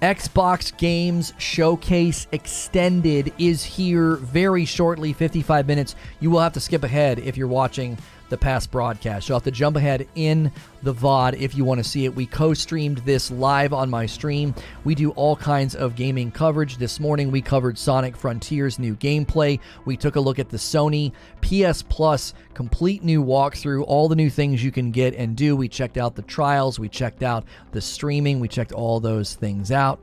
Xbox Games Showcase Extended is here very shortly, 55 minutes. You will have to skip ahead if you're watching the past broadcast. You'll have to jump ahead in the VOD if you want to see it. We co-streamed this live on my stream. We do all kinds of gaming coverage. This morning we covered Sonic Frontiers new gameplay. We took a look at the Sony PS Plus complete new walkthrough, all the new things you can get and do. We checked out the trials. We checked out the streaming. We checked all those things out.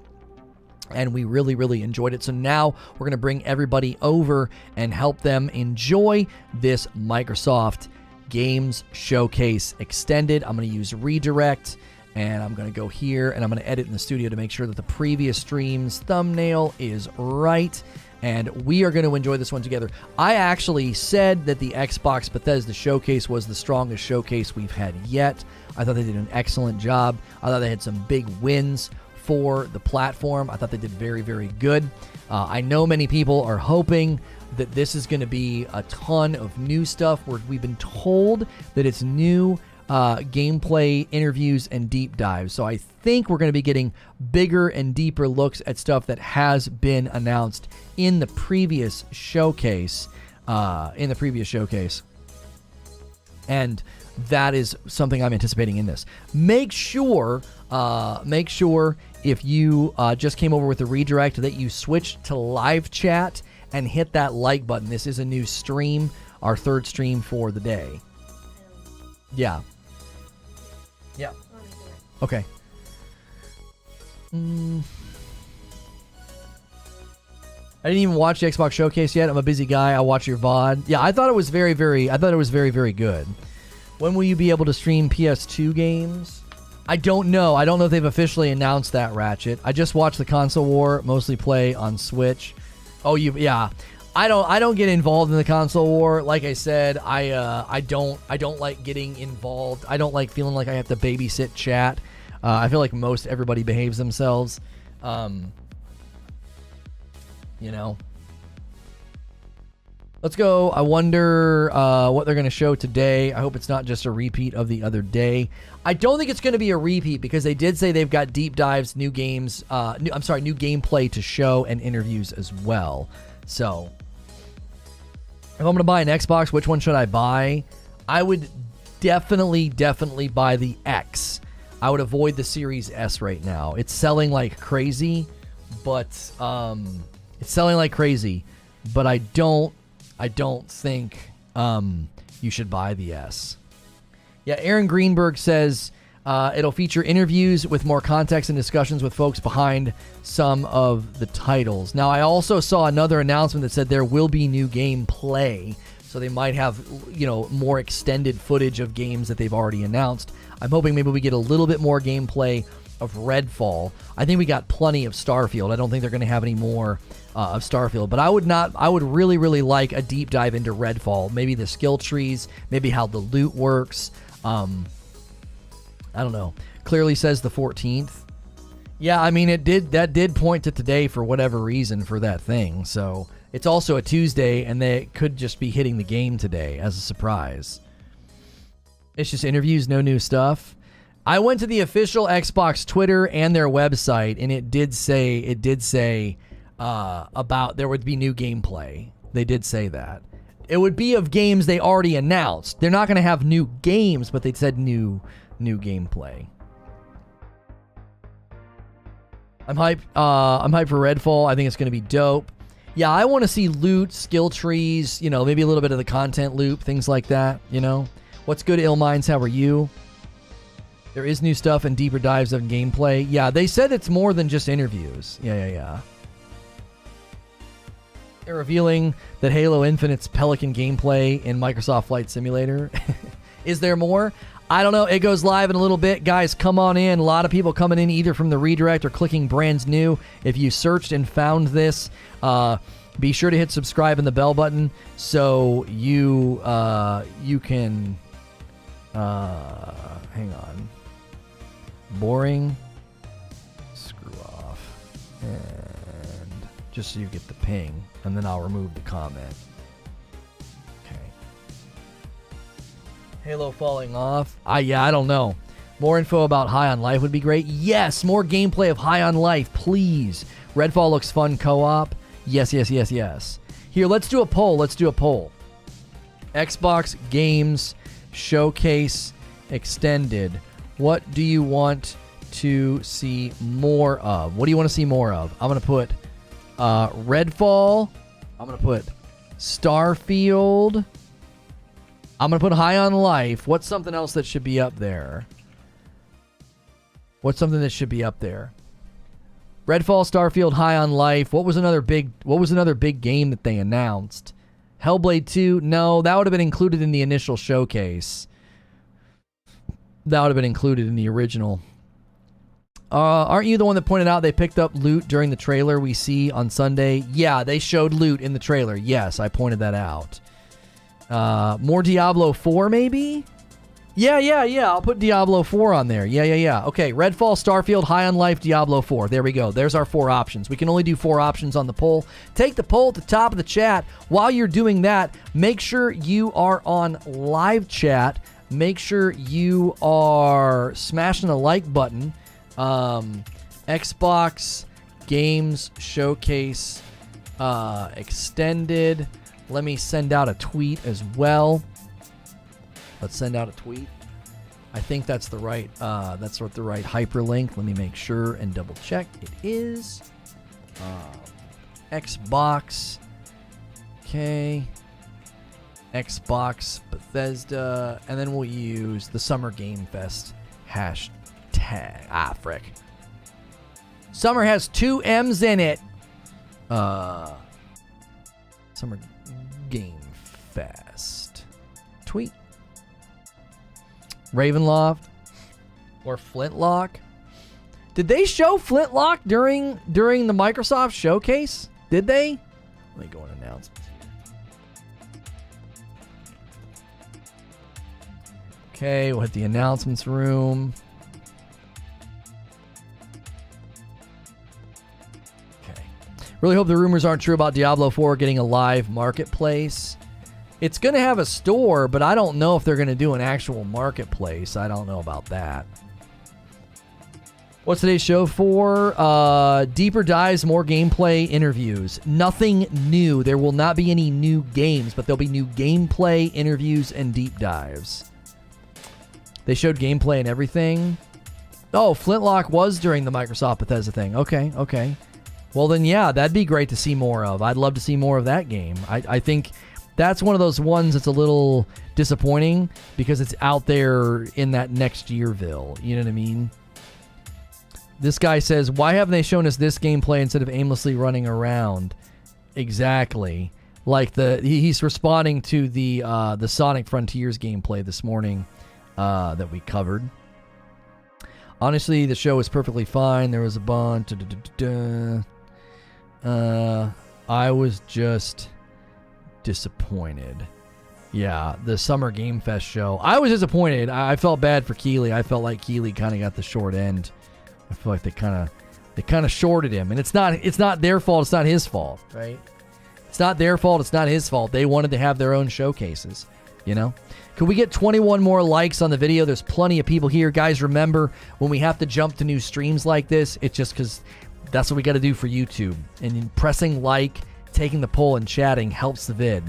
And we really, really enjoyed it. So now we're going to bring everybody over and help them enjoy this Microsoft Games Showcase Extended. I'm going to use redirect, and I'm going to go here, and I'm going to edit in the studio to make sure that the previous stream's thumbnail is right, and we are going to enjoy this one together. I actually said that the Xbox Bethesda Showcase was the strongest showcase we've had yet. I thought they did an excellent job. I thought they had some big wins for the platform. I thought they did very, very good. I know many people are hoping that this is going to be a ton of new stuff. We've been told that it's new gameplay, interviews, and deep dives. So I think we're going to be getting bigger and deeper looks at stuff that has been announced in the previous showcase. And that is something I'm anticipating in this. Make sure if you just came over with the redirect that you switch to live chat and hit that like button. This is a new stream, our third stream for the day. Yeah. Yeah. Okay. I didn't even watch the Xbox Showcase yet. I'm a busy guy. I'll watch your VOD. Yeah, I thought it was very, very good. When will you be able to stream PS2 games? I don't know. I don't know if they've officially announced that, Ratchet. I just watched the console war, mostly play on Switch. Oh, yeah. I don't get involved in the console war. Like I said, I don't like getting involved. I don't like feeling like I have to babysit chat. I feel like most everybody behaves themselves. Let's go. I wonder what they're going to show today. I hope it's not just a repeat of the other day. I don't think it's going to be a repeat because they did say they've got deep dives, new games, new gameplay to show and interviews as well. So if I'm going to buy an Xbox, which one should I buy? I would definitely buy the X. I would avoid the Series S right now. It's selling like crazy, but I don't think you should buy the S. Yeah, Aaron Greenberg says it'll feature interviews with more context and discussions with folks behind some of the titles. Now, I also saw another announcement that said there will be new gameplay, so they might have, more extended footage of games that they've already announced. I'm hoping maybe we get a little bit more gameplay of Redfall. I think we got plenty of Starfield. I don't think they're going to have any more of Starfield, but I would really, really like a deep dive into Redfall. Maybe the skill trees, maybe how the loot works. I don't know. Clearly says the 14th. Yeah, I mean, that did point to today for whatever reason for that thing. So it's also a Tuesday, and they could just be hitting the game today as a surprise. It's just interviews, no new stuff. I went to the official Xbox Twitter and their website, and it did say about there would be new gameplay. They did say that. It would be of games they already announced. They're not going to have new games, but they said new gameplay. I'm hyped for Redfall. I think it's going to be dope. Yeah, I want to see loot, skill trees, maybe a little bit of the content loop, things like that, What's good, Ill Minds? How are you? There is new stuff and deeper dives of gameplay. Yeah, they said it's more than just interviews. Yeah. They're revealing that Halo Infinite's Pelican gameplay in Microsoft Flight Simulator. Is there more? I don't know. It goes live in a little bit. Guys, come on in. A lot of people coming in either from the redirect or clicking brands new. If you searched and found this, be sure to hit subscribe and the bell button so you can... hang on. Boring. Screw off. And just so you get the ping. And then I'll remove the comment. Okay. Halo falling off. I don't know. More info about High on Life would be great. Yes, more gameplay of High on Life, please. Redfall looks fun co-op. Yes, yes, yes, yes. Here, let's do a poll. Let's do a poll. Xbox Games Showcase Extended. What do you want to see more of? What do you want to see more of? I'm going to put Redfall. I'm going to put Starfield. I'm going to put High on Life. What's something else that should be up there? What's something that should be up there? Redfall, Starfield, High on Life. What was another big game that they announced? Hellblade 2? No, that would have been included in the initial showcase. That would have been included in the original. Aren't you the one that pointed out they picked up loot during the trailer we see on Sunday? Yeah, they showed loot in the trailer. Yes, I pointed that out. More Diablo 4 maybe? Yeah. I'll put Diablo 4 on there. Yeah. Okay, Redfall, Starfield, High on Life, Diablo 4. There we go. There's our 4 options. We can only do 4 options on the poll. Take the poll at the top of the chat. While you're doing that, make sure you are on live chat. Make sure you are smashing the like button. Xbox Games Showcase Extended. Let me send out a tweet as well. Let's send out a tweet. I think that's the right hyperlink. Let me make sure and double check. It is Xbox. Okay. Xbox Bethesda, and then we'll use the Summer Game Fest hashtag. Frick. Summer has 2 M's in it. Summer Game Fest. Tweet. Ravenloft or Flintlock. Did they show Flintlock during the Microsoft showcase? Did they? Let me go and announce. Okay, we'll hit the announcements room. Okay. Really hope the rumors aren't true about Diablo 4 getting a live marketplace. It's going to have a store, but I don't know if they're going to do an actual marketplace. I don't know about that. What's today's show for? Deeper dives, more gameplay, interviews. Nothing new. There will not be any new games, but there'll be new gameplay, interviews, and deep dives. They showed gameplay and everything. Oh, Flintlock was during the Microsoft Bethesda thing. Okay. Well, then, yeah, that'd be great to see more of. I'd love to see more of that game. I think that's one of those ones that's a little disappointing because it's out there in that next yearville. You know what I mean? This guy says, why haven't they shown us this gameplay instead of aimlessly running around? Exactly. Like he's responding to the Sonic Frontiers gameplay this morning that we covered. Honestly, the show was perfectly fine. There was a bunch. I was just disappointed. Yeah, the Summer Game Fest show. I was disappointed. I felt bad for Keighley. I felt like Keighley kind of got the short end. I feel like they kind of shorted him, and it's not their fault. It's not his fault, right? It's not their fault. It's not his fault. They wanted to have their own showcases, you know. Could we get 21 more likes on the video? There's plenty of people here, guys. Remember, when we have to jump to new streams like this, it's just because that's what we got to do for YouTube. And pressing like, taking the poll, and chatting helps the vid.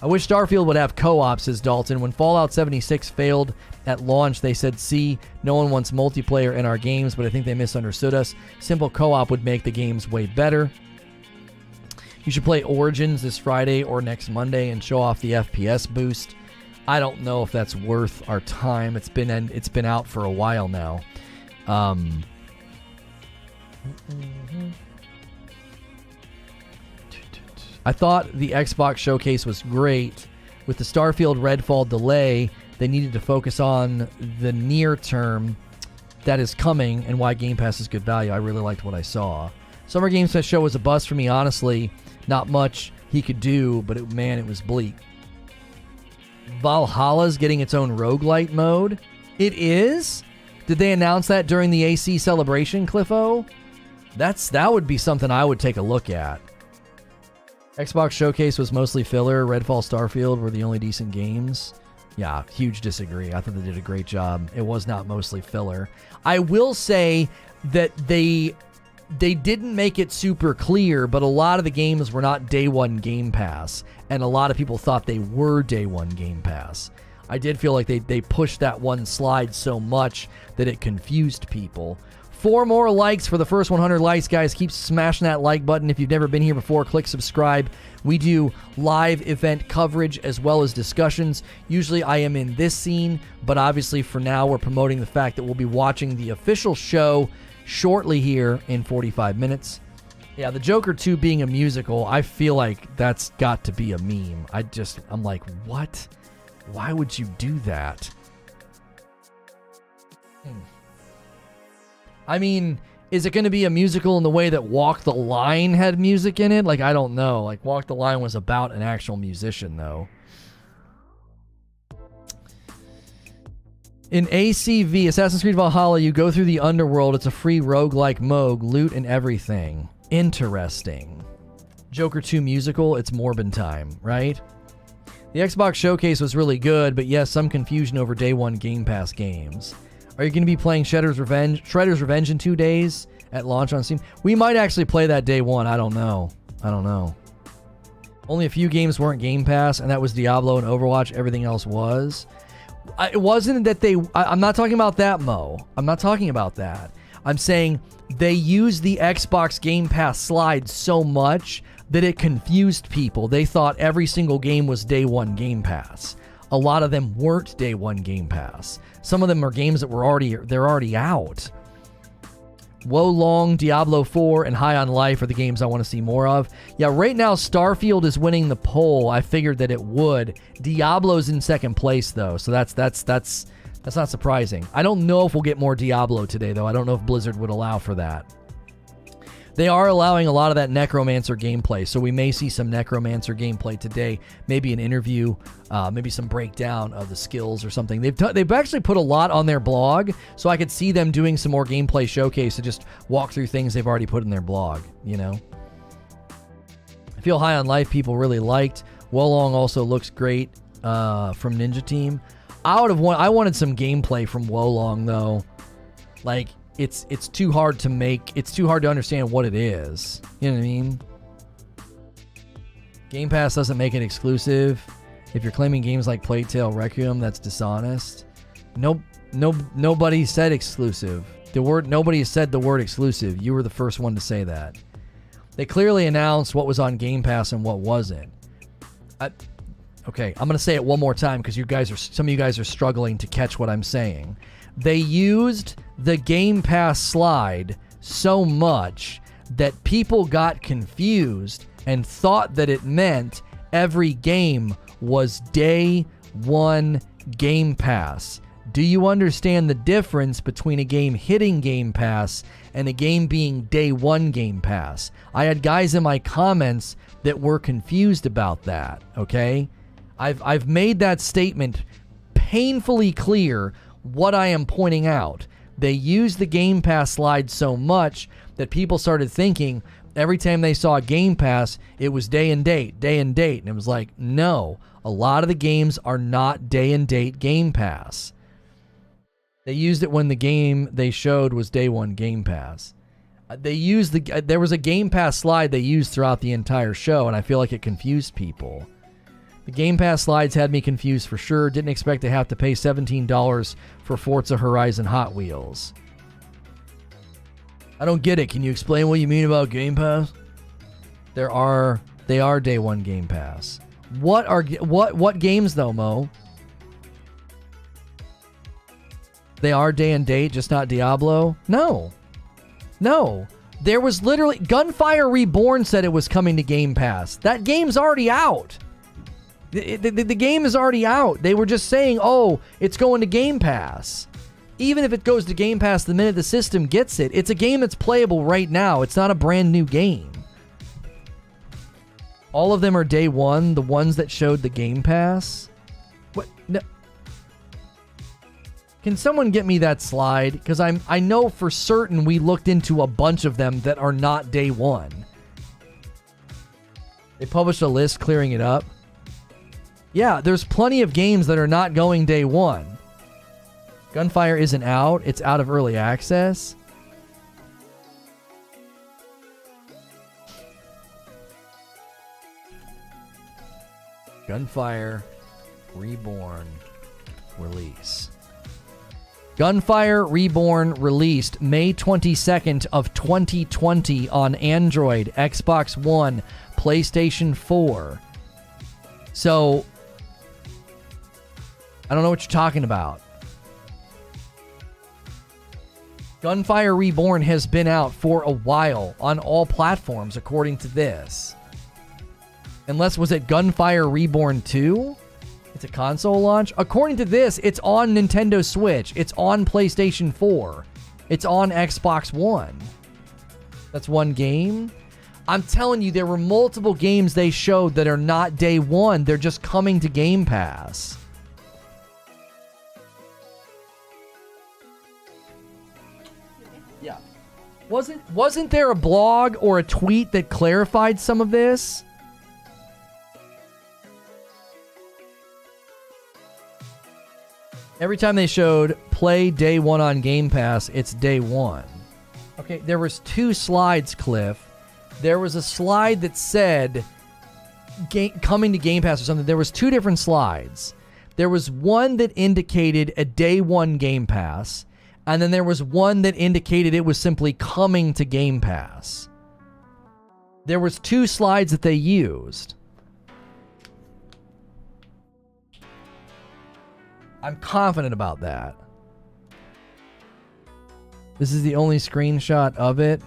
I wish Starfield would have co-op, says Dalton. When Fallout 76 failed at launch, they said, see, no one wants multiplayer in our games, but I think they misunderstood us. Simple co-op would make the games way better. You should play Origins this Friday or next Monday and show off the FPS boost. I don't know if that's worth our time. It's been out for a while now. I thought the Xbox showcase was great. With the Starfield Redfall delay, they needed to focus on the near term that is coming and why Game Pass is good value. I really liked what I saw. Summer Games Fest show was a bust for me, honestly. Not much he could do, but it was bleak. Valhalla's getting its own roguelite mode. It is? Did they announce that during the AC celebration, Cliffo? That would be something I would take a look at. Xbox Showcase was mostly filler. Redfall, Starfield were the only decent games. Yeah, huge disagree. I thought they did a great job. It was not mostly filler. I will say that they didn't make it super clear, but a lot of the games were not day one Game Pass, and a lot of people thought they were day one Game Pass. I did feel like they pushed that one slide so much that it confused people. 4 more likes for the first 100 likes, guys. Keep smashing that like button. If you've never been here before, click subscribe. We do live event coverage as well as discussions. Usually I am in this scene, but obviously for now we're promoting the fact that we'll be watching the official show shortly here in 45 minutes. Yeah, the Joker 2 being a musical, I feel like that's got to be a meme. I'm like, what? Why would you do that? I mean, is it going to be a musical in the way that Walk the Line had music in it? Like, I don't know. Like, Walk the Line was about an actual musician, though. In ACV, Assassin's Creed Valhalla, you go through the underworld. It's a free roguelike mode, loot and everything. Interesting. Joker 2 musical, it's Morbin time, right? The Xbox Showcase was really good, but yes, some confusion over day one Game Pass games. Are you going to be playing Shredder's Revenge in 2 days at launch on Steam? We might actually play that day one. I don't know. Only a few games weren't Game Pass, and that was Diablo and Overwatch. Everything else was. It wasn't that I'm not talking about that, Mo. I'm not talking about that. I'm saying they used the Xbox Game Pass slide so much that it confused people. They thought every single game was day one Game Pass. A lot of them weren't day one Game Pass. Some of them are games that they're already out. Wo Long, Diablo 4, and High on Life are the games I want to see more of. Yeah, right now Starfield is winning the poll. I figured that it would. Diablo's in second place though, so that's not surprising. I don't know if we'll get more Diablo today though. I don't know if Blizzard would allow for that. They are allowing a lot of that Necromancer gameplay, so we may see some Necromancer gameplay today. Maybe an interview, maybe some breakdown of the skills or something. They've actually put a lot on their blog, so I could see them doing some more gameplay showcase to just walk through things they've already put in their blog, you know? I feel High on Life people really liked. Wolong also looks great from Ninja Team. I wanted some gameplay from Wolong, though. Like, it's too hard to make. It's too hard to understand what it is. You know what I mean? Game Pass doesn't make it exclusive. If you're claiming games like Plague Tale Requiem, that's dishonest. Nobody said exclusive. Nobody said the word exclusive. You were the first one to say that. They clearly announced what was on Game Pass and what wasn't. Okay, I'm gonna say it one more time because some of you guys are struggling to catch what I'm saying. They used the Game Pass slide so much that people got confused and thought that it meant every game was day one Game Pass. Do you understand the difference between a game hitting Game Pass and a game being day one Game Pass? I had guys in my comments that were confused about that, okay? I've made that statement painfully clear what I am pointing out. They used the Game Pass slide so much that people started thinking every time they saw a Game Pass, it was day and date. And it was like, no, a lot of the games are not day and date Game Pass. They used it when the game they showed was day one Game Pass. There was a Game Pass slide they used throughout the entire show, and I feel like it confused people. The Game Pass slides had me confused for sure. Didn't expect to have to pay $17 for Forza Horizon Hot Wheels. I don't get it. Can you explain what you mean about Game Pass? They are day one Game Pass. What games though, Mo? They are day and date, just not Diablo? No. There was literally Gunfire Reborn said it was coming to Game Pass. That game's already out. The game is already out. They were just saying, oh, it's going to Game Pass. Even if it goes to Game Pass the minute the system gets it, it's a game that's playable right now. It's not a brand new game. All of them are day one, the ones that showed the Game Pass. What? No. Can someone get me that slide? Because I know for certain we looked into a bunch of them that are not day one. They published a list clearing it up. Yeah, there's plenty of games that are not going day one. Gunfire isn't out. It's out of early access. Gunfire Reborn release. Gunfire Reborn released May 22nd of 2020 on Android, Xbox One, PlayStation 4. So, I don't know what you're talking about. Gunfire Reborn has been out for a while on all platforms, according to this. Unless, was it Gunfire Reborn 2? It's a console launch? According to this, it's on Nintendo Switch. It's on PlayStation 4. It's on Xbox One. That's one game. I'm telling you, there were multiple games they showed that are not day one. They're just coming to Game Pass. Yeah. Wasn't there a blog or a tweet that clarified some of this? Every time they showed play day one on Game Pass, it's day one. Okay, there was two slides, Cliff. There was a slide that said coming to Game Pass or something. There was two different slides. There was one that indicated a day one Game Pass, and then there was one that indicated it was simply coming to Game Pass. There was two slides that they used. I'm confident about that. This is the only screenshot of it.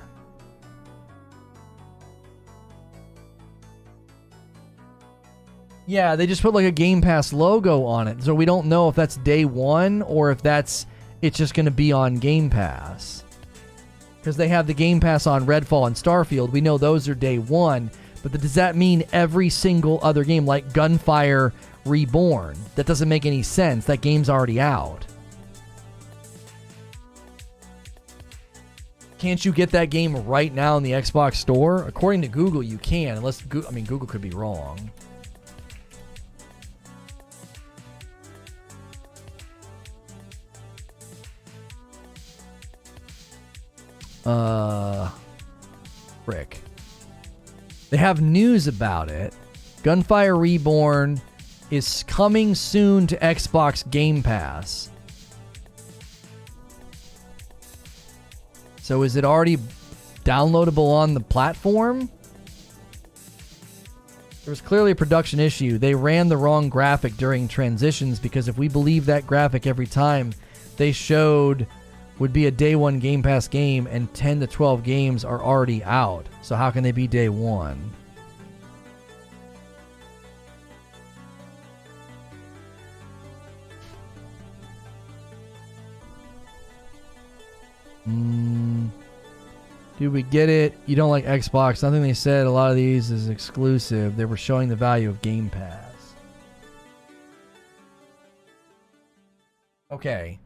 Yeah, they just put like a Game Pass logo on it. So we don't know if that's day one or if it's just going to be on Game Pass. Because they have the Game Pass on Redfall and Starfield. We know those are day one. But does that mean every single other game like Gunfire Reborn? That doesn't make any sense. That game's already out. Can't you get that game right now in the Xbox store? According to Google, you can. Unless, Google could be wrong. Frick. They have news about it. Gunfire Reborn is coming soon to Xbox Game Pass. So is it already downloadable on the platform? There was clearly a production issue. They ran the wrong graphic during transitions because if we believe that graphic every time they showed would be a day one Game Pass game and 10 to 12 games are already out. So how can they be day one? Dude, we get it. You don't like Xbox. Nothing they said. A lot of these is exclusive. They were showing the value of Game Pass. Okay.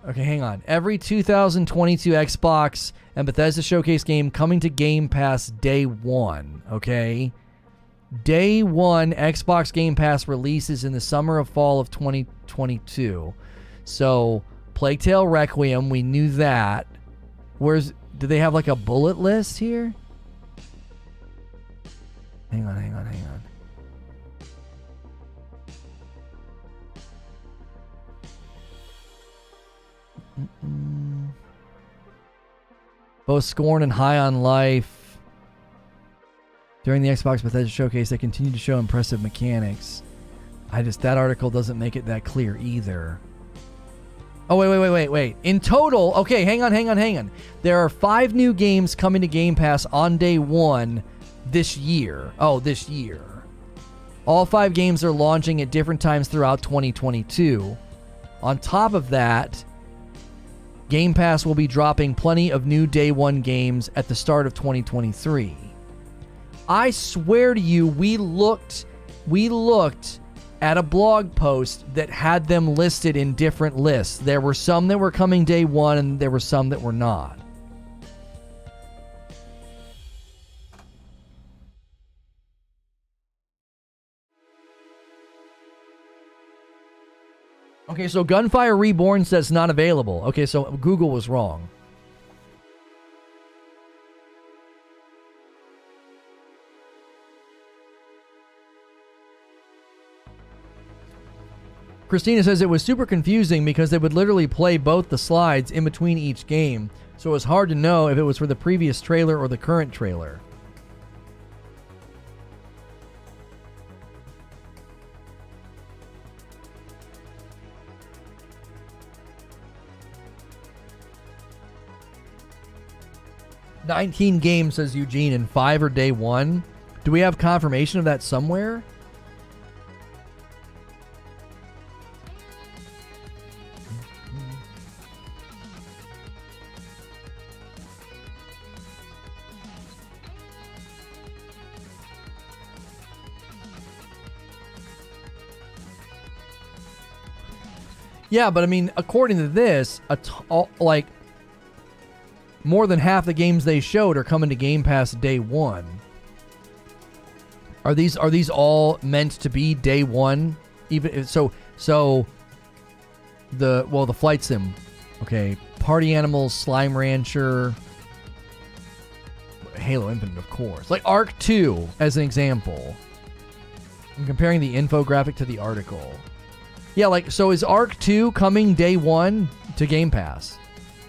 Okay, hang on. Every 2022 Xbox and Bethesda Showcase game coming to Game Pass day one. Okay? Day one Xbox Game Pass releases in the summer of fall of 2022. So, Plague Tale Requiem, we knew that. Do they have like a bullet list here? Hang on. Both Scorn and High on Life. During the Xbox Bethesda Showcase, they continue to show impressive mechanics. That article doesn't make it that clear either. Oh, wait. In total, okay, hang on. There are 5 new games coming to Game Pass on day one this year. This year. All 5 games are launching at different times throughout 2022. On top of that, Game Pass will be dropping plenty of new day one games at the start of 2023. I swear to you, we looked at a blog post that had them listed in different lists. There were some that were coming day one and there were some that were not. Okay, so Gunfire Reborn says not available. Okay, so Google was wrong. Christina says it was super confusing because they would literally play both the slides in between each game, so it was hard to know if it was for the previous trailer or the current trailer. "19 games," says Eugene, and 5 are day one. Do we have confirmation of that somewhere? Yeah, but I mean, according to this, like more than half the games they showed are coming to Game Pass day one. Are these all meant to be day one? Even so the flight sim, okay, Party Animals, Slime Rancher, Halo Infinite, of course, like Arc 2 as an example. I'm comparing the infographic to the article. Yeah, like, so is Arc 2 coming day one to Game Pass?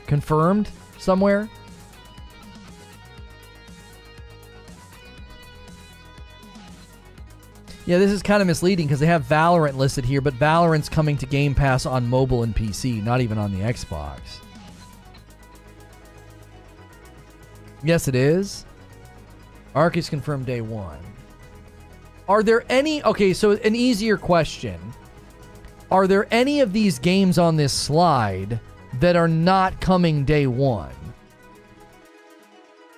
Confirmed somewhere? Yeah, this is kind of misleading because they have Valorant listed here, but Valorant's coming to Game Pass on mobile and PC, not even on the Xbox. Yes, it is. Arc is confirmed day one. Are there any... Okay, so an easier question. Are there any of these games on this slide that are not coming day one?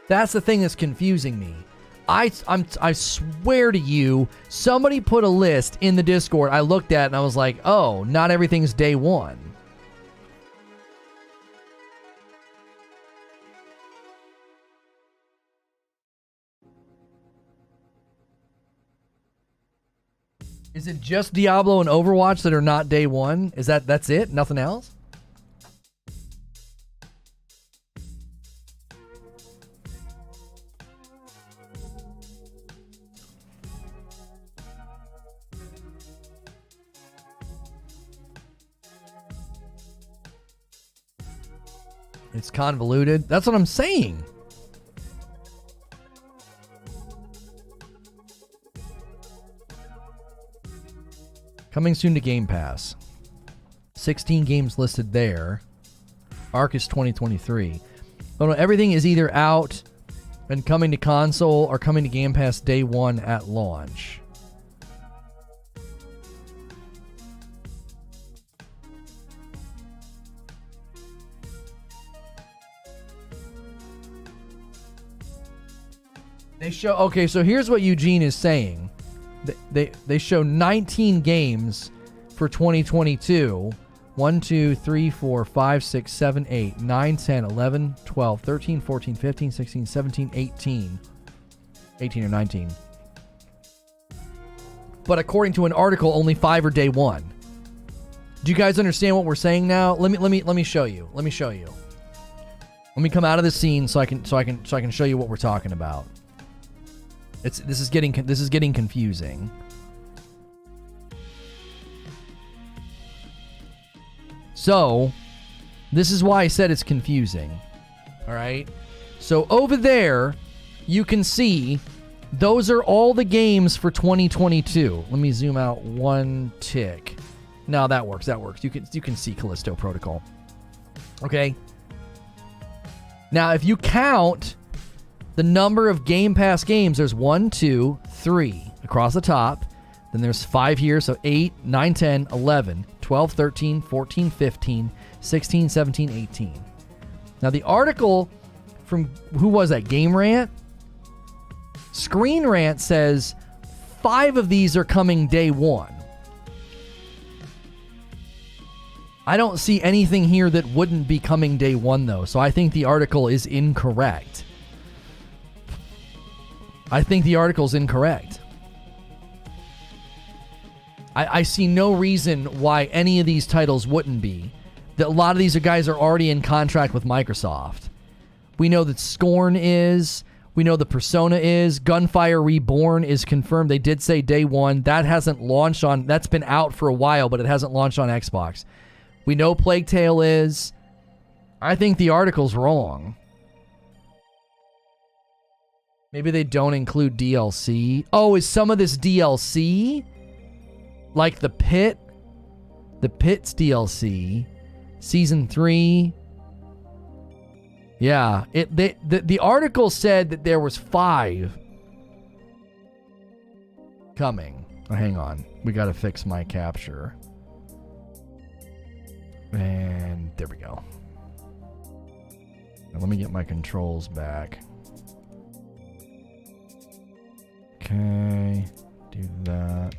That's the thing that's confusing me. I swear to you, somebody put a list in the Discord I looked at and I was like, oh, not everything's day one. Is it just Diablo and Overwatch that are not day one? That's it? Nothing else? It's convoluted. That's what I'm saying. Coming soon to Game Pass. 16 games listed there. Arc is 2023. Oh no, everything is either out and coming to console or coming to Game Pass day one at launch. Okay, so here's what Eugene is saying. They show 19 games for 2022. 1, 2, 3, 4, 5, 6, 7, 8, 9, 10, 11, 12, 13, 14, 15, 16, 17, 18. 18 or 19. But according to an article, only 5 are day one. Do you guys understand what we're saying now? Let me show you. Let me show you. Let me come out of the scene so I can show you what we're talking about. This is getting confusing. So, this is why I said it's confusing. All right? So over there, you can see those are all the games for 2022. Let me zoom out one tick. No, that works. You can see Callisto Protocol. Okay? Now, if you count the number of Game Pass games, there's 1, 2, 3 across the top. Then there's 5 here, so 8, 9, 10, 11, 12, 13, 14, 15, 16, 17, 18. Now the article from, who was that, Game Rant? Screen Rant says 5 of these are coming day one. I don't see anything here that wouldn't be coming day one though, so I think the article is incorrect. I see no reason why any of these titles wouldn't be. That a lot of these guys are already in contract with Microsoft. We know that Scorn is. We know the Persona is. Gunfire Reborn is confirmed. They did say day one. That hasn't launched on... That's been out for a while, but it hasn't launched on Xbox. We know Plague Tale is. I think the article's wrong. Maybe they don't include DLC. Oh, is some of this DLC? Like the Pit? The Pit's DLC. Season 3. Yeah. The article said that there was 5 coming. Oh, hang on. We got to fix my capture. And there we go. Now let me get my controls back. Okay. Do that.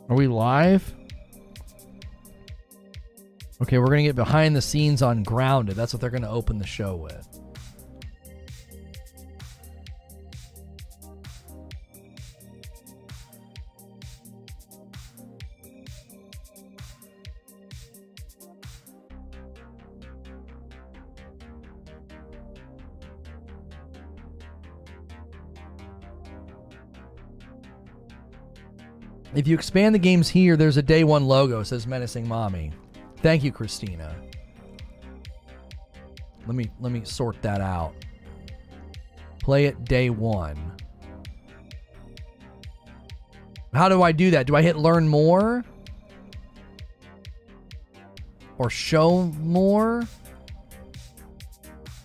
Are we live? Okay, we're going to get behind the scenes on Grounded. That's what they're going to open the show with. If you expand the games here, there's a day one logo, says Menacing Mommy. Thank you, Christina. Let me sort that out. Play it day one. How do I do that? Do I hit learn more? Or show more?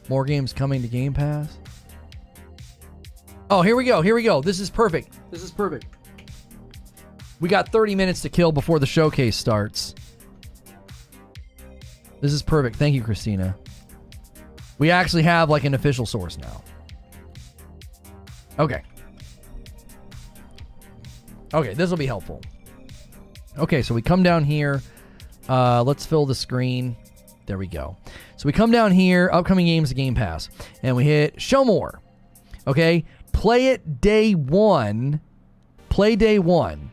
More games coming to Game Pass? Oh, here we go. Here we go. This is perfect. This is perfect. We got 30 minutes to kill before the showcase starts. This is perfect. Thank you, Christina. We actually have like an official source now. Okay. Okay, this will be helpful. Okay, so we come down here. Let's fill the screen. There we go. So we come down here, upcoming games to Game Pass, and we hit show more. Okay, play it day one. Play day one.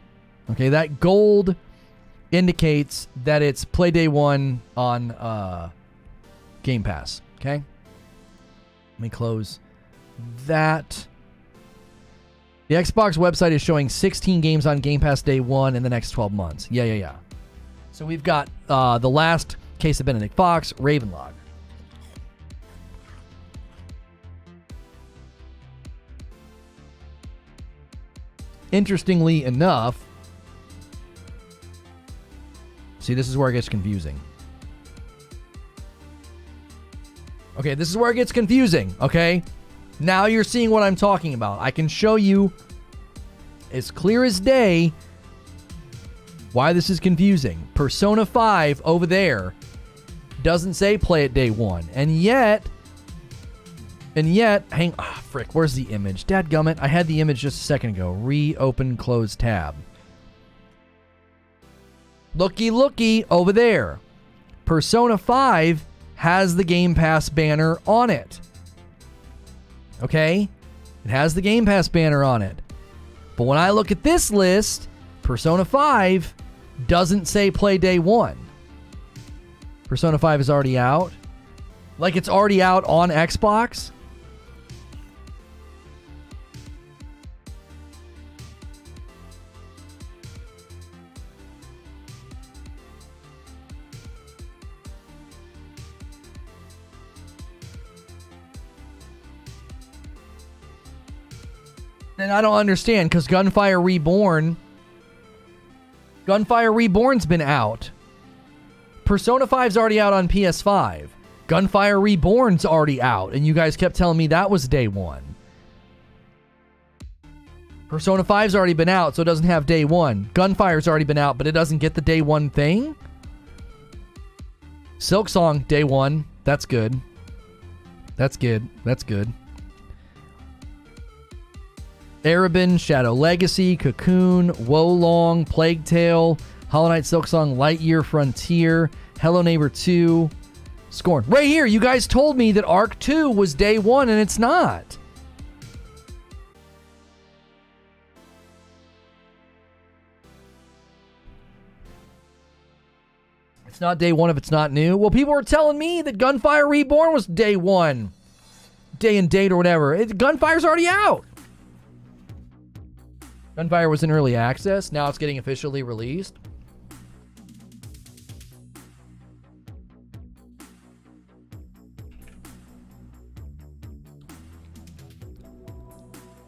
Okay, that gold indicates that it's play day one on Game Pass. Okay? Let me close that. The Xbox website is showing 16 games on Game Pass day one in the next 12 months. Yeah. So we've got The Last Case of Benedict Fox, Ravenlog. Interestingly enough, see, this is where it gets confusing. Okay, this is where it gets confusing, okay? Now you're seeing what I'm talking about. I can show you as clear as day why this is confusing. Persona 5 over there doesn't say play it day one. And yet, frick, where's the image? Dadgummit, I had the image just a second ago. Reopen, close tab. Looky, over there. Persona 5 has the Game Pass banner on it. Okay? It has the Game Pass banner on it. But when I look at this list, Persona 5 doesn't say play day one. Persona 5 is already out. Like it's already out on Xbox. And I don't understand, because Gunfire Reborn's been out. Persona 5's already out on PS5. Gunfire Reborn's already out, and you guys kept telling me that was day one. Persona 5's already been out, so it doesn't have day one. Gunfire's already been out, but it doesn't get the day one thing? Silksong, day one. That's good. That's good. Erebin, Shadow Legacy, Cocoon, Wolong, Plague Tale, Hollow Knight, Silksong, Lightyear, Frontier, Hello Neighbor 2, Scorn. Right here, you guys told me that Arc 2 was day one, and it's not. It's not day one if it's not new. Well, people were telling me that Gunfire Reborn was day one. Day and date or whatever. Gunfire's already out. Gunfire was in early access. Now it's getting officially released.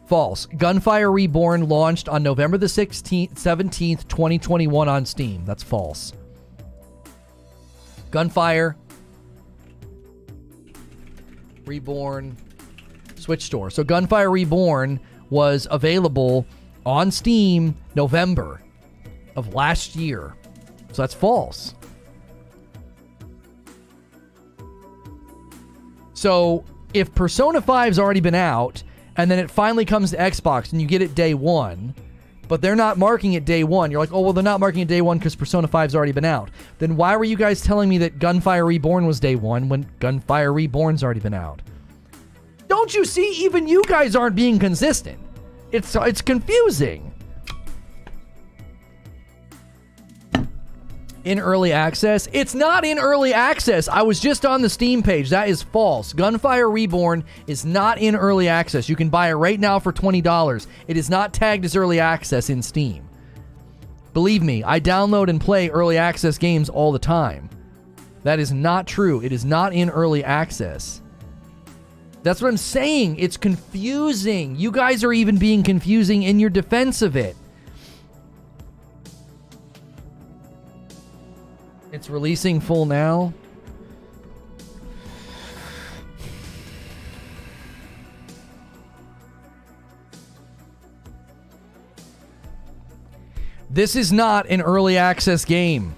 False. Gunfire Reborn launched on November the 17th, 2021 on Steam. That's false. Gunfire Reborn Switch Store. So Gunfire Reborn was available on Steam November of last year. So that's false. So if Persona 5's already been out, and then it finally comes to Xbox and you get it day one, but they're not marking it day one. You're like, oh, well, they're not marking it day one because Persona 5's already been out. Then why were you guys telling me that Gunfire Reborn was day one when Gunfire Reborn's already been out? Don't you see? Even you guys aren't being consistent. It's confusing. In early access? It's not in early access. I was just on the Steam page. That is false. Gunfire Reborn is not in early access. You can buy it right now for $20. It is not tagged as early access in Steam. Believe me, I download and play early access games all the time. That is not true. It is not in early access. That's what I'm saying. It's confusing. You guys are even being confusing in your defense of it. It's releasing full now. This is not an early access game.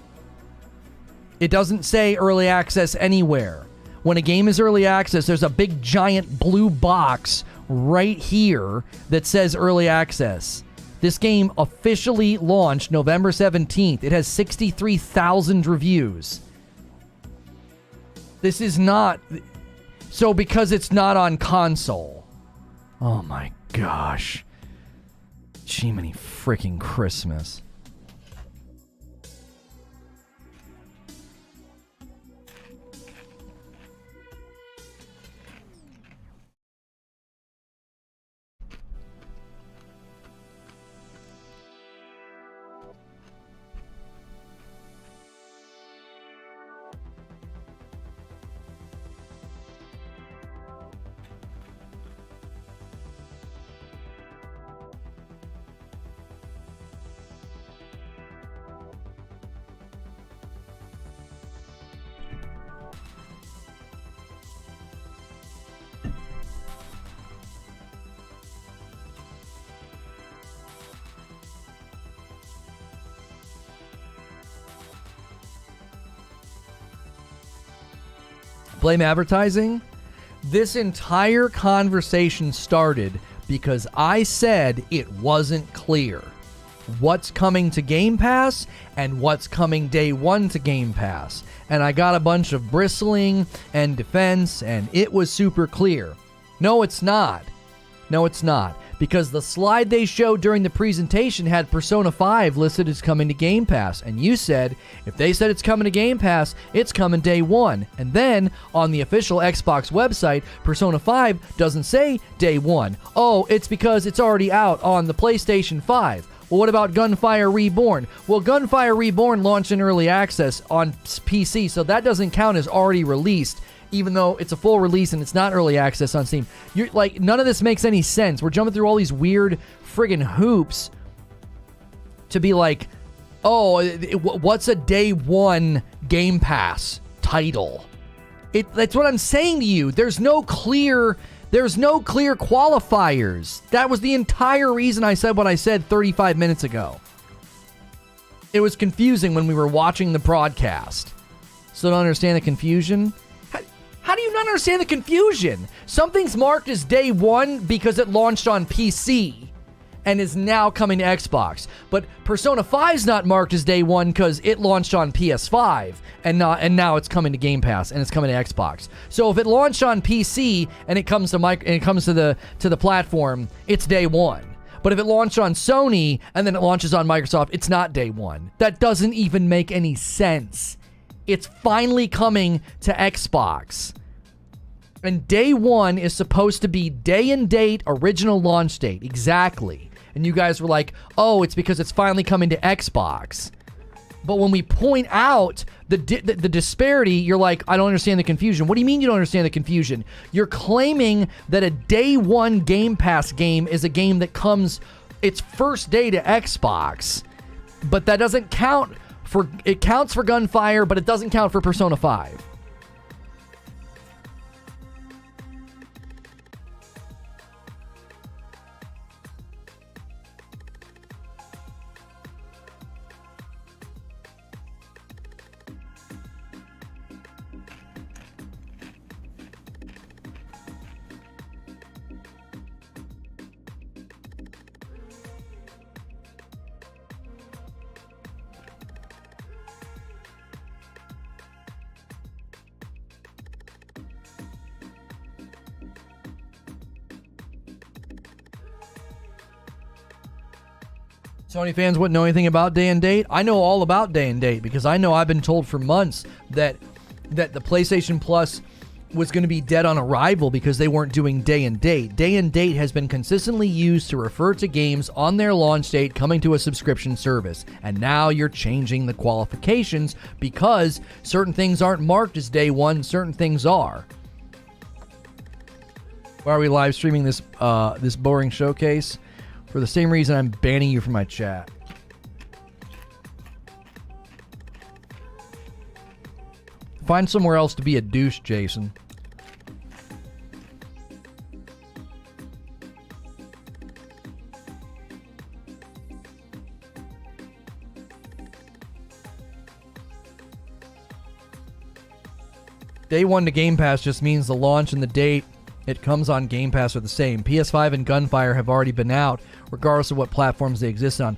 It doesn't say early access anywhere. When a game is early access, there's a big giant blue box right here that says early access. This game officially launched November 17th. It has 63,000 reviews. This is not... So because it's not on console. Oh my gosh. Jiminy freaking Christmas. Blame advertising? This entire conversation started because I said it wasn't clear what's coming to Game Pass and what's coming day one to Game Pass. And I got a bunch of bristling and defense, and it was super clear. No, it's not. No, it's not. Because the slide they showed during the presentation had Persona 5 listed as coming to Game Pass. And you said, if they said it's coming to Game Pass, it's coming day one. And then, on the official Xbox website, Persona 5 doesn't say day one. Oh, it's because it's already out on the PlayStation 5. Well, what about Gunfire Reborn? Well, Gunfire Reborn launched in early access on PC, so that doesn't count as already released, even though it's a full release and it's not early access on Steam. You're like, none of this makes any sense. We're jumping through all these weird friggin' hoops to be like, oh, what's a day one Game Pass title? That's what I'm saying to you. There's no clear qualifiers. That was the entire reason I said what I said 35 minutes ago. It was confusing when we were watching the broadcast. So don't understand the confusion? How do you not understand the confusion? Something's marked as day one because it launched on PC. and is now coming to Xbox. But Persona 5 is not marked as day one because it launched on PS5 and now it's coming to Game Pass and it's coming to Xbox. So if it launched on PC and it comes to the platform, it's day one. But if it launched on Sony and then it launches on Microsoft, it's not day one. That doesn't even make any sense. It's finally coming to Xbox. And day one is supposed to be day and date, original launch date. Exactly. And you guys were like, oh, it's because it's finally coming to Xbox. But when we point out the disparity, you're like, I don't understand the confusion. What do you mean you don't understand the confusion? You're claiming that a day one Game Pass game is a game that comes its first day to Xbox. But that doesn't count for, it counts for Gunfire, but it doesn't count for Persona 5. Sony fans wouldn't know anything about day and date. I know all about day and date because I know I've been told for months that the PlayStation Plus was going to be dead on arrival because they weren't doing day and date. Day and date has been consistently used to refer to games on their launch date coming to a subscription service. And now you're changing the qualifications because certain things aren't marked as day one, certain things are. Why are we live streaming this boring showcase? For the same reason I'm banning you from my chat. Find somewhere else to be a douche, Jason. Day one to Game Pass just means the launch and the date it comes on Game Pass are the same. PS5 and Gunfire have already been out, regardless of what platforms they exist on.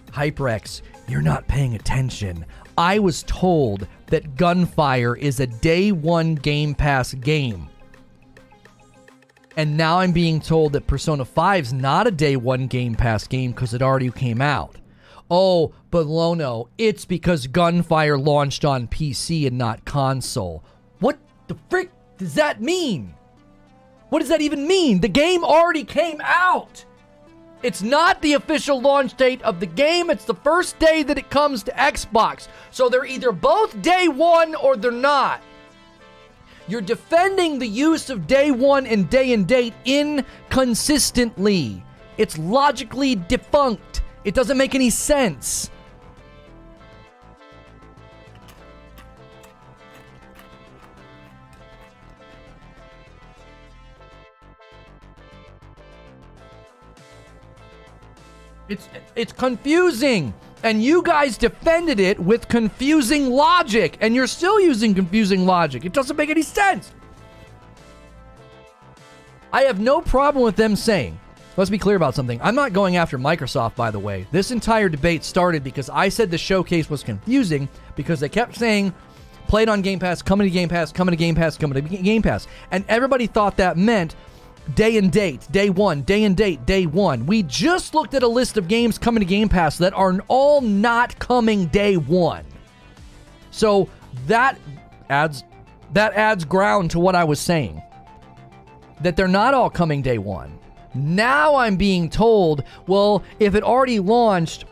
HyperX, you're not paying attention. I was told that Gunfire is a day one Game Pass game. And now I'm being told that Persona 5's not a day one Game Pass game because it already came out. Oh, but Lono, it's because Gunfire launched on PC and not console. What the frick does that mean? What does that even mean? The game already came out. It's not the official launch date of the game. It's the first day that it comes to Xbox. So they're either both day one or they're not. You're defending the use of day one and day and date inconsistently. It's logically defunct. It doesn't make any sense. It's confusing, and you guys defended it with confusing logic, and you're still using confusing logic. It doesn't make any sense. I have no problem with them saying, let's be clear about something. I'm not going after Microsoft, by the way. This entire debate started because I said the showcase was confusing because they kept saying, play it on Game Pass, coming to Game Pass, coming to Game Pass, coming to Game Pass. And everybody thought that meant day and date, day one, day and date, day one. We just looked at a list of games coming to Game Pass that are all not coming day one. So that adds ground to what I was saying. That they're not all coming day one. Now I'm being told, well, if it already launched,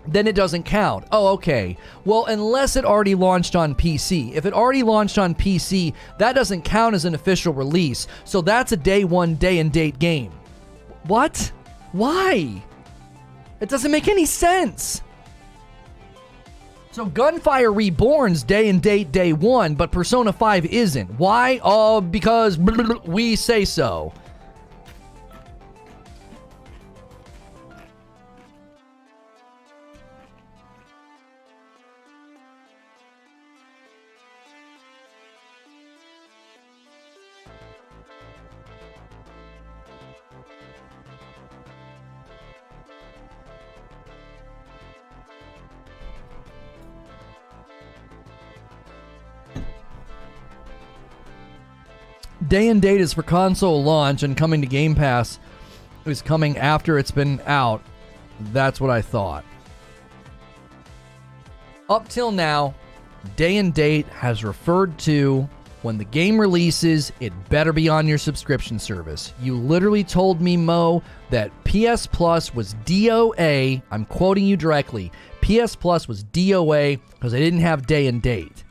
then it doesn't count. Oh, okay. Well, unless it already launched on PC. If it already launched on PC, that doesn't count as an official release. So that's a day one, day and date game. What? Why? It doesn't make any sense. So Gunfire Reborn's day and date, day one, but Persona 5 isn't. Why? Oh, because we say so. Day and date is for console launch, and coming to Game Pass is coming after it's been out. That's what I thought. Up till now, day and date has referred to when the game releases, it better be on your subscription service. You literally told me, Mo, that PS Plus was DOA. I'm quoting you directly. PS Plus was DOA because they didn't have day and date.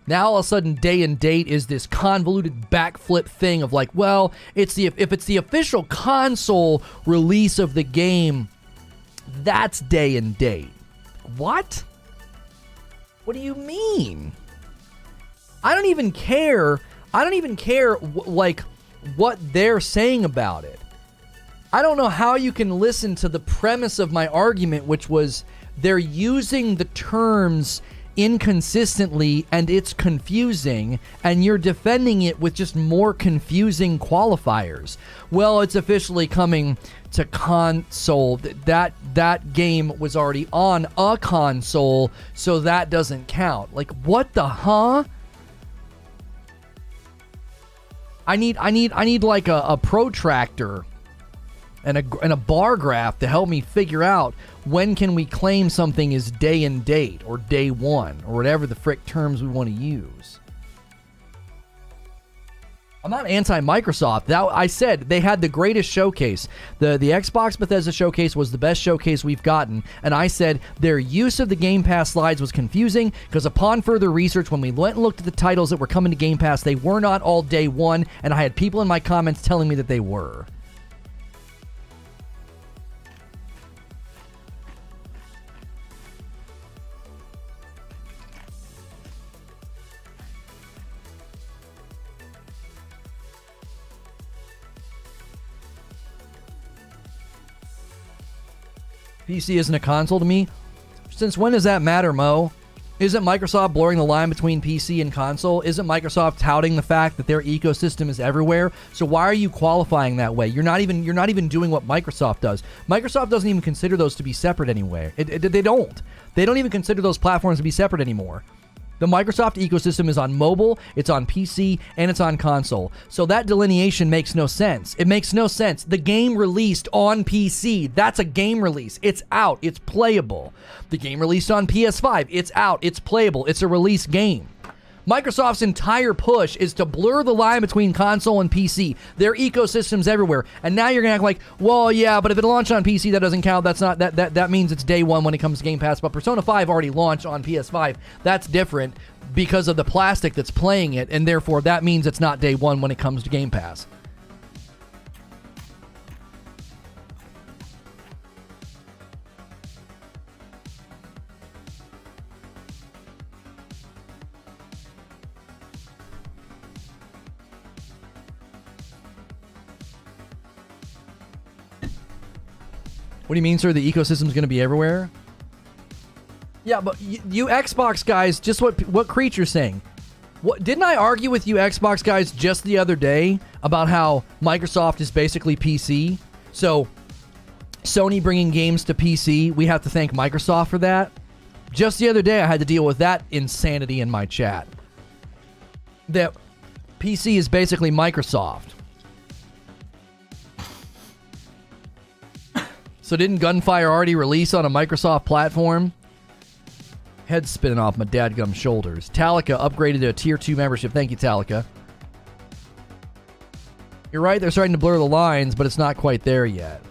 Now all of a sudden, day and date is this convoluted backflip thing of like, well, if it's the official console release of the game, that's day and date. What? What do you mean? I don't even care. Like what they're saying about it. I don't know how you can listen to the premise of my argument, which was they're using the terms inconsistently and it's confusing, and you're defending it with just more confusing qualifiers. Well, it's officially coming to console. That game was already on a console, so that doesn't count. Like, what the huh? I need like a protractor and a bar graph to help me figure out when can we claim something is day and date or day one or whatever the frick terms we want to use. I'm not anti-Microsoft. I said they had the greatest showcase. The Xbox Bethesda Showcase was the best showcase we've gotten, and I said their use of the Game Pass slides was confusing because upon further research, when we went and looked at the titles that were coming to Game Pass, they were not all day one, and I had people in my comments telling me that they were. PC isn't a console to me. Since when does that matter, Mo? Isn't Microsoft blurring the line between PC and console? Isn't Microsoft touting the fact that their ecosystem is everywhere? So why are you qualifying that way? You're not even doing what Microsoft does. Microsoft doesn't even consider those to be separate anyway. They don't. They don't even consider those platforms to be separate anymore. The Microsoft ecosystem is on mobile, it's on PC, and it's on console. So that delineation makes no sense. It makes no sense. The game released on PC, that's a game release. It's out. It's playable. The game released on PS5, it's out. It's playable. It's a release game. Microsoft's entire push is to blur the line between console and PC. Their ecosystem's everywhere. And now you're going to act like, well, yeah, but if it launched on PC, that doesn't count. That's not that means it's day one when it comes to Game Pass. But Persona 5 already launched on PS5. That's different because of the plastic that's playing it, and therefore that means it's not day one when it comes to Game Pass. What do you mean, sir? The ecosystem's going to be everywhere? Yeah, but you Xbox guys, just what Creature's saying. Didn't I argue with you Xbox guys just the other day about how Microsoft is basically PC? So Sony bringing games to PC, we have to thank Microsoft for that. Just the other day, I had to deal with that insanity in my chat. That PC is basically Microsoft. So didn't Gunfire already release on a Microsoft platform? Head spinning off my dadgum shoulders. Talica upgraded to a Tier 2 membership. Thank you, Talica. You're right, they're starting to blur the lines, but it's not quite there yet.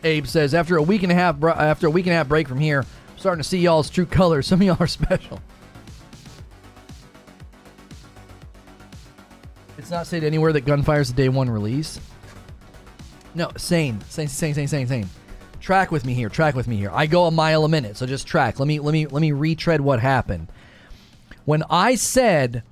Abe says, after a week and a half break from here, I'm starting to see y'all's true colors. Some of y'all are special. It's not said anywhere that Gunfire's a day one release. No, sane. Track with me here. I go a mile a minute, so just track. Let me retread what happened. When I said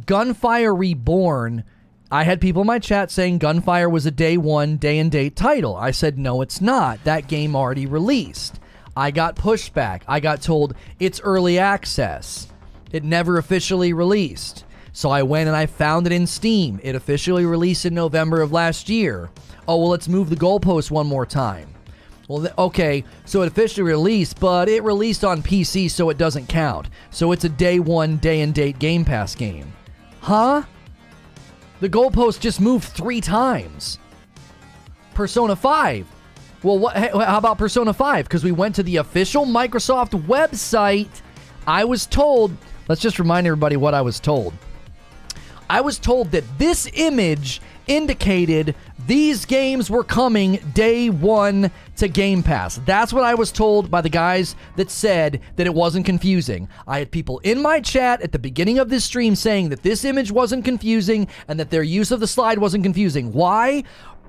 Gunfire Reborn, I had people in my chat saying Gunfire was a day one, day and date title. I said, no, it's not. That game already released. I got pushback. I got told it's early access. It never officially released. So I went and I found it in Steam. It officially released in November of last year. Oh, well, let's move the goalpost one more time. Well, okay, so it officially released, but it released on PC, so it doesn't count. So it's a day one, day and date Game Pass game. Huh? The goalpost just moved 3 times. Persona 5. Well, how about Persona 5? Because we went to the official Microsoft website. I was told, let's just remind everybody what I was told. I was told that this image indicated these games were coming day one to Game Pass. That's what I was told by the guys that said that it wasn't confusing. I had people in my chat at the beginning of this stream saying that this image wasn't confusing and that their use of the slide wasn't confusing. Why?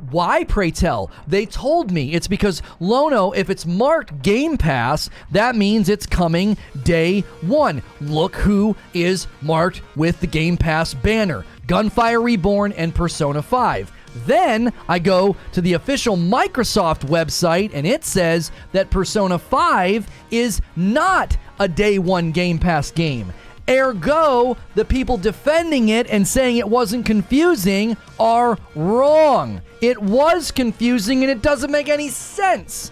Why, pray tell? They told me it's because, Lono, if it's marked Game Pass, that means it's coming day one. Look who is marked with the Game Pass banner. Gunfire Reborn and Persona 5. Then I go to the official Microsoft website and it says that Persona 5 is not a day one Game Pass game. Ergo, the people defending it and saying it wasn't confusing are wrong. It was confusing and it doesn't make any sense.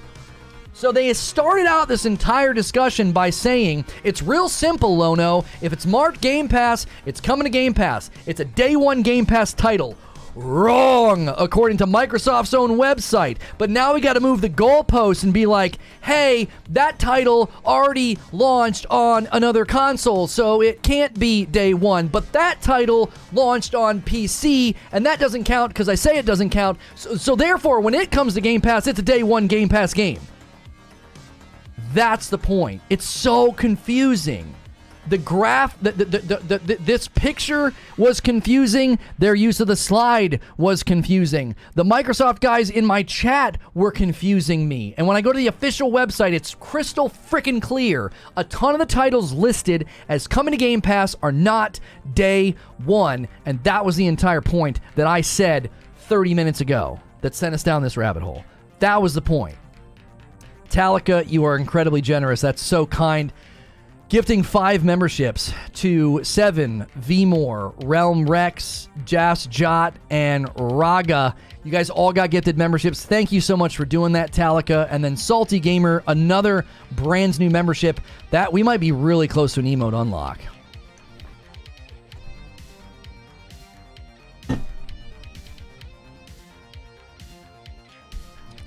So they started out this entire discussion by saying, it's real simple, Lono. If it's marked Game Pass, it's coming to Game Pass. It's a day one Game Pass title. Wrong, according to Microsoft's own website. But now we got to move the goalposts and be like, hey, that title already launched on another console, so it can't be day one. But that title launched on PC, and that doesn't count because I say it doesn't count. So therefore, when it comes to Game Pass, it's a day one Game Pass game. That's the point. It's so confusing. The graph, this picture was confusing. Their use of the slide was confusing. The Microsoft guys in my chat were confusing me. And when I go to the official website, it's crystal freaking clear. A ton of the titles listed as coming to Game Pass are not day one. And that was the entire point that I said 30 minutes ago that sent us down this rabbit hole. That was the point. Talika, you are incredibly generous. That's so kind. Gifting 5 memberships to 7, Vmore, Realm Rex, Jas Jot, and Raga. You guys all got gifted memberships. Thank you so much for doing that, Talika. And then Salty Gamer, another brand new membership. That we might be really close to an emote unlock.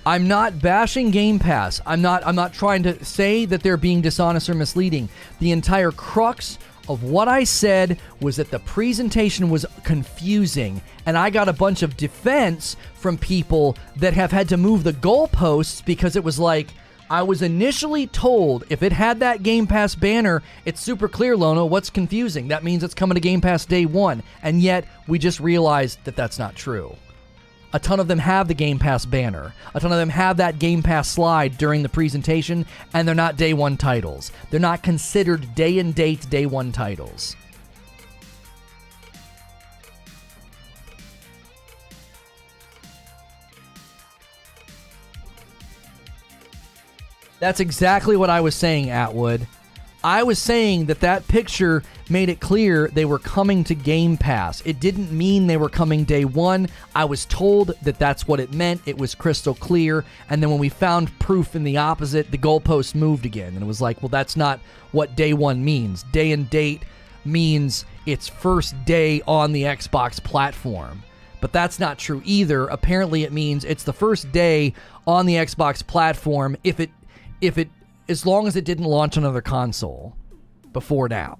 I'm not bashing Game Pass. I'm not trying to say that they're being dishonest or misleading. The entire crux of what I said was that the presentation was confusing, and I got a bunch of defense from people that have had to move the goalposts because it was like, I was initially told if it had that Game Pass banner, it's super clear, Lono, what's confusing? That means it's coming to Game Pass day one, and yet we just realized that that's not true. A ton of them have the Game Pass banner. A ton of them have that Game Pass slide during the presentation, and they're not day one titles. They're not considered day and date day one titles. That's exactly what I was saying, Atwood. I was saying that picture made it clear they were coming to Game Pass. It didn't mean they were coming day one. I was told that that's what it meant. It was crystal clear. And then when we found proof in the opposite, the goalpost moved again. And it was like, well, that's not what day one means. Day and date means it's first day on the Xbox platform. But that's not true either. Apparently it means it's the first day on the Xbox platform if it as long as it didn't launch another console before now.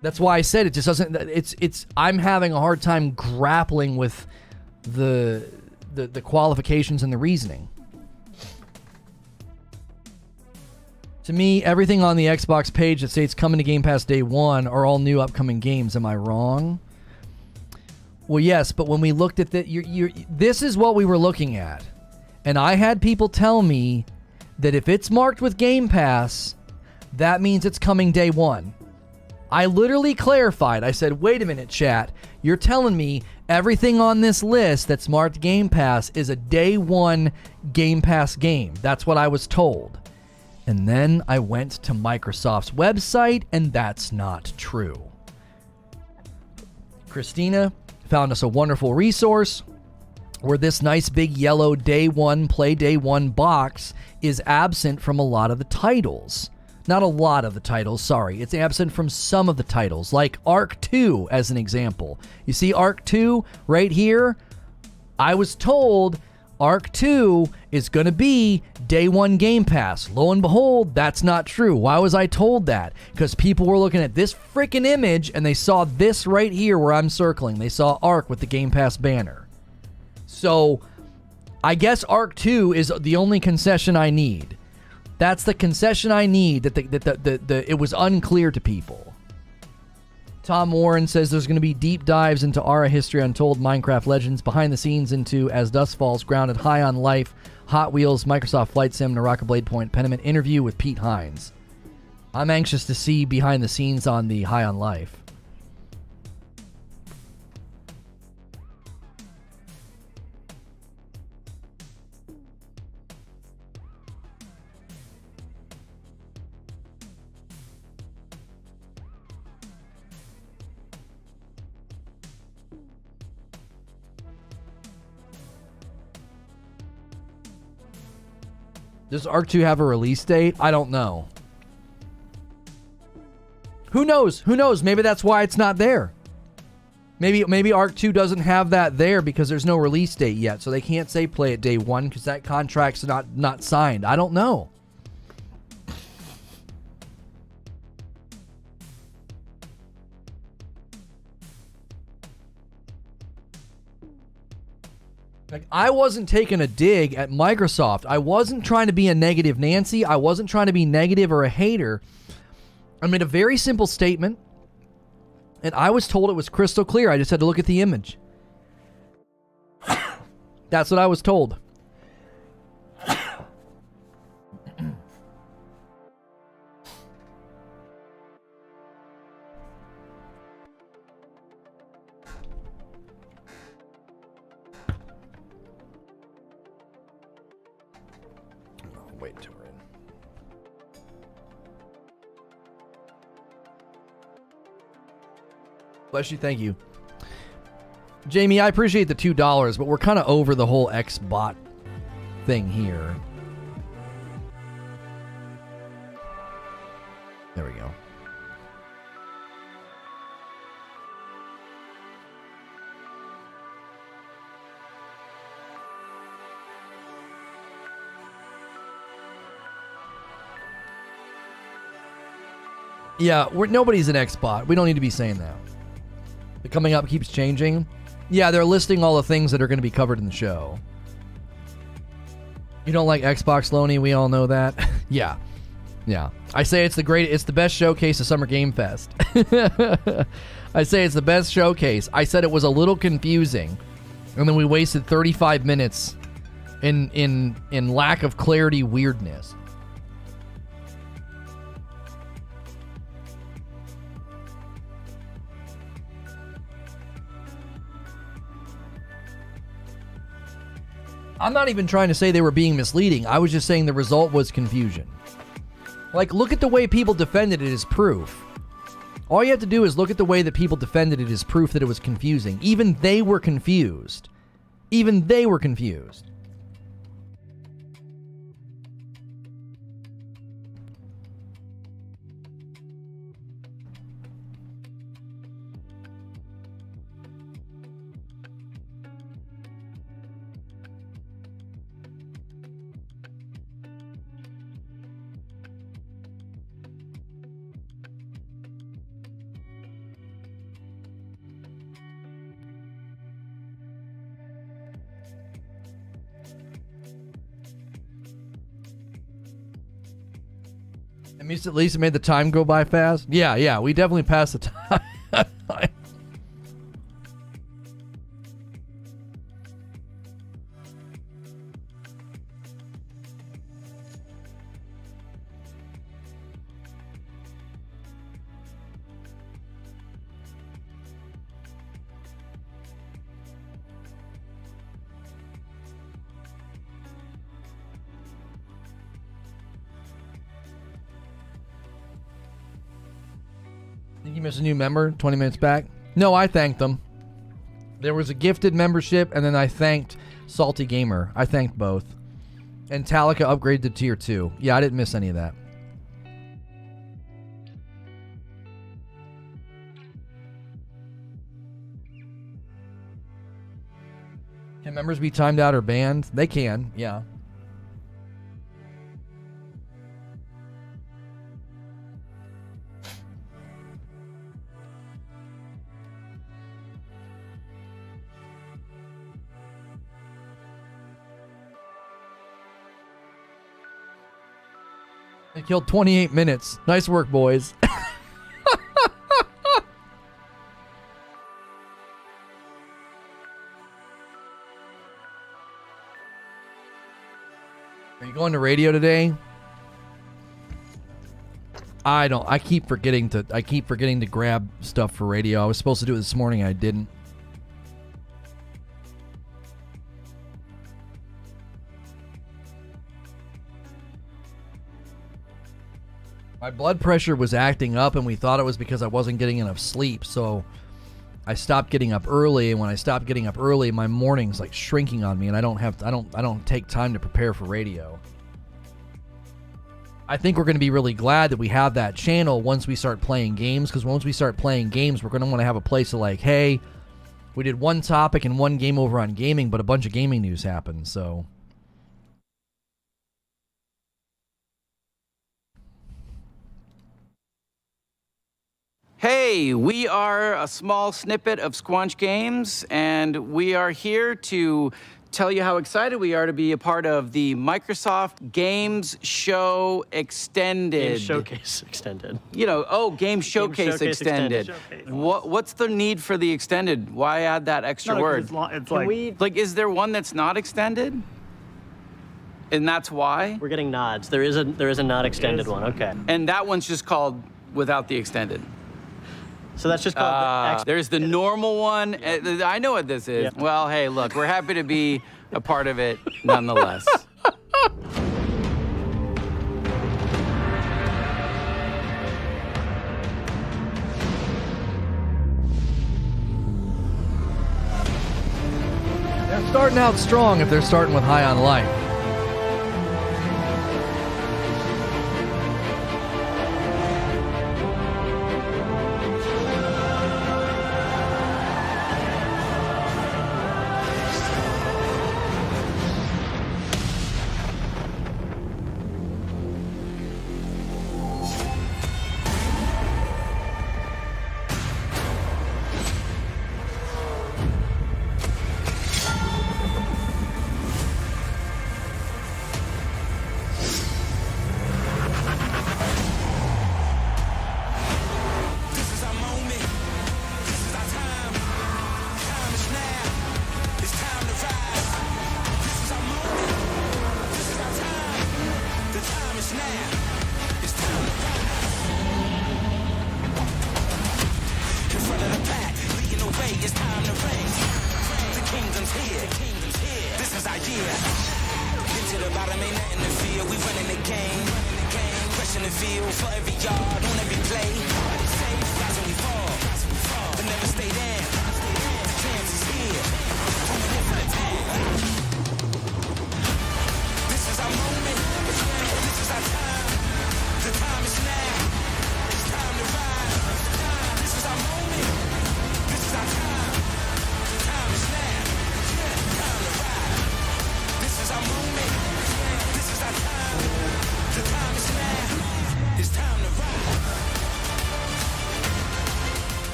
That's why I said it just doesn't. It's. I'm having a hard time grappling with the qualifications and the reasoning. To me, everything on the Xbox page that states coming to Game Pass day one are all new upcoming games. Am I wrong? Well, yes, but when we looked at this is what we were looking at, and I had people tell me that if it's marked with Game Pass, that means it's coming day one. I literally clarified. I said, wait a minute, chat. You're telling me everything on this list that's marked Game Pass is a day one Game Pass game. That's what I was told. And then I went to Microsoft's website, and that's not true. Christina found us a wonderful resource where this nice big yellow day one, play day one box is absent from a lot of the titles. Not a lot of the titles, sorry. It's absent from some of the titles, like Arc 2 as an example. You see Arc 2 right here? I was told Arc 2 is going to be day one Game Pass. Lo and behold, that's not true. Why was I told that? Because people were looking at this freaking image and they saw this right here where I'm circling. They saw Arc with the Game Pass banner. So I guess Arc 2 is the only concession I need. That's the concession I need, that it was unclear to people. Tom Warren says there's going to be deep dives into Ara history, Untold, Minecraft Legends, behind the scenes into As Dusk Falls, Grounded, High on Life, Hot Wheels, Microsoft Flight Sim, Naraka Bladepoint, Pentiment, interview with Pete Hines. I'm anxious to see behind the scenes on the High on Life. Does Arc 2 have a release date? I don't know. Who knows? Who knows? Maybe that's why it's not there. Maybe Arc 2 doesn't have that there because there's no release date yet, so they can't say play it day one because that contract's not signed. I don't know. Like, I wasn't taking a dig at Microsoft. I wasn't trying to be a negative Nancy. I wasn't trying to be negative or a hater. I made a very simple statement, and I was told it was crystal clear. I just had to look at the image. That's what I was told. Wait until we're in. Bless you, thank you. Jamie, I appreciate the $2, but we're kind of over the whole Xbot thing here. There we go. Yeah, nobody's an Xbot. We don't need to be saying that. The coming up keeps changing. Yeah, they're listing all the things that are going to be covered in the show. You don't like Xbox, Loney? We all know that. Yeah. I say it's the best showcase of Summer Game Fest. I say it's the best showcase. I said it was a little confusing, and then we wasted 35 minutes in lack of clarity weirdness. I'm not even trying to say they were being misleading. I was just saying the result was confusion. Like, look at the way people defended it as proof. All you have to do is look at the way that people defended it as proof that it was confusing. Even they were confused. Even they were confused. At least it made the time go by fast. Yeah, we definitely passed the time. Think you missed a new member 20 minutes back? No, I thanked them. There was a gifted membership, and then I thanked Salty Gamer. I thanked both. And Talica upgraded to tier 2. Yeah, I didn't miss any of that. Can members be timed out or banned? They can, yeah. They killed 28 minutes. Nice work, boys. Are you going to radio today? I keep forgetting to grab stuff for radio. I was supposed to do it this morning, I didn't. My blood pressure was acting up, and we thought it was because I wasn't getting enough sleep, so I stopped getting up early, and when I stopped getting up early, my morning's like shrinking on me, and I don't take time to prepare for radio. I think we're going to be really glad that we have that channel once we start playing games, because once we start playing games, we're going to want to have a place to like, hey, we did one topic and one game over on gaming, but a bunch of gaming news happened, so... Hey, we are a small snippet of Squanch Games, and we are here to tell you how excited we are to be a part of the Microsoft Games Show Extended. Games Showcase Extended. You know, Games Showcase Extended. What's the need for the extended? Why add that extra word? It's like, is there one that's not extended? And that's why? We're getting nods. There is a not extended one, okay. And that one's just called without the extended. So that's just called there's the normal one. Yeah. I know what this is. Yeah. Well, hey, look, we're happy to be a part of it nonetheless. They're starting out strong if they're starting with High on Life.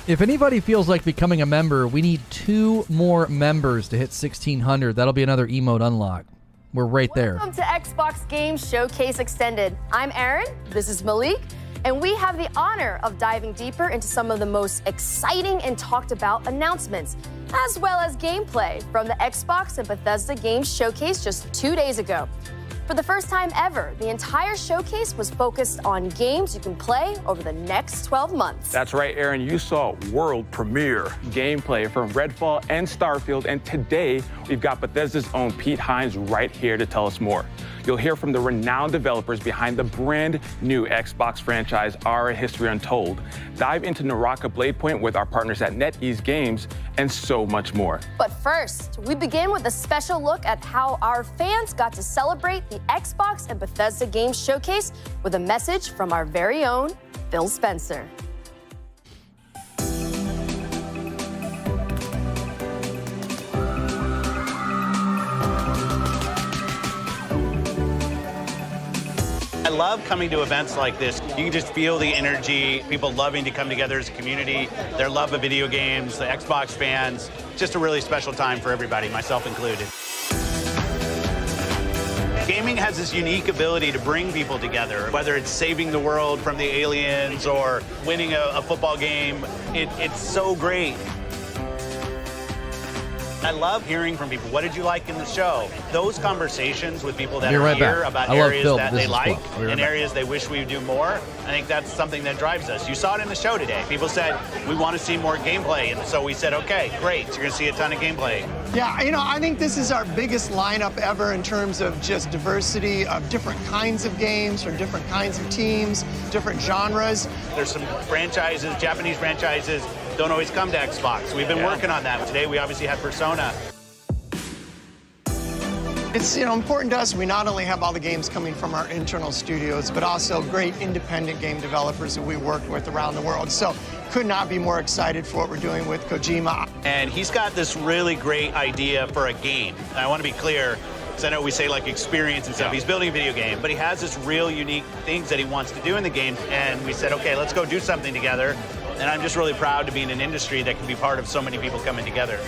If anybody feels like becoming a member, we need 2 more members to hit 1,600. That'll be another emote unlock. We're right there. Welcome to Xbox Games Showcase Extended. I'm Aaron, this is Malik, and we have the honor of diving deeper into some of the most exciting and talked about announcements, as well as gameplay from the Xbox and Bethesda Games Showcase just 2 days ago. For the first time ever, the entire showcase was focused on games you can play over the next 12 months. That's right, Aaron. You saw world premiere gameplay from Redfall and Starfield, and today we've got Bethesda's own Pete Hines right here to tell us more. You'll hear from the renowned developers behind the brand new Xbox franchise, Our History Untold. Dive into Naraka Bladepoint with our partners at NetEase Games, and so much more. But first, we begin with a special look at how our fans got to celebrate the Xbox and Bethesda Games Showcase with a message from our very own Phil Spencer. I love coming to events like this. You can just feel the energy, people loving to come together as a community, their love of video games, the Xbox fans. Just a really special time for everybody, myself included. Gaming has this unique ability to bring people together, whether it's saving the world from the aliens or winning a football game. It's so great. I love hearing from people. What did you like in the show? Those conversations with people that are here about areas that they like and areas they wish we would do more, I think that's something that drives us. You saw it in the show today. People said, we want to see more gameplay. And so we said, okay, great. You're going to see a ton of gameplay. Yeah, you know, I think this is our biggest lineup ever in terms of just diversity of different kinds of games from different kinds of teams, different genres. There's some franchises, Japanese franchises, don't always come to Xbox. We've been working on that. Today we obviously had Persona. It's important to us. We not only have all the games coming from our internal studios, but also great independent game developers that we worked with around the world. So could not be more excited for what we're doing with Kojima. And he's got this really great idea for a game. And I want to be clear, because I know we say like experience and stuff. He's building a video game, but he has this real unique things that he wants to do in the game. And we said, okay, let's go do something together. And I'm just really proud to be in an industry that can be part of so many people coming together.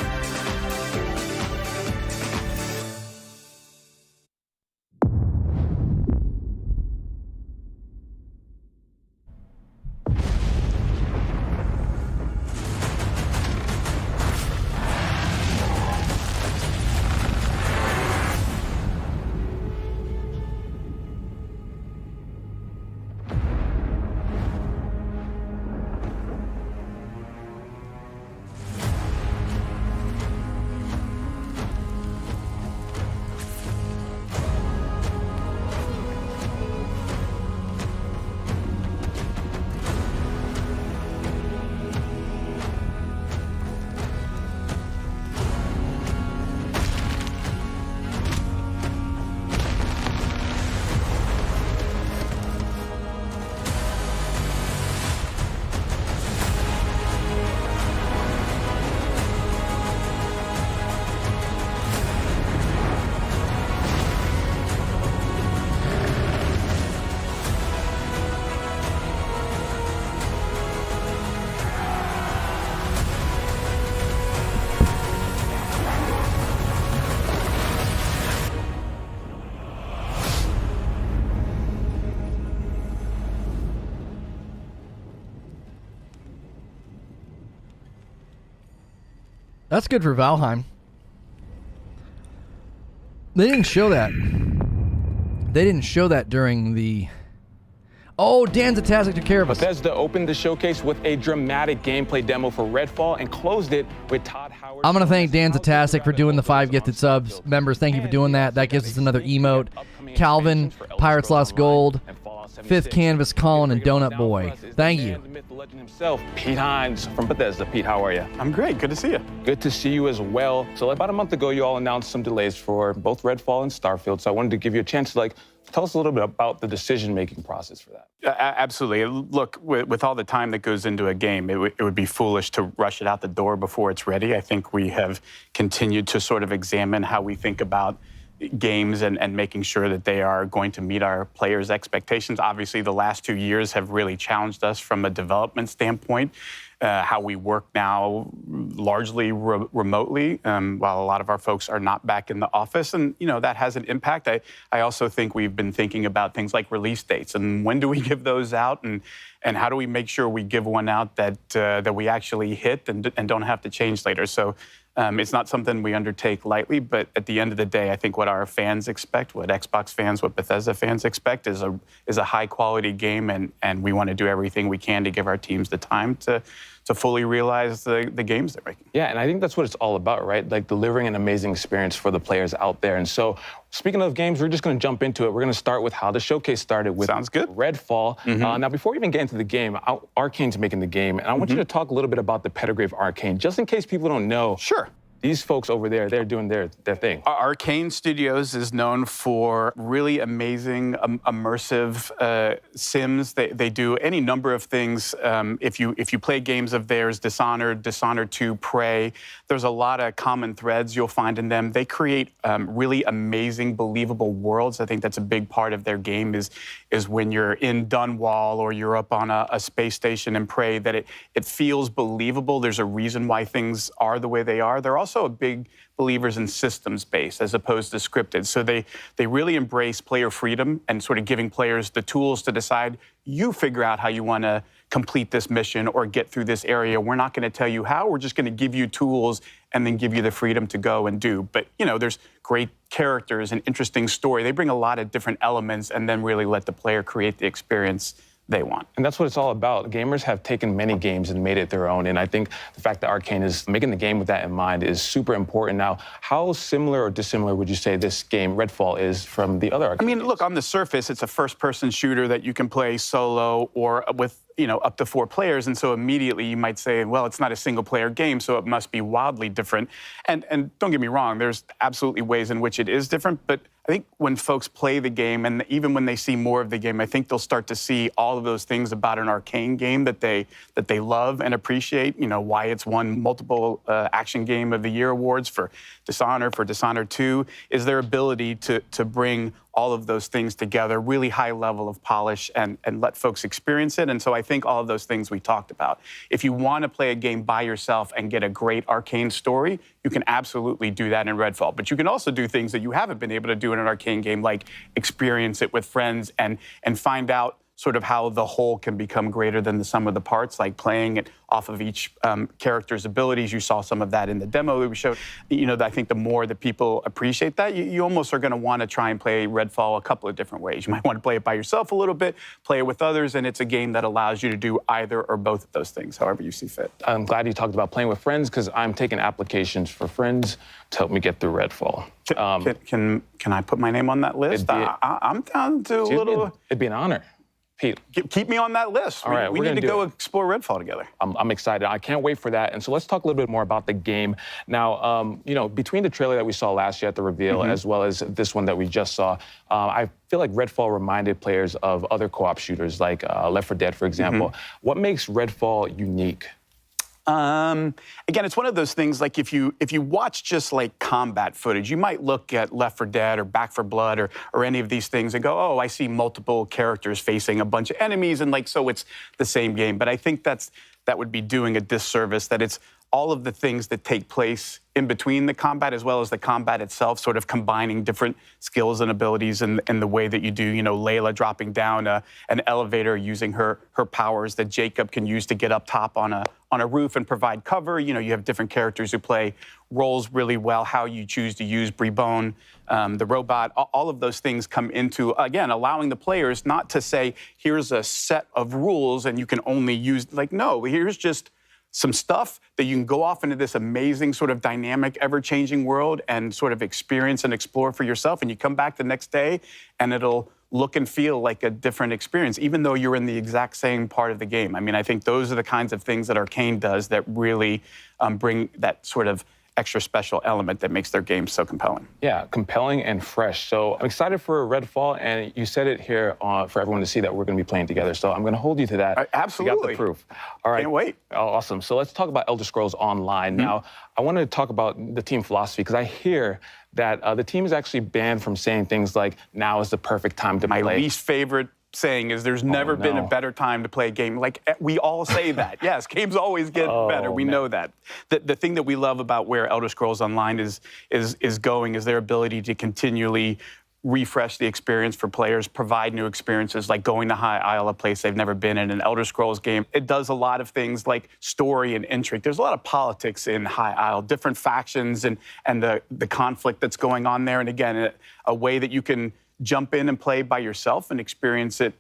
That's good for Valheim. They didn't show that. They didn't show that during the... Oh, Danzatastic took care of us. Bethesda opened the showcase with a dramatic gameplay demo for Redfall and closed it with Todd Howard. I'm going to thank Danzatastic for doing the 5 gifted subs. Members, thank you for doing that. That gives us another emote. Calvin, Pirates Lost Gold, Fifth Canvas Colin, and Donut Boy. Thank you. The myth, the legend himself, Pete Hines from Bethesda. Pete, how are you? I'm great. Good to see you. Good to see you as well. So about a month ago, you all announced some delays for both Redfall and Starfield. So I wanted to give you a chance to tell us a little bit about the decision-making process for that. Absolutely. Look, with all the time that goes into a game, it would be foolish to rush it out the door before it's ready. I think we have continued to sort of examine how we think about games and making sure that they are going to meet our players' expectations. Obviously, the last 2 years have really challenged us from a development standpoint. How we work now largely remotely, while a lot of our folks are not back in the office. And, that has an impact. I also think we've been thinking about things like release dates and when do we give those out and how do we make sure we give one out that we actually hit and don't have to change later. So it's not something we undertake lightly, but at the end of the day, I think what our fans expect, what Xbox fans, what Bethesda fans expect is a high quality game, and we want to do everything we can to give our teams the time to fully realize the games they're making. Yeah, and I think that's what it's all about, right? Like delivering an amazing experience for the players out there. And so, speaking of games, we're just going to jump into it. We're going to start with how the showcase started with Sounds good. Redfall. Now, before we even get into the game, Arcane's making the game, and I want you to talk a little bit about the pedigree of Arcane, just in case people don't know. Sure. These folks over there, they're doing their thing. Arcane Studios is known for really amazing, immersive sims. They do any number of things. If you play games of theirs, Dishonored, Dishonored 2, Prey, there's a lot of common threads you'll find in them. They create really amazing, believable worlds. I think that's a big part of their game is when you're in Dunwall or you're up on a space station in Prey, that it feels believable. There's a reason why things are the way they are. They're also big believers in systems-based as opposed to scripted. So they really embrace player freedom and sort of giving players the tools to decide, you figure out how you want to complete this mission or get through this area. We're not going to tell you how. We're just going to give you tools and then give you the freedom to go and do. But, you know, there's great characters and interesting story. They bring a lot of different elements and then really let the player create the experience they want. And that's what it's all about. Gamers have taken many games and made it their own. And I think the fact that Arcane is making the game with that in mind is super important. Now, how similar or dissimilar would you say this game, Redfall, is from the other Arcane games? Look, on the surface, it's a first-person shooter that you can play solo or with, you know, up to 4 players. And so immediately you might say, well, it's not a single-player game, so it must be wildly different. And don't get me wrong, there's absolutely ways in which it is different. But I think when folks play the game, and even when they see more of the game, I think they'll start to see all of those things about an Arcane game that they love and appreciate. You know, why it's won multiple Action Game of the Year awards for Dishonored 2, is their ability to bring all of those things together, really high level of polish, and let folks experience it. And so I think all of those things we talked about. If you want to play a game by yourself and get a great Arcane story, you can absolutely do that in Redfall. But you can also do things that you haven't been able to do in an Arcane game, like experience it with friends and find out sort of how the whole can become greater than the sum of the parts, like playing it off of each character's abilities. You saw some of that in the demo that we showed. You know, I think the more that people appreciate that, you almost are going to want to try and play Redfall a couple of different ways. You might want to play it by yourself a little bit, play it with others, and it's a game that allows you to do either or both of those things, however you see fit. I'm glad you talked about playing with friends, because I'm taking applications for friends to help me get through Redfall. Can I put my name on that list? I'm down to a little... It'd be an honor. Pete, keep me on that list. All right, we need to go explore Redfall together. I'm excited. I can't wait for that. And so let's talk a little bit more about the game. Now, you know, between the trailer that we saw last year at the reveal, as well as this one that we just saw, I feel like Redfall reminded players of other co-op shooters, like Left 4 Dead, for example. What makes Redfall unique? Again, it's one of those things, like if you watch just like combat footage, you might look at Left 4 Dead or Back 4 Blood or any of these things and go, oh, I see multiple characters facing a bunch of enemies, and like, so it's the same game. But I think that would be doing a disservice, that it's all of the things that take place in between the combat as well as the combat itself, sort of combining different skills and abilities in the way that you do. You know, Layla dropping down an elevator using her powers that Jacob can use to get up top on a roof and provide cover. You know, you have different characters who play roles really well, how you choose to use Brebone, the robot. All of those things come into, again, allowing the players not to say, here's a set of rules and you can only use, like, no, here's just some stuff that you can go off into this amazing sort of dynamic, ever-changing world and sort of experience and explore for yourself. And you come back the next day and it'll look and feel like a different experience, even though you're in the exact same part of the game. I mean, I think those are the kinds of things that Arcane does that really bring that sort of extra special element that makes their game so compelling. Yeah, compelling and fresh. So I'm excited for Redfall, and you said it here for everyone to see that we're going to be playing together. So I'm going to hold you to that. Absolutely. You got the proof. All right. Can't wait. Awesome. So let's talk about Elder Scrolls Online. Now, I want to talk about the team philosophy, because I hear that the team is actually banned from saying things like, now is the perfect time to play. My least favorite saying is there's never been a better time to play a game. Like, we all say that. Yes, games always get better. We know that. The thing that we love about where Elder Scrolls Online is going is their ability to continually refresh the experience for players, provide new experiences, like going to High Isle, a place they've never been in an Elder Scrolls game. It does a lot of things like story and intrigue. There's a lot of politics in High Isle, different factions and the conflict that's going on there. And again, a way that you can jump in and play by yourself and experience it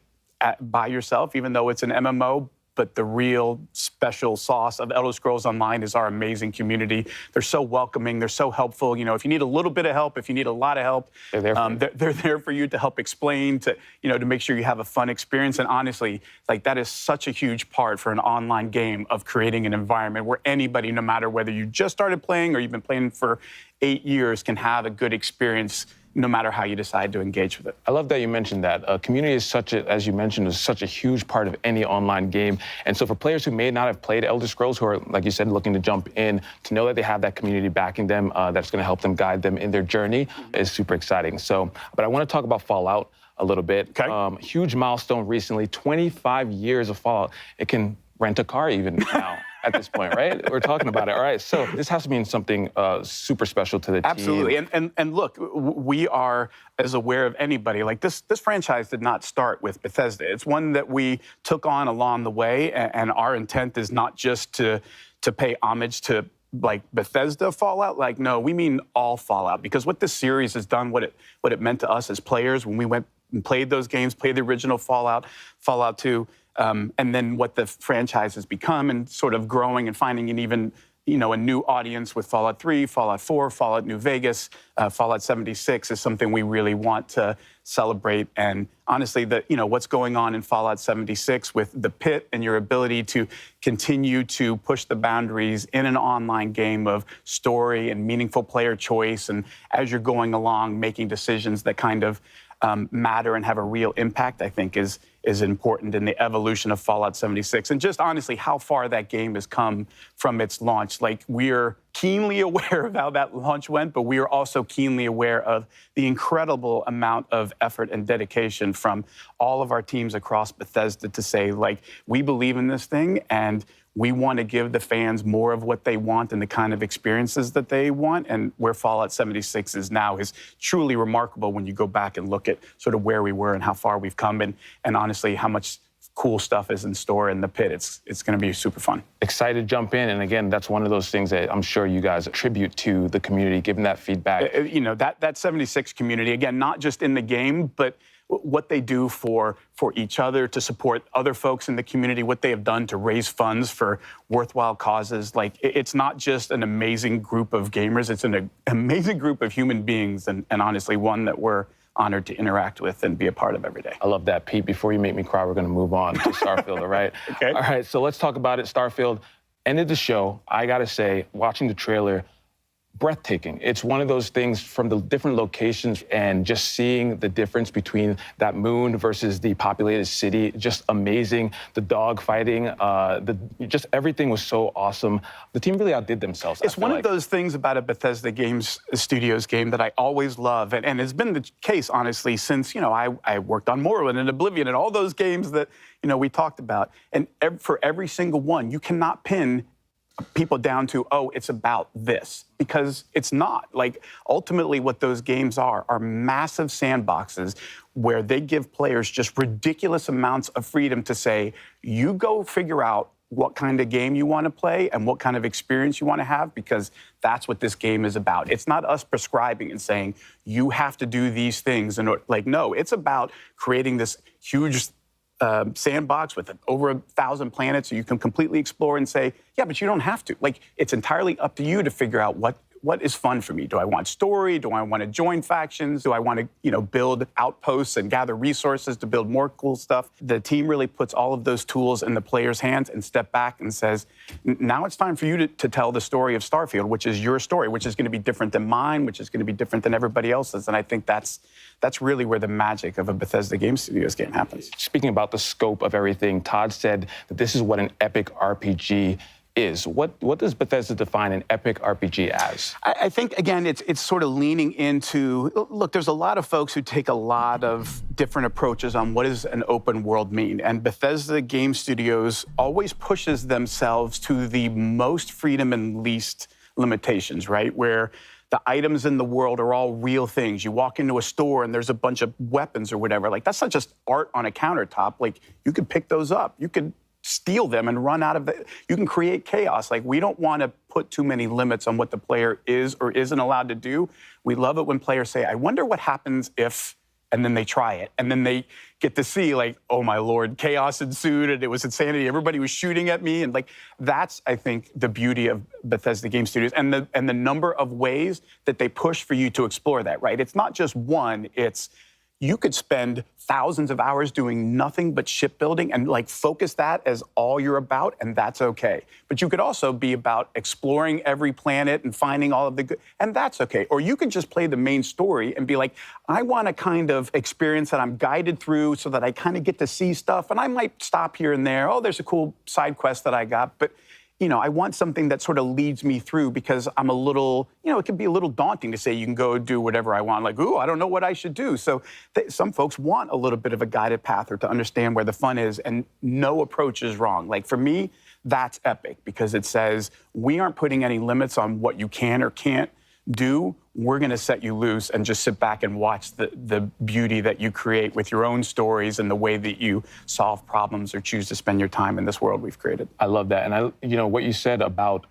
by yourself, even though it's an MMO, but the real special sauce of Elder Scrolls Online is our amazing community. They're so welcoming. They're so helpful. You know, if you need a little bit of help, if you need a lot of help, they're there for you. They're there for you to help explain, to, you know, to make sure you have a fun experience. And honestly, like, that is such a huge part for an online game of creating an environment where anybody, no matter whether you just started playing or you've been playing for 8 years, can have a good experience no matter how you decide to engage with it. I love that you mentioned that. Community is such a, as you mentioned, is such a huge part of any online game. And so for players who may not have played Elder Scrolls, who are, like you said, looking to jump in, to know that they have that community backing them, that's going to help them guide them in their journey is super exciting. So, but I want to talk about Fallout a little bit. Okay. Huge milestone recently, 25 years of Fallout. It can rent a car even now. At this point, right? We're talking about it. All right, so this has to mean something super special to the team. Absolutely, and look, we are as aware of anybody. Like, this franchise did not start with Bethesda. It's one that we took on along the way, and our intent is not just to pay homage to, like, Bethesda Fallout. Like, no, we mean all Fallout, because what this series has done, what it meant to us as players when we went and played those games, played the original Fallout, Fallout 2, and then what the franchise has become, and sort of growing and finding an even, you know, a new audience with Fallout 3, Fallout 4, Fallout New Vegas, Fallout 76 is something we really want to celebrate. And honestly, you know, what's going on in Fallout 76 with the pit and your ability to continue to push the boundaries in an online game of story and meaningful player choice, and as you're going along, making decisions that kind of matter and have a real impact, I think is important in the evolution of Fallout 76. And just honestly, how far that game has come from its launch. Like, we're keenly aware of how that launch went, but we are also keenly aware of the incredible amount of effort and dedication from all of our teams across Bethesda to say, like, we believe in this thing, and we want to give the fans more of what they want and the kind of experiences that they want. And where Fallout 76 is now is truly remarkable when you go back and look at sort of where we were and how far we've come, and honestly, how much cool stuff is in store in the pit. It's going to be super fun. Excited to jump in. And again, that's one of those things that I'm sure you guys attribute to the community, giving that feedback. You know, that 76 community, again, not just in the game, but what they do for each other, to support other folks in the community, what they have done to raise funds for worthwhile causes. Like, it's not just an amazing group of gamers, it's an amazing group of human beings, and honestly, one that we're honored to interact with and be a part of every day. I love that, Pete. Before you make me cry, we're going to move on to Starfield, all right? Okay. All right, so let's talk about it. Starfield ended the show. I got to say, watching the trailer, breathtaking. It's one of those things from the different locations, and just seeing the difference between that moon versus the populated city, just amazing. The dog fighting, just everything was so awesome. The team really outdid themselves. It's one of those things about a Bethesda Games Studios game that I always love, and it's been the case, honestly, since, you know, I worked on Morrowind and Oblivion and all those games that, you know, we talked about. And for every single one, you cannot pin people down to, oh, it's about this, because it's not. Like, ultimately what those games are massive sandboxes where they give players just ridiculous amounts of freedom to say, you go figure out what kind of game you want to play and what kind of experience you want to have, because that's what this game is about. It's not us prescribing and saying, you have to do these things. And, like, no, it's about creating this huge sandbox with over 1,000 planets so you can completely explore and say, yeah, but you don't have to. Like, it's entirely up to you to figure out what is fun for me. Do I want story? Do I want to join factions? Do I want to, you know, build outposts and gather resources to build more cool stuff? The team really puts all of those tools in the player's hands and step back and says, now it's time for you to tell the story of Starfield, which is your story, which is going to be different than mine, which is going to be different than everybody else's. And I think that's really where the magic of a Bethesda Game Studios game happens. Speaking about the scope of everything, Todd said that this is what an epic RPG is. What does Bethesda define an epic RPG as? I think, again, it's sort of leaning into, look, there's a lot of folks who take a lot of different approaches on what does an open world mean. And Bethesda Game Studios always pushes themselves to the most freedom and least limitations, right? Where the items in the world are all real things. You walk into a store and there's a bunch of weapons or whatever. Like, that's not just art on a countertop. Like, you could pick those up. You could steal them and run out of the, you can create chaos. Like, we don't want to put too many limits on what the player is or isn't allowed to do. We love it when players say, I wonder what happens if and then they try it, and then they get to see, like, oh my Lord, chaos ensued, and it was insanity. Everybody was shooting at me, and like that's, I think, the beauty of Bethesda Game Studios and the number of ways that they push for you to explore that. Right? It's not just one. It's you could spend thousands of hours doing nothing but shipbuilding and like focus that as all you're about, and that's okay. But you could also be about exploring every planet and finding all of the good, and that's okay. Or you could just play the main story and be like, I want a kind of experience that I'm guided through so that I kind of get to see stuff, and I might stop here and there. Oh, there's a cool side quest that I got, but I want something that sort of leads me through because I'm a little, it can be a little daunting to say you can go do whatever I want. Like, ooh, I don't know what I should do. So some folks want a little bit of a guided path or to understand where the fun is, and no approach is wrong. Like for me, that's epic because it says we aren't putting any limits on what you can or can't do. We're going to set you loose and just sit back and watch the beauty that you create with your own stories and the way that you solve problems or choose to spend your time in this world we've created. I love that. And what you said about,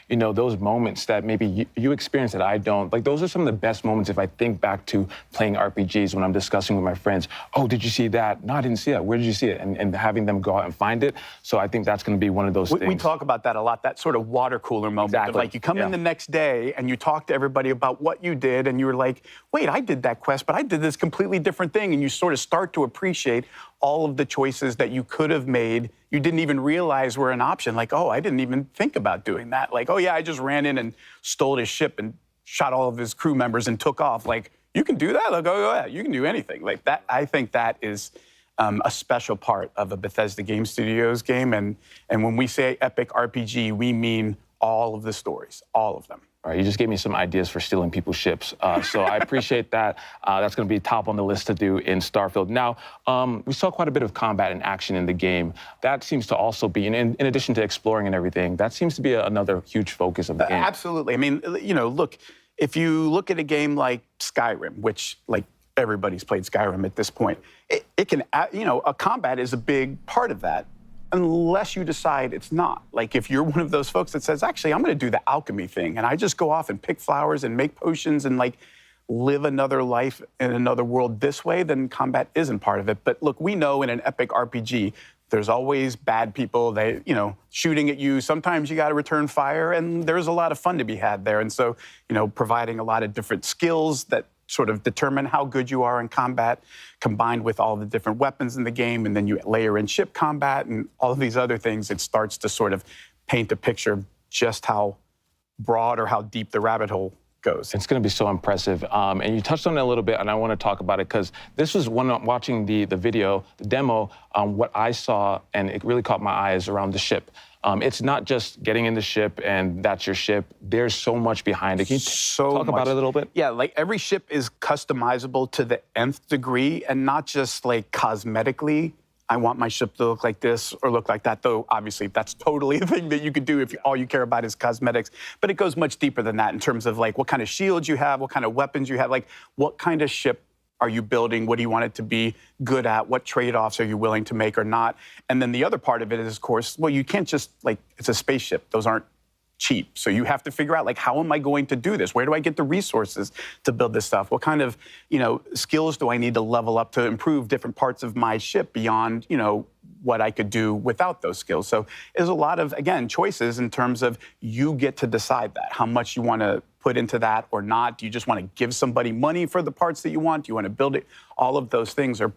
those moments that maybe you experience that I don't, like those are some of the best moments if I think back to playing RPGs when I'm discussing with my friends. Oh, did you see that? No, I didn't see that. Where did you see it? And having them go out and find it. So I think that's going to be one of those things. We talk about that a lot, that sort of water cooler moment. Exactly. Of like you come in the next day and you talk to everybody about what you did, and you were like, wait, I did that quest, but I did this completely different thing. And you sort of start to appreciate all of the choices that you could have made. You didn't even realize were an option. Like, oh, I didn't even think about doing that. Like, oh yeah, I just ran in and stole his ship and shot all of his crew members and took off. Like, you can do that? Like, oh yeah, you can do anything. Like that, I think that is a special part of a Bethesda Game Studios game. And when we say epic RPG, we mean all of the stories, all of them. All right, you just gave me some ideas for stealing people's ships, so I appreciate that. That's going to be top on the list to do in Starfield. Now, we saw quite a bit of combat and action in the game. That seems to also be, in addition to exploring and everything, that seems to be another huge focus of the game. Absolutely. I mean, look, if you look at a game like Skyrim, which, like, everybody's played Skyrim at this point, it can, a combat is a big part of that. Unless you decide it's not. Like if you're one of those folks that says, actually, I'm going to do the alchemy thing, and I just go off and pick flowers and make potions and like live another life in another world this way, then combat isn't part of it. But look, we know in an epic RPG, there's always bad people, shooting at you. Sometimes you got to return fire, and there's a lot of fun to be had there. And so, providing a lot of different skills that sort of determine how good you are in combat, combined with all the different weapons in the game, and then you layer in ship combat and all of these other things, it starts to sort of paint a picture of just how broad or how deep the rabbit hole goes. It's going to be so impressive. And you touched on it a little bit, and I want to talk about it because this was watching the video, the demo, what I saw, and it really caught my eye is around the ship. It's not just getting in the ship and that's your ship. There's so much behind it. Can you talk about it a little bit? Yeah, like every ship is customizable to the nth degree, and not just like cosmetically. I want my ship to look like this or look like that, though obviously that's totally a thing that you could do if all you care about is cosmetics. But it goes much deeper than that in terms of like what kind of shields you have, what kind of weapons you have, like what kind of ship are you building? What do you want it to be good at? What trade-offs are you willing to make or not? And then the other part of it is, of course, well, you can't just, like, it's a spaceship. Those aren't cheap. So you have to figure out, like, how am I going to do this? Where do I get the resources to build this stuff? What kind of, skills do I need to level up to improve different parts of my ship beyond, what I could do without those skills? So there's a lot of, again, choices in terms of you get to decide that, how much you want to put into that or not. Do you just want to give somebody money for the parts that you want? Do you want to build it? All of those things are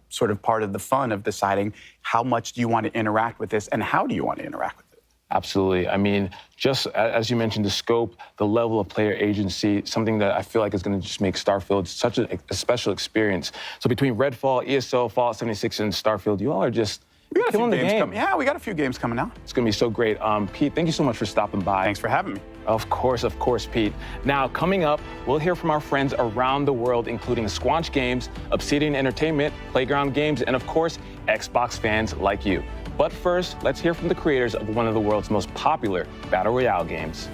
sort of part of the fun of deciding how much do you want to interact with this and how do you want to interact with it. Absolutely. I mean, just as you mentioned, the scope, the level of player agency, something that I feel like is going to just make Starfield such a special experience. So between Redfall, ESO, Fallout 76, and Starfield, you all are just killing the game. Yeah, we got a few games coming out. It's going to be so great. Pete, thank you so much for stopping by. Thanks for having me. Of course, Pete. Now, coming up, we'll hear from our friends around the world, including Squanch Games, Obsidian Entertainment, Playground Games, and of course, Xbox fans like you. But first, let's hear from the creators of one of the world's most popular Battle Royale games.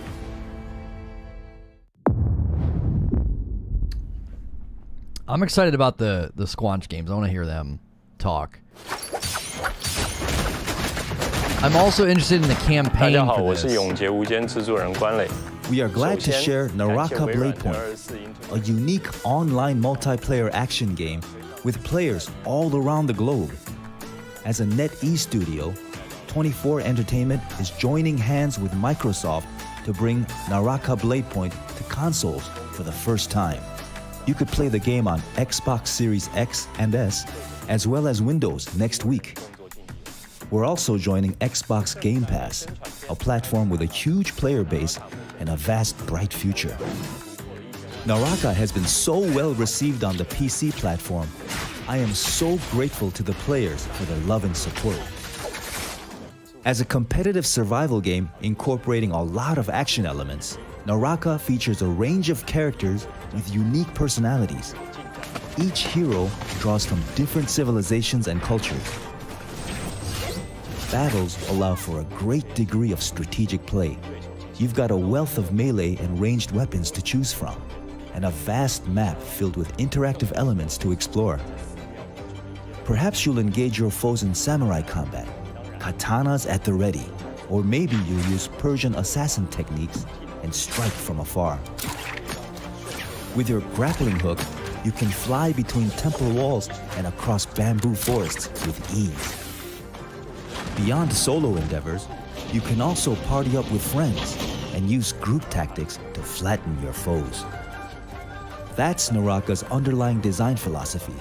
I'm excited about the Squanch games. I want to hear them talk. I'm also interested in the 大 campaign 家好， for 我是 this. 永劫无间制作人关磊。 We are glad to 首先 share 感谢 Naraka 微软的 Bladepoint, 24 a unique online multiplayer action game with players all around the globe. As a NetEase studio, 24 Entertainment is joining hands with Microsoft to bring Naraka Bladepoint to consoles for the first time. You could play the game on Xbox Series X and S, as well as Windows next week. We're also joining Xbox Game Pass, a platform with a huge player base and a vast, bright future. Naraka has been so well received on the PC platform. I am so grateful to the players for their love and support. As a competitive survival game incorporating a lot of action elements, Naraka features a range of characters with unique personalities. Each hero draws from different civilizations and cultures. Battles allow for a great degree of strategic play. You've got a wealth of melee and ranged weapons to choose from, and a vast map filled with interactive elements to explore. Perhaps you'll engage your foes in samurai combat, katanas at the ready, or maybe you'll use Persian assassin techniques and strike from afar. With your grappling hook, you can fly between temple walls and across bamboo forests with ease. Beyond solo endeavors, you can also party up with friends and use group tactics to flatten your foes. That's Naraka's underlying design philosophy,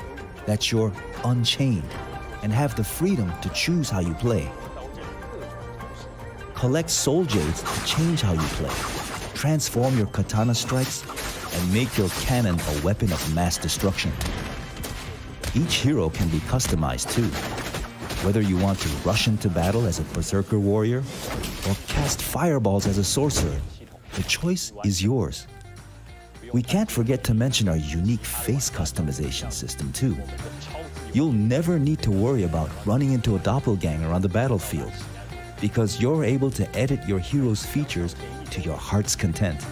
that you're unchained and have the freedom to choose how you play. Collect soul jades to change how you play, transform your katana strikes, and make your cannon a weapon of mass destruction. Each hero can be customized too. Whether you want to rush into battle as a berserker warrior or cast fireballs as a sorcerer, the choice is yours. We can't forget to mention our unique face customization system too. You'll never need to worry about running into a doppelganger on the battlefield, because you're able to edit your hero's features to your heart's content.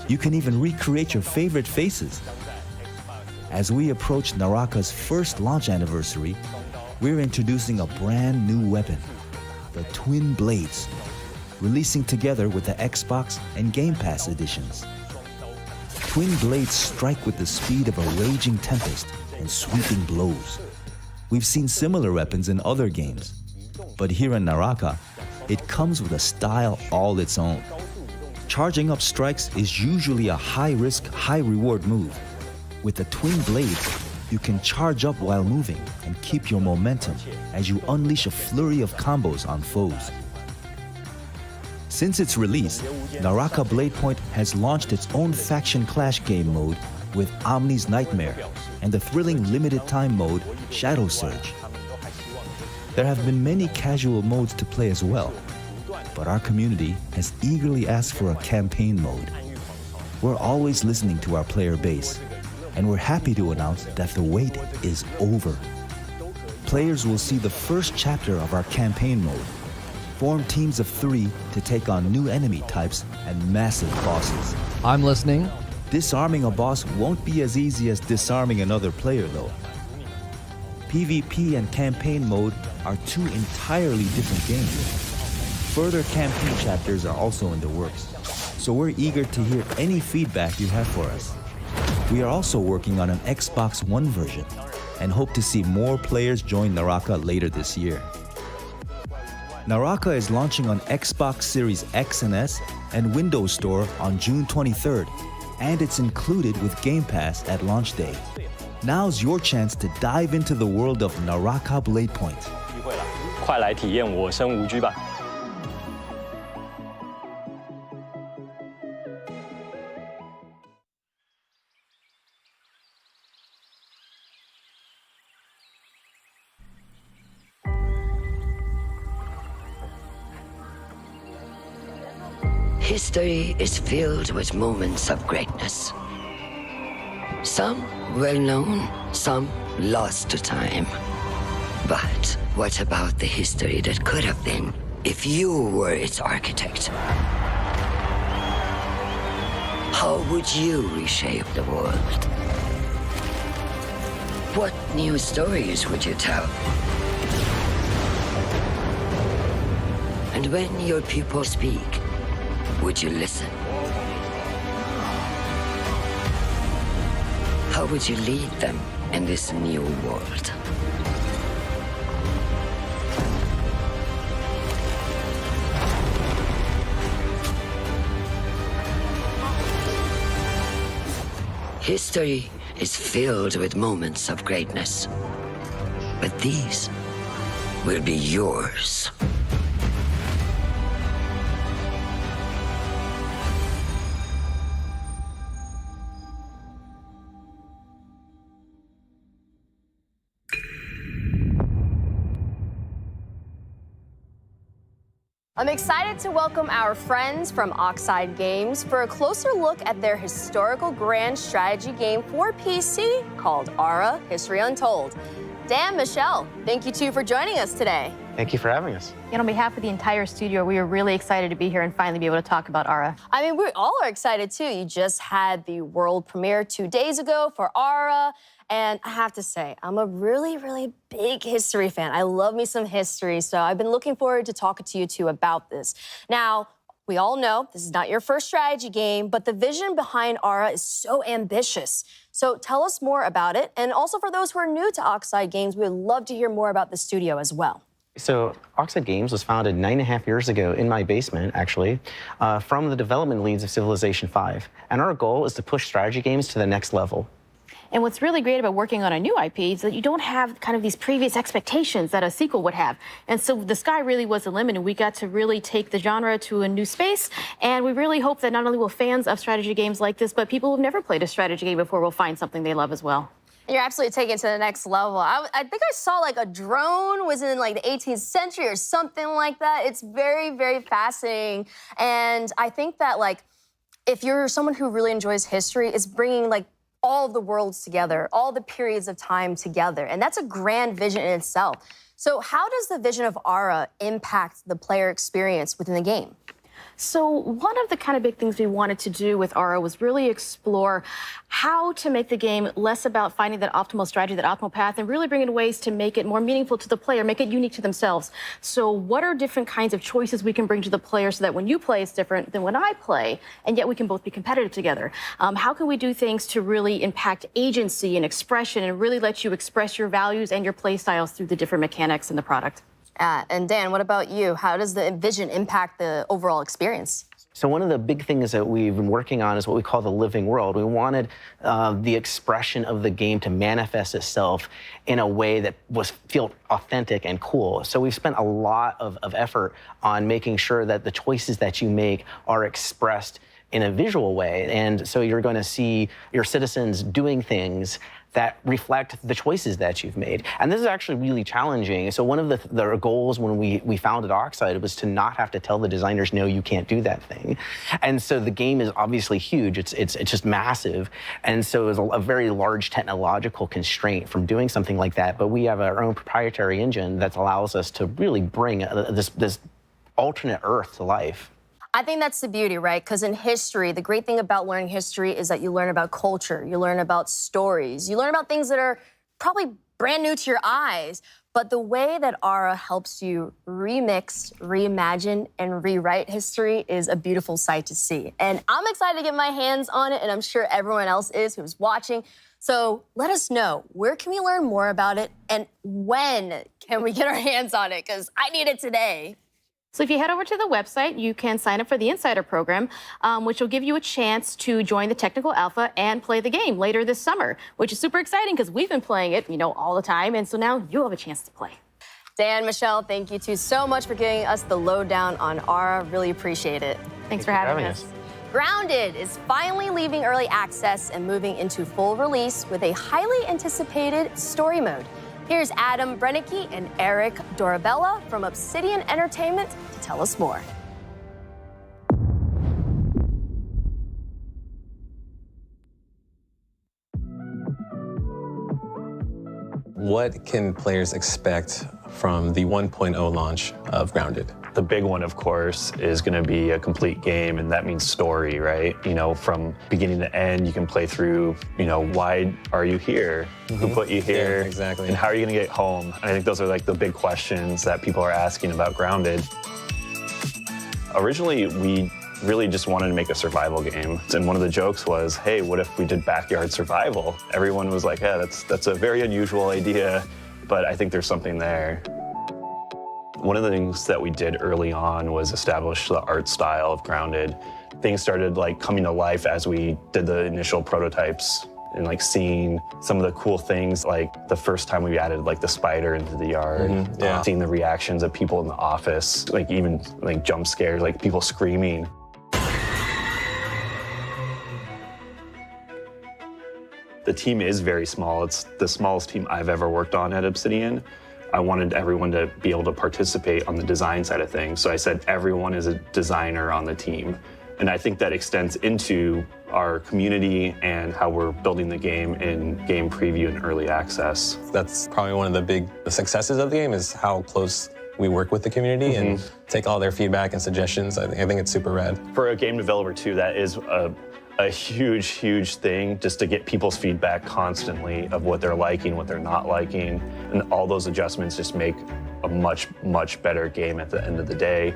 You can even recreate your favorite faces. As we approach Naraka's first launch anniversary, we're introducing a brand new weapon, the Twin Blades, releasing together with the Xbox and Game Pass editions. Twin Blades strike with the speed of a raging tempest and sweeping blows. We've seen similar weapons in other games, but here in Naraka, it comes with a style all its own. Charging up strikes is usually a high-risk, high-reward move. With the Twin Blades, you can charge up while moving and keep your momentum as you unleash a flurry of combos on foes. Since its release, Naraka Bladepoint has launched its own faction clash game mode with Omni's Nightmare and the thrilling limited time mode Shadow Surge. There have been many casual modes to play as well, but our community has eagerly asked for a campaign mode. We're always listening to our player base, and we're happy to announce that the wait is over. Players will see the first chapter of our campaign mode. Form teams of 3 to take on new enemy types and massive bosses. I'm listening. Disarming a boss won't be as easy as disarming another player though. PvP and campaign mode are two entirely different games. Further campaign chapters are also in the works, so we're eager to hear any feedback you have for us. We are also working on an Xbox One version and hope to see more players join Naraka later this year. Naraka is launching on Xbox Series X and S and Windows Store on June 23rd, and it's included with Game Pass at launch day. Now's your chance to dive into the world of Naraka Bladepoint. 快来体验我生无拘吧！ History is filled with moments of greatness. Some well-known, some lost to time. But what about the history that could have been if you were its architect? How would you reshape the world? What new stories would you tell? And when your people speak, would you listen? How would you lead them in this new world? History is filled with moments of greatness, but these will be yours. I'm excited to welcome our friends from Oxide Games for a closer look at their historical grand strategy game for PC called Ara: History Untold. Dan, Michelle, thank you two for joining us today. Thank you for having us. And on behalf of the entire studio, we are really excited to be here and finally be able to talk about Ara. I mean, we all are excited too. You just had the world premiere 2 days ago for Ara. And I have to say, I'm a really, really big history fan. I love me some history, so I've been looking forward to talking to you two about this. Now, we all know this is not your first strategy game, but the vision behind Ara is so ambitious. So tell us more about it. And also for those who are new to Oxide Games, we would love to hear more about the studio as well. So Oxide Games was founded 9.5 years ago in my basement, actually, from the development leads of Civilization V. And our goal is to push strategy games to the next level. And what's really great about working on a new IP is that you don't have kind of these previous expectations that a sequel would have. And so the sky really was the limit, and we got to really take the genre to a new space. And we really hope that not only will fans of strategy games like this, but people who've never played a strategy game before will find something they love as well. You're absolutely taking it to the next level. I think I saw like a drone was in like the 18th century or something like that. It's very, very fascinating. And I think that like, if you're someone who really enjoys history, it's bringing like all of the worlds together, all the periods of time together. And that's a grand vision in itself. So how does the vision of Ara impact the player experience within the game? So one of the kind of big things we wanted to do with Ara was really explore how to make the game less about finding that optimal strategy, that optimal path, and really bring in ways to make it more meaningful to the player, make it unique to themselves. So what are different kinds of choices we can bring to the player so that when you play it's different than when I play, and yet we can both be competitive together? How can we do things to really impact agency and expression and really let you express your values and your play styles through the different mechanics in the product? And Dan, what about you? How does the vision impact the overall experience? So one of the big things that we've been working on is what we call the living world. We wanted the expression of the game to manifest itself in a way that felt authentic and cool. So we've spent a lot of effort on making sure that the choices that you make are expressed in a visual way. And so you're going to see your citizens doing things that reflect the choices that you've made. And this is actually really challenging. So one of the goals when we founded Oxide was to not have to tell the designers, no, you can't do that thing. And so the game is obviously huge. It's just massive. And so it's a very large technological constraint from doing something like that. But we have our own proprietary engine that allows us to really bring this alternate Earth to life. I think that's the beauty, right? Because in history, the great thing about learning history is that you learn about culture, you learn about stories, you learn about things that are probably brand new to your eyes. But the way that Ara helps you remix, reimagine, and rewrite history is a beautiful sight to see. And I'm excited to get my hands on it, and I'm sure everyone else is who's watching. So let us know, where can we learn more about it, and when can we get our hands on it? Because I need it today. So if you head over to the website, you can sign up for the Insider program, which will give you a chance to join the technical alpha and play the game later this summer, which is super exciting because we've been playing it, all the time. And so now you'll have a chance to play. Dan, Michelle, thank you two so much for giving us the lowdown on Ara. Really appreciate it. Thanks for having us. Grounded is finally leaving early access and moving into full release with a highly anticipated story mode. Here's Adam Brennicke and Eric Dorabella from Obsidian Entertainment to tell us more. What can players expect from the 1.0 launch of Grounded? The big one, of course, is going to be a complete game, and that means story, right? From beginning to end, you can play through, why are you here? Who put you here? Yeah, exactly. And how are you going to get home? I think those are like the big questions that people are asking about Grounded. Originally, we really just wanted to make a survival game. And one of the jokes was, hey, what if we did backyard survival? Everyone was like, yeah, that's a very unusual idea, but I think there's something there. One of the things that we did early on was establish the art style of Grounded. Things started like coming to life as we did the initial prototypes and like seeing some of the cool things, like the first time we added like the spider into the yard, seeing the reactions of people in the office, like even like jump scares, like people screaming. The team is very small. It's the smallest team I've ever worked on at Obsidian. I wanted everyone to be able to participate on the design side of things. So I said everyone is a designer on the team. And I think that extends into our community and how we're building the game in game preview and early access. That's probably one of the big successes of the game is how close we work with the community and take all their feedback and suggestions. I think it's super rad. For a game developer too, that is a huge, huge thing just to get people's feedback constantly of what they're liking, what they're not liking. And all those adjustments just make a much, much better game at the end of the day.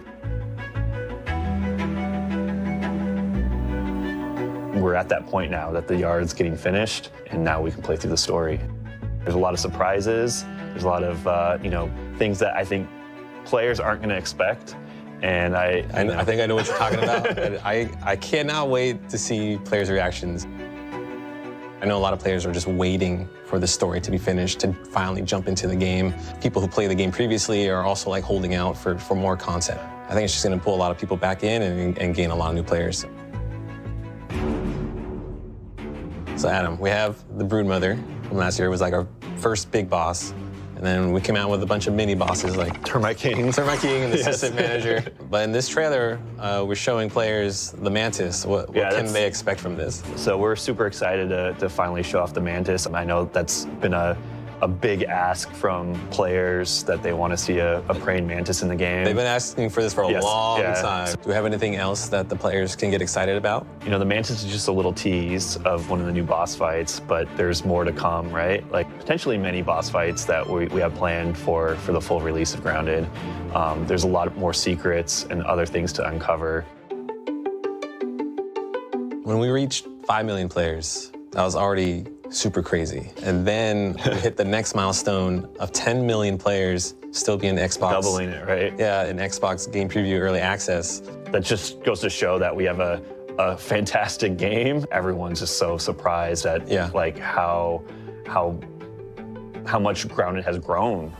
We're at that point now that the yard's getting finished, and now we can play through the story. There's a lot of surprises. There's a lot of things that I think players aren't going to expect. And I think I know what you're talking about. I cannot wait to see players' reactions. I know a lot of players are just waiting for the story to be finished to finally jump into the game. People who played the game previously are also like holding out for more content. I think it's just going to pull a lot of people back in and gain a lot of new players. So Adam, we have the Broodmother from last year. It was like our first big boss. And then we came out with a bunch of mini bosses like Termite King and the Assistant Manager. But in this trailer, we're showing players the Mantis. What can they expect from this? So we're super excited to finally show off the Mantis. I know that's been a big ask from players that they want to see a praying mantis in the game. They've been asking for this for a long time. Do we have anything else that the players can get excited about? You know, the mantis is just a little tease of one of the new boss fights, but there's more to come, right? Like potentially many boss fights that we have planned for the full release of Grounded. There's a lot more secrets and other things to uncover. When we reached 5 million players, that was already super crazy. And then we hit the next milestone of 10 million players still being Xbox. Doubling it, right? Yeah, in Xbox Game Preview Early Access. That just goes to show that we have a fantastic game. Everyone's just so surprised at like how much Grounded has grown.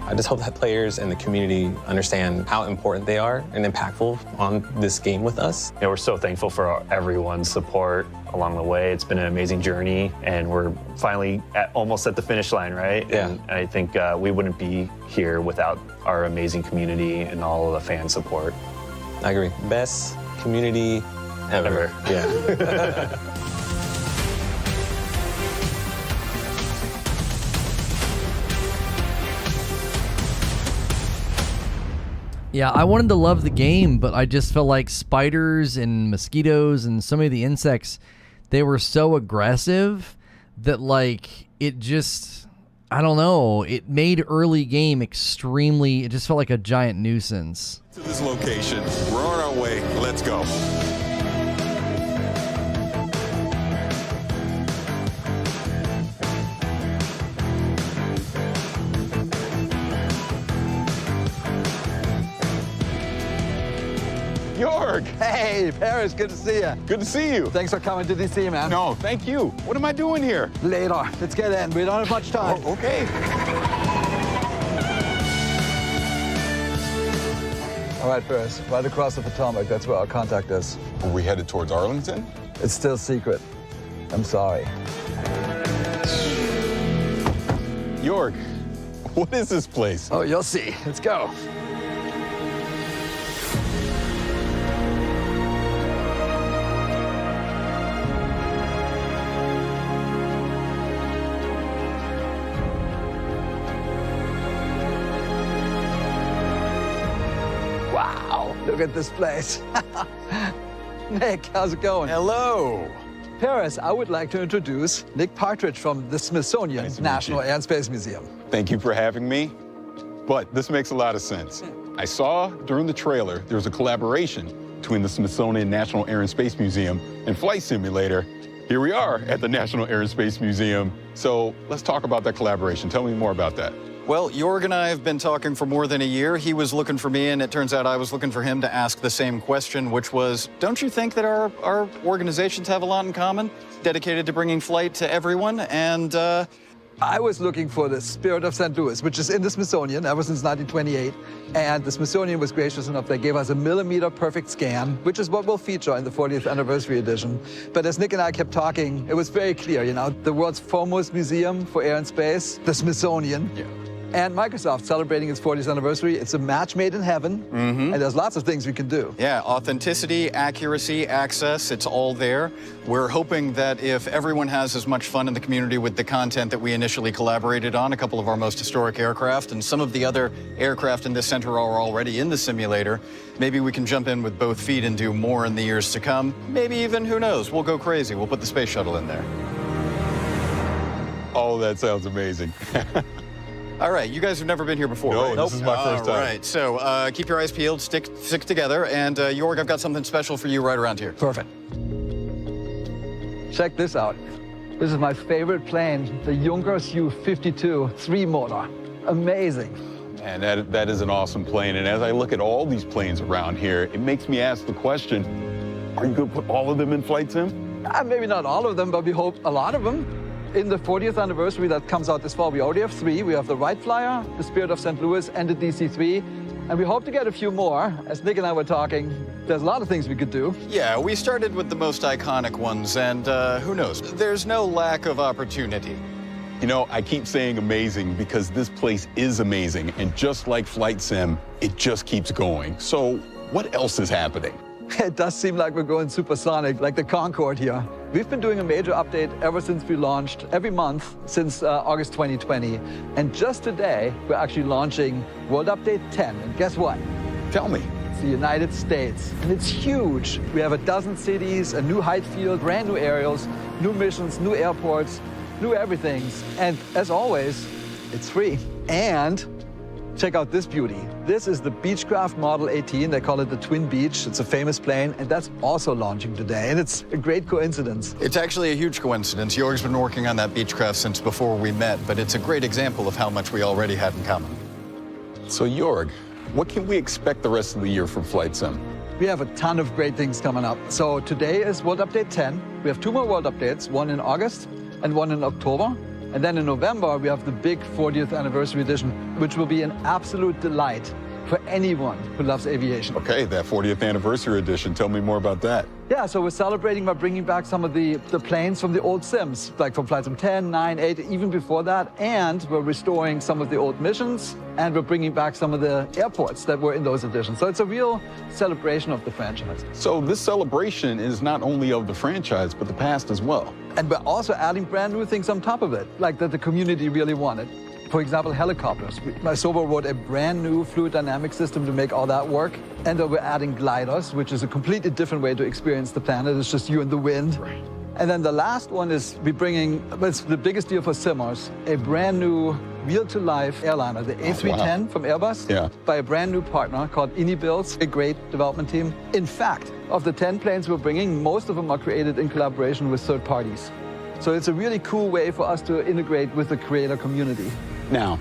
I just hope that players and the community understand how important they are and impactful on this game with us. You know, we're so thankful for everyone's support along the way. It's been an amazing journey, and we're finally almost at the finish line, right? Yeah. And I think we wouldn't be here without our amazing community and all of the fan support. I agree. Best community ever. Yeah. Yeah, I wanted to love the game, but I just felt like spiders and mosquitoes and some of the insects, they were so aggressive that like it just, I don't know, it made early game extremely, it just felt like a giant nuisance. To this location, we're on our way, let's go. Jorg! Hey, Paris, good to see you. Good to see you. Thanks for coming to DC, man. No, thank you. What am I doing here? Later. Let's get in. We don't have much time. Oh, okay. All right, Paris, right across the Potomac. That's where our contact is. Are we headed towards Arlington? It's still secret. I'm sorry. Jorg, what is this place? Oh, you'll see. Let's go. Look at this place. Nick, how's it going? Hello. Paris, I would like to introduce Nick Partridge from the Smithsonian National Air and Space Museum. Thank you for having me, but this makes a lot of sense. I saw during the trailer there's a collaboration between the Smithsonian National Air and Space Museum and Flight Simulator. Here we are at the National Air and Space Museum. So let's talk about that collaboration. Tell me more about that. Well, Jorg and I have been talking for more than a year. He was looking for me, and it turns out I was looking for him to ask the same question, which was, don't you think that our organizations have a lot in common, dedicated to bringing flight to everyone? And I was looking for the Spirit of St. Louis, which is in the Smithsonian ever since 1928. And the Smithsonian was gracious enough. They gave us a millimeter perfect scan, which is what we'll feature in the 40th anniversary edition. But as Nick and I kept talking, it was very clear, you know, the world's foremost museum for air and space, the Smithsonian. Yeah. And Microsoft celebrating its 40th anniversary. It's a match made in heaven, and there's lots of things we can do. Yeah, authenticity, accuracy, access, it's all there. We're hoping that if everyone has as much fun in the community with the content that we initially collaborated on, a couple of our most historic aircraft, and some of the other aircraft in this center are already in the simulator, maybe we can jump in with both feet and do more in the years to come. Maybe even, who knows, we'll go crazy. We'll put the space shuttle in there. Oh, that sounds amazing. All right, you guys have never been here before, No, right? this is my first time. All right, so keep your eyes peeled, stick together, and Jorg, I've got something special for you right around here. Perfect. Check this out. This is my favorite plane, the Junkers Ju-52 3-motor. Amazing. And that is an awesome plane. And as I look at all these planes around here, it makes me ask the question, are you going to put all of them in Flight Sim? Maybe not all of them, but we hope a lot of them. In the 40th anniversary that comes out this fall, we already have 3. We have the Wright Flyer, the Spirit of St. Louis, and the DC-3. And we hope to get a few more. As Nick and I were talking, there's a lot of things we could do. Yeah, we started with the most iconic ones, and who knows? There's no lack of opportunity. You know, I keep saying amazing because this place is amazing. And just like Flight Sim, it just keeps going. So what else is happening? It does seem like we're going supersonic, like the Concorde here. We've been doing a major update ever since we launched, every month since August 2020. And just today, we're actually launching World Update 10. And guess what? Tell me. It's the United States, and it's huge. We have a dozen cities, a new height field, brand new aerials, new missions, new airports, new everythings. And as always, it's free. And check out this beauty. This is the Beechcraft Model 18. They call it the Twin Beach. It's a famous plane, and that's also launching today. And it's a great coincidence. It's actually a huge coincidence. Jorg's been working on that Beechcraft since before we met, but it's a great example of how much we already had in common. So Jorg, what can we expect the rest of the year from Flight Sim? We have a ton of great things coming up. So today is World Update 10. We have 2 more World Updates, one in August and one in October. And then in November, we have the big 40th anniversary edition, which will be an absolute delight for anyone who loves aviation. Okay, that 40th anniversary edition. Tell me more about that. Yeah, so we're celebrating by bringing back some of the planes from the old sims, like from Flight Sim 10, 9, 8, even before that. And we're restoring some of the old missions, and we're bringing back some of the airports that were in those editions. So it's a real celebration of the franchise. So this celebration is not only of the franchise, but the past as well. And we're also adding brand new things on top of it, like that the community really wanted. For example, helicopters. Sobo wrote a brand new fluid dynamic system to make all that work. And then we're adding gliders, which is a completely different way to experience the planet. It's just you and the wind. Right. And then the last one is we're bringing, it's the biggest deal for simmers, a brand new real-to-life airliner, the A310 from Airbus, by a brand new partner called Builds, a great development team. In fact, of the 10 planes we're bringing, most of them are created in collaboration with third parties. So it's a really cool way for us to integrate with the creator community. Now,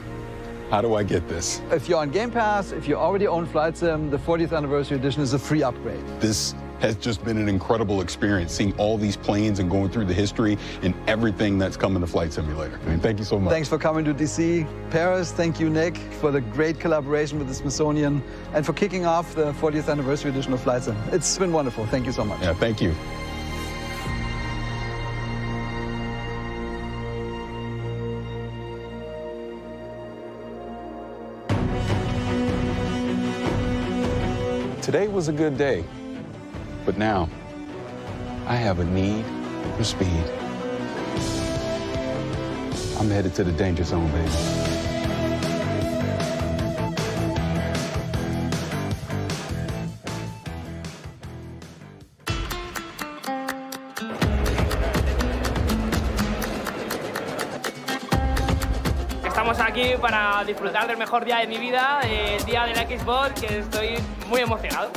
how do I get this? If you're on Game Pass, if you already own Flight Sim, the 40th anniversary edition is a free upgrade. This has just been an incredible experience, seeing all these planes and going through the history and everything that's come in the Flight Simulator. I mean, thank you so much. Thanks for coming to DC. Paris, thank you, Nick, for the great collaboration with the Smithsonian and for kicking off the 40th anniversary edition of Flight Sim. It's been wonderful. Thank you so much. Yeah, thank you. Today was a good day, but now I have a need for speed. I'm headed to the danger zone, baby. Estamos aquí para disfrutar del mejor día de mi vida, el día de la Xbox, que estoy muy emocionado.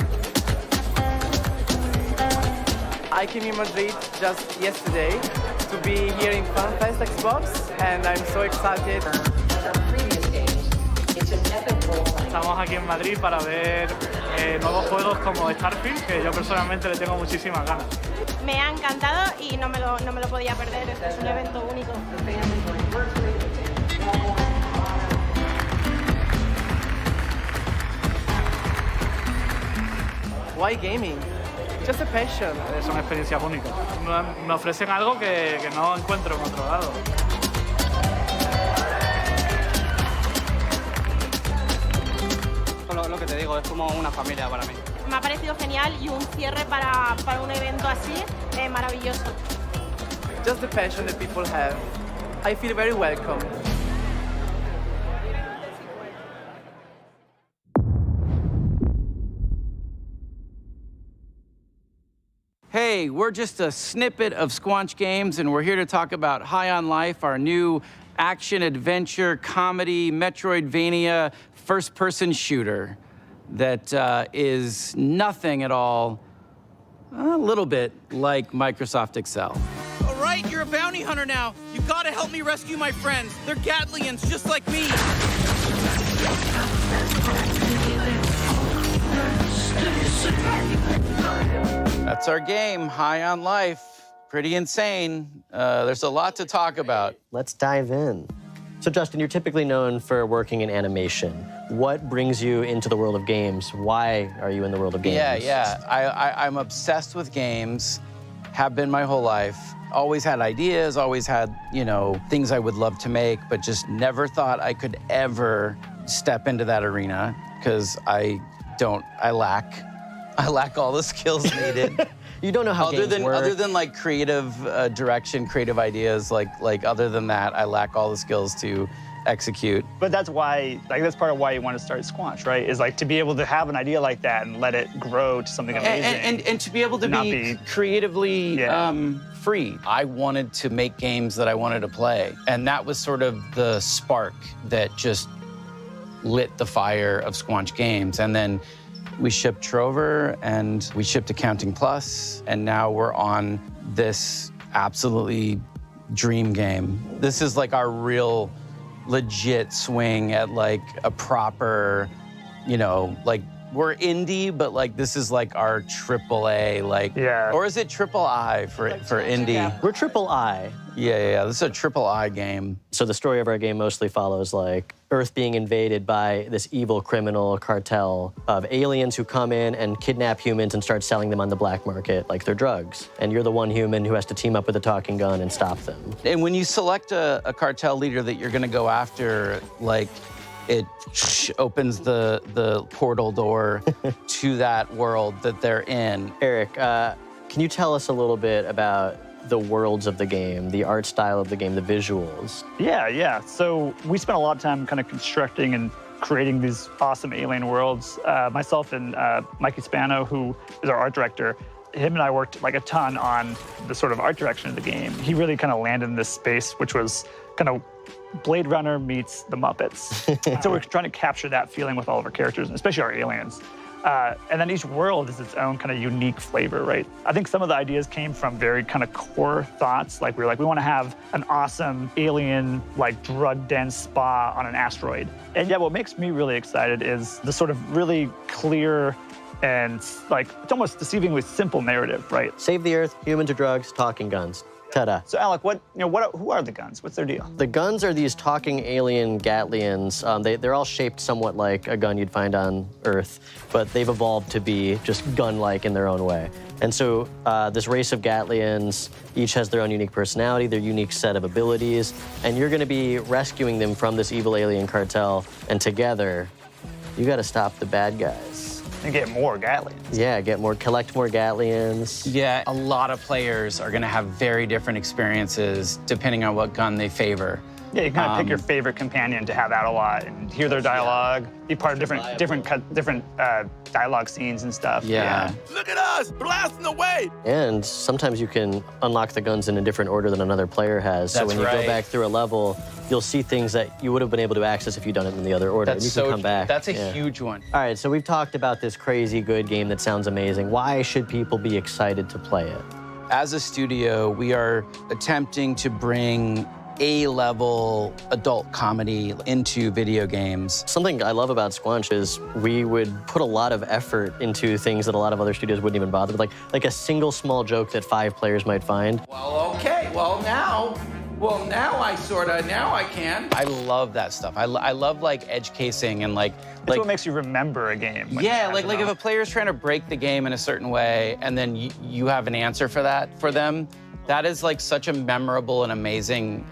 I came in Madrid just yesterday to be here in FanFest Xbox, and I'm so excited. Estamos aquí en Madrid para ver nuevos juegos como Starfield, que yo personalmente le tengo muchísimas ganas. Me ha encantado y no me lo podía perder, es un evento único. Why gaming? Just a passion. Son experiencias únicas. Me ofrecen algo que no encuentro en otro lado. Lo que te digo, es como una familia para mí. Me ha parecido genial y un cierre para un evento así, maravilloso. Just the passion that people have. I feel very welcome. Hey, we're just a snippet of Squanch Games, and we're here to talk about High on Life, our new action-adventure, comedy, Metroidvania, first-person shooter that is nothing at all, a little bit like Microsoft Excel. All right, you're a bounty hunter now. You gotta help me rescue my friends. They're Gatlians, just like me. That's our game, High on Life. Pretty insane. There's a lot to talk about. Let's dive in. So Justin, you're typically known for working in animation. What brings you into the world of games? Why are you in the world of games? Yeah. I'm obsessed with games, have been my whole life. Always had ideas, always had, things I would love to make, but just never thought I could ever step into that arena because I lack all the skills needed. You don't know how games work. Other than like creative direction, creative ideas, like other than that, I lack all the skills to execute. But that's why, that's part of why you want to start Squanch, right? Is to be able to have an idea like that and let it grow to something amazing. And to be able to be creatively free. I wanted to make games that I wanted to play. And that was sort of the spark that just lit the fire of Squanch Games. And then we shipped Trover, and we shipped Accounting Plus, and now we're on this absolutely dream game. This is like our real legit swing at like a proper, we're indie, but this is like our AAA, or is it triple I for indie? Yeah. We're triple I. Yeah. This is a triple I game. So the story of our game mostly follows Earth being invaded by this evil criminal cartel of aliens who come in and kidnap humans and start selling them on the black market like they're drugs. And you're the one human who has to team up with a talking gun and stop them. And when you select a cartel leader that you're gonna go after, it opens the portal door to that world that they're in. Eric, can you tell us a little bit about the worlds of the game, the art style of the game, the visuals? Yeah. So we spent a lot of time kind of constructing and creating these awesome alien worlds. Myself and Mikey Spano, who is our art director, him and I worked a ton on the sort of art direction of the game. He really kind of landed in this space, which was kind of Blade Runner meets the Muppets. So we're trying to capture that feeling with all of our characters, and especially our aliens. And then each world is its own kind of unique flavor, right? I think some of the ideas came from very kind of core thoughts. We want to have an awesome alien, drug-dense spa on an asteroid. And what makes me really excited is the sort of really clear and it's almost deceivingly simple narrative, right? Save the Earth, humans or drugs, talking guns. Ta-da. So Alec, who are the guns? What's their deal? The guns are these talking alien Gatlians. They're all shaped somewhat like a gun you'd find on Earth, but they've evolved to be just gun-like in their own way. And so this race of Gatlians each has their own unique personality, their unique set of abilities, and you're gonna be rescuing them from this evil alien cartel, and together, you gotta stop the bad guys. And get more Gatlians. Yeah, collect more Gatlians. Yeah, a lot of players are gonna have very different experiences depending on what gun they favor. Yeah, you kind of pick your favorite companion to have out a lot and hear their dialogue, be part of different dialogue scenes and stuff. Yeah. Look at us, blasting away! And sometimes you can unlock the guns in a different order than another player has. So That's when you right. go back through a level, you'll see things that you would have been able to access if you'd done it in the other order. That's and you can come back. That's a huge one. All right, so we've talked about this crazy good game that sounds amazing. Why should people be excited to play it? As a studio, we are attempting to bring A-level adult comedy into video games. Something I love about Squanch is we would put a lot of effort into things that a lot of other studios wouldn't even bother with, like a single small joke that 5 players might find. Well, okay, now I can. I love that stuff. I love like edge casing and like That's what makes you remember a game. Yeah, like if a player's trying to break the game in a certain way and then you have an answer for that for them, that is like such a memorable and amazing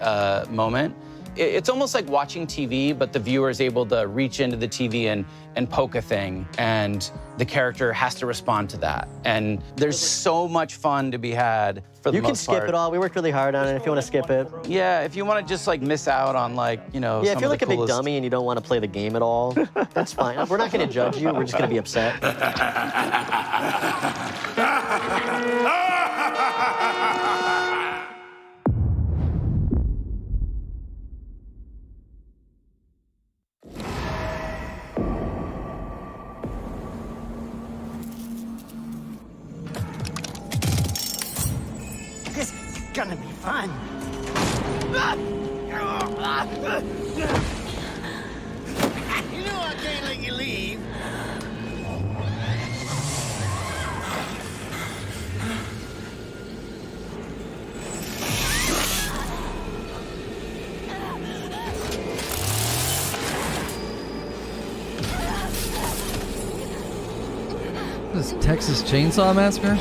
moment. It's almost like watching TV, but the viewer is able to reach into the TV and poke a thing, and the character has to respond to that. And there's so much fun to be had for the You can most skip part. it all. We worked really hard on it if you want to skip it. Yeah, if you want to just like miss out on like, you know, Yeah, some if you're of like the a big coolest... dummy and you don't want to play the game at all, that's fine. We're not going to judge you. We're just going to be upset. This is gonna be fun. You know I can't let you leave. This Texas Chainsaw Massacre?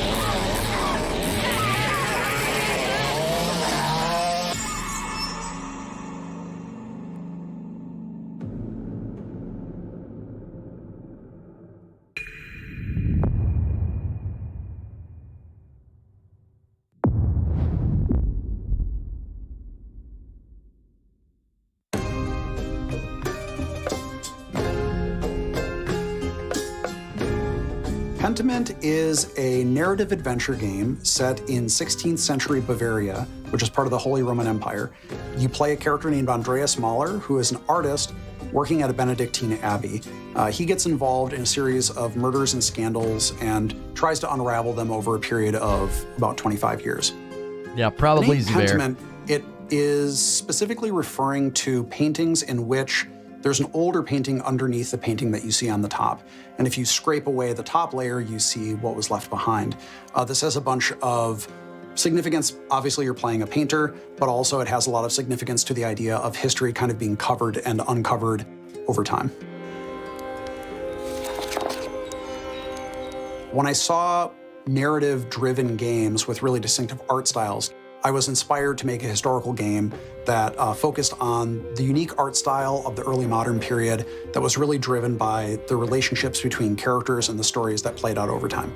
Pentiment is a narrative adventure game set in 16th century Bavaria, which is part of the Holy Roman Empire. You play a character named Andreas Mahler, who is an artist working at a Benedictine abbey. He gets involved in a series of murders and scandals and tries to unravel them over a period of about 25 years. Yeah, probably The name Pentiment, it is specifically referring to paintings in which there's an older painting underneath the painting that you see on the top. And if you scrape away the top layer, you see what was left behind. This has a bunch of significance. Obviously, you're playing a painter, but also it has a lot of significance to the idea of history kind of being covered and uncovered over time. When I saw narrative-driven games with really distinctive art styles, I was inspired to make a historical game that focused on the unique art style of the early modern period that was really driven by the relationships between characters and the stories that played out over time.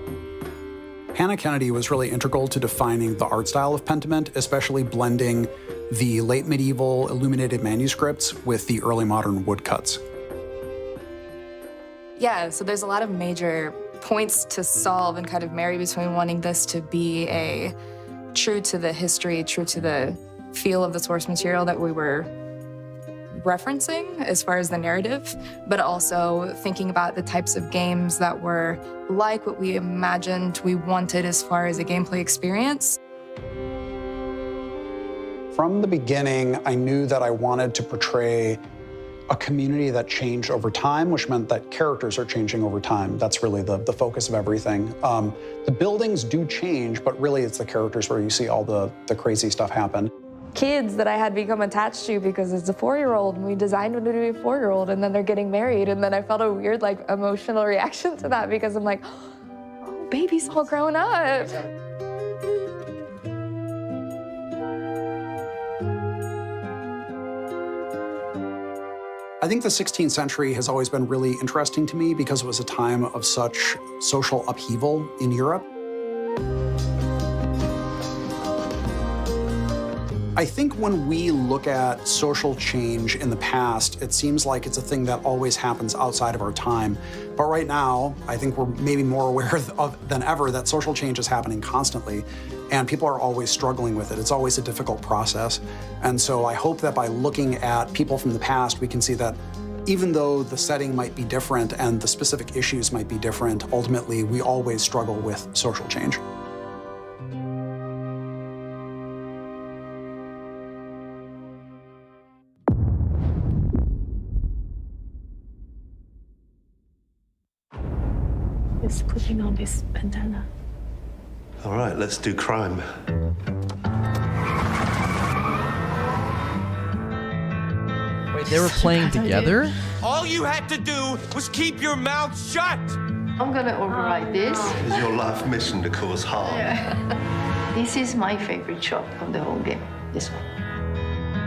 Hannah Kennedy was really integral to defining the art style of Pentiment, especially blending the late medieval illuminated manuscripts with the early modern woodcuts. Yeah, so there's a lot of major points to solve and kind of marry between wanting this to be a true to the history, true to the feel of the source material that we were referencing as far as the narrative, but also thinking about the types of games that were like what we imagined we wanted as far as a gameplay experience. From the beginning, I knew that I wanted to portray a community that changed over time, which meant that characters are changing over time. That's really the focus of everything. The buildings do change, but really it's the characters where you see all the crazy stuff happen. Kids that I had become attached to because it's a 4-year-old and we designed them to be a 4-year-old and then they're getting married and then I felt a weird like emotional reaction to that because I'm like, oh, baby's all grown up. I think the 16th century has always been really interesting to me because it was a time of such social upheaval in Europe. I think when we look at social change in the past, it seems like it's a thing that always happens outside of our time. But right now, I think we're maybe more aware than ever that social change is happening constantly, and people are always struggling with it. It's always a difficult process. And so I hope that by looking at people from the past, we can see that even though the setting might be different and the specific issues might be different, ultimately, we always struggle with social change. Just putting on this bandana. All right, let's do crime. Wait, they were playing together? All you had to do was keep your mouth shut. I'm gonna override this. Is your life mission to cause harm? Yeah. This is my favorite shot of the whole game, this one.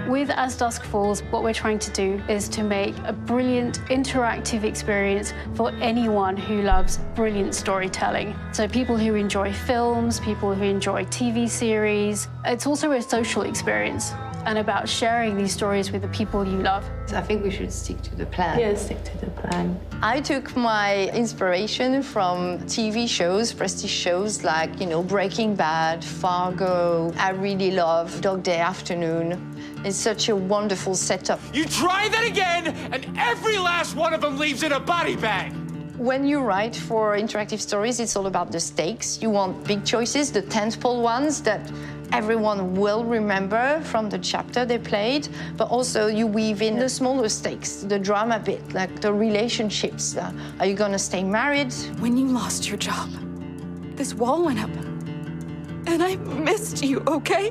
With As Dusk Falls, what we're trying to do is to make a brilliant interactive experience for anyone who loves brilliant storytelling. So people who enjoy films, people who enjoy TV series. It's also a social experience and about sharing these stories with the people you love. I think we should stick to the plan. Yeah, stick to the plan. I took my inspiration from TV shows, prestige shows like, Breaking Bad, Fargo. I really love Dog Day Afternoon. It's such a wonderful setup. You try that again, and every last one of them leaves in a body bag. When you write for interactive stories, it's all about the stakes. You want big choices, the tentpole ones that everyone will remember from the chapter they played, but also you weave in the smaller stakes, the drama bit, like the relationships. Are you gonna stay married? When you lost your job, this wall went up, and I missed you, okay?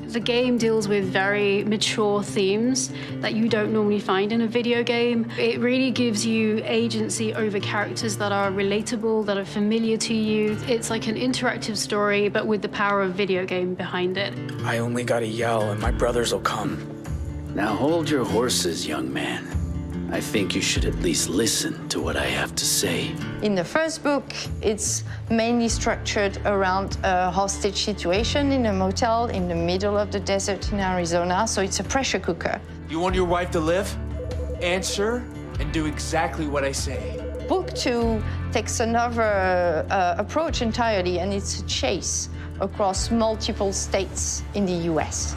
The game deals with very mature themes that you don't normally find in a video game. It really gives you agency over characters that are relatable, that are familiar to you. It's like an interactive story, but with the power of video game behind it. I only gotta yell and my brothers will come. Now hold your horses, young man. I think you should at least listen to what I have to say. In the first book, it's mainly structured around a hostage situation in a motel in the middle of the desert in Arizona, so it's a pressure cooker. You want your wife to live? Answer and do exactly what I say. Book 2 takes another approach entirely, and it's a chase across multiple states in the US.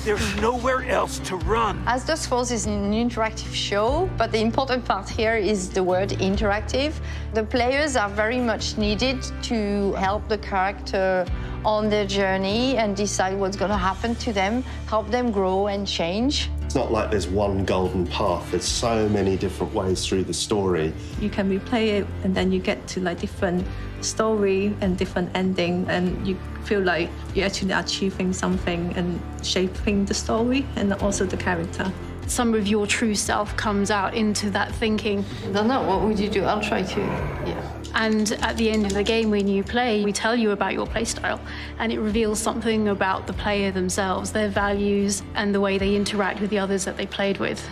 There's nowhere else to run. As Dusk Falls is an interactive show, but the important part here is the word interactive. The players are very much needed to help the character on their journey and decide what's going to happen to them, help them grow and change. It's not like there's one golden path. There's so many different ways through the story. You can replay it, and then you get to different story and different ending, and you feel like you're actually achieving something and shaping the story and also the character. Some of your true self comes out into that thinking. I don't know, what would you do? I'll try to, yeah. And at the end of the game, when you play, we tell you about your playstyle, and it reveals something about the player themselves, their values, and the way they interact with the others that they played with.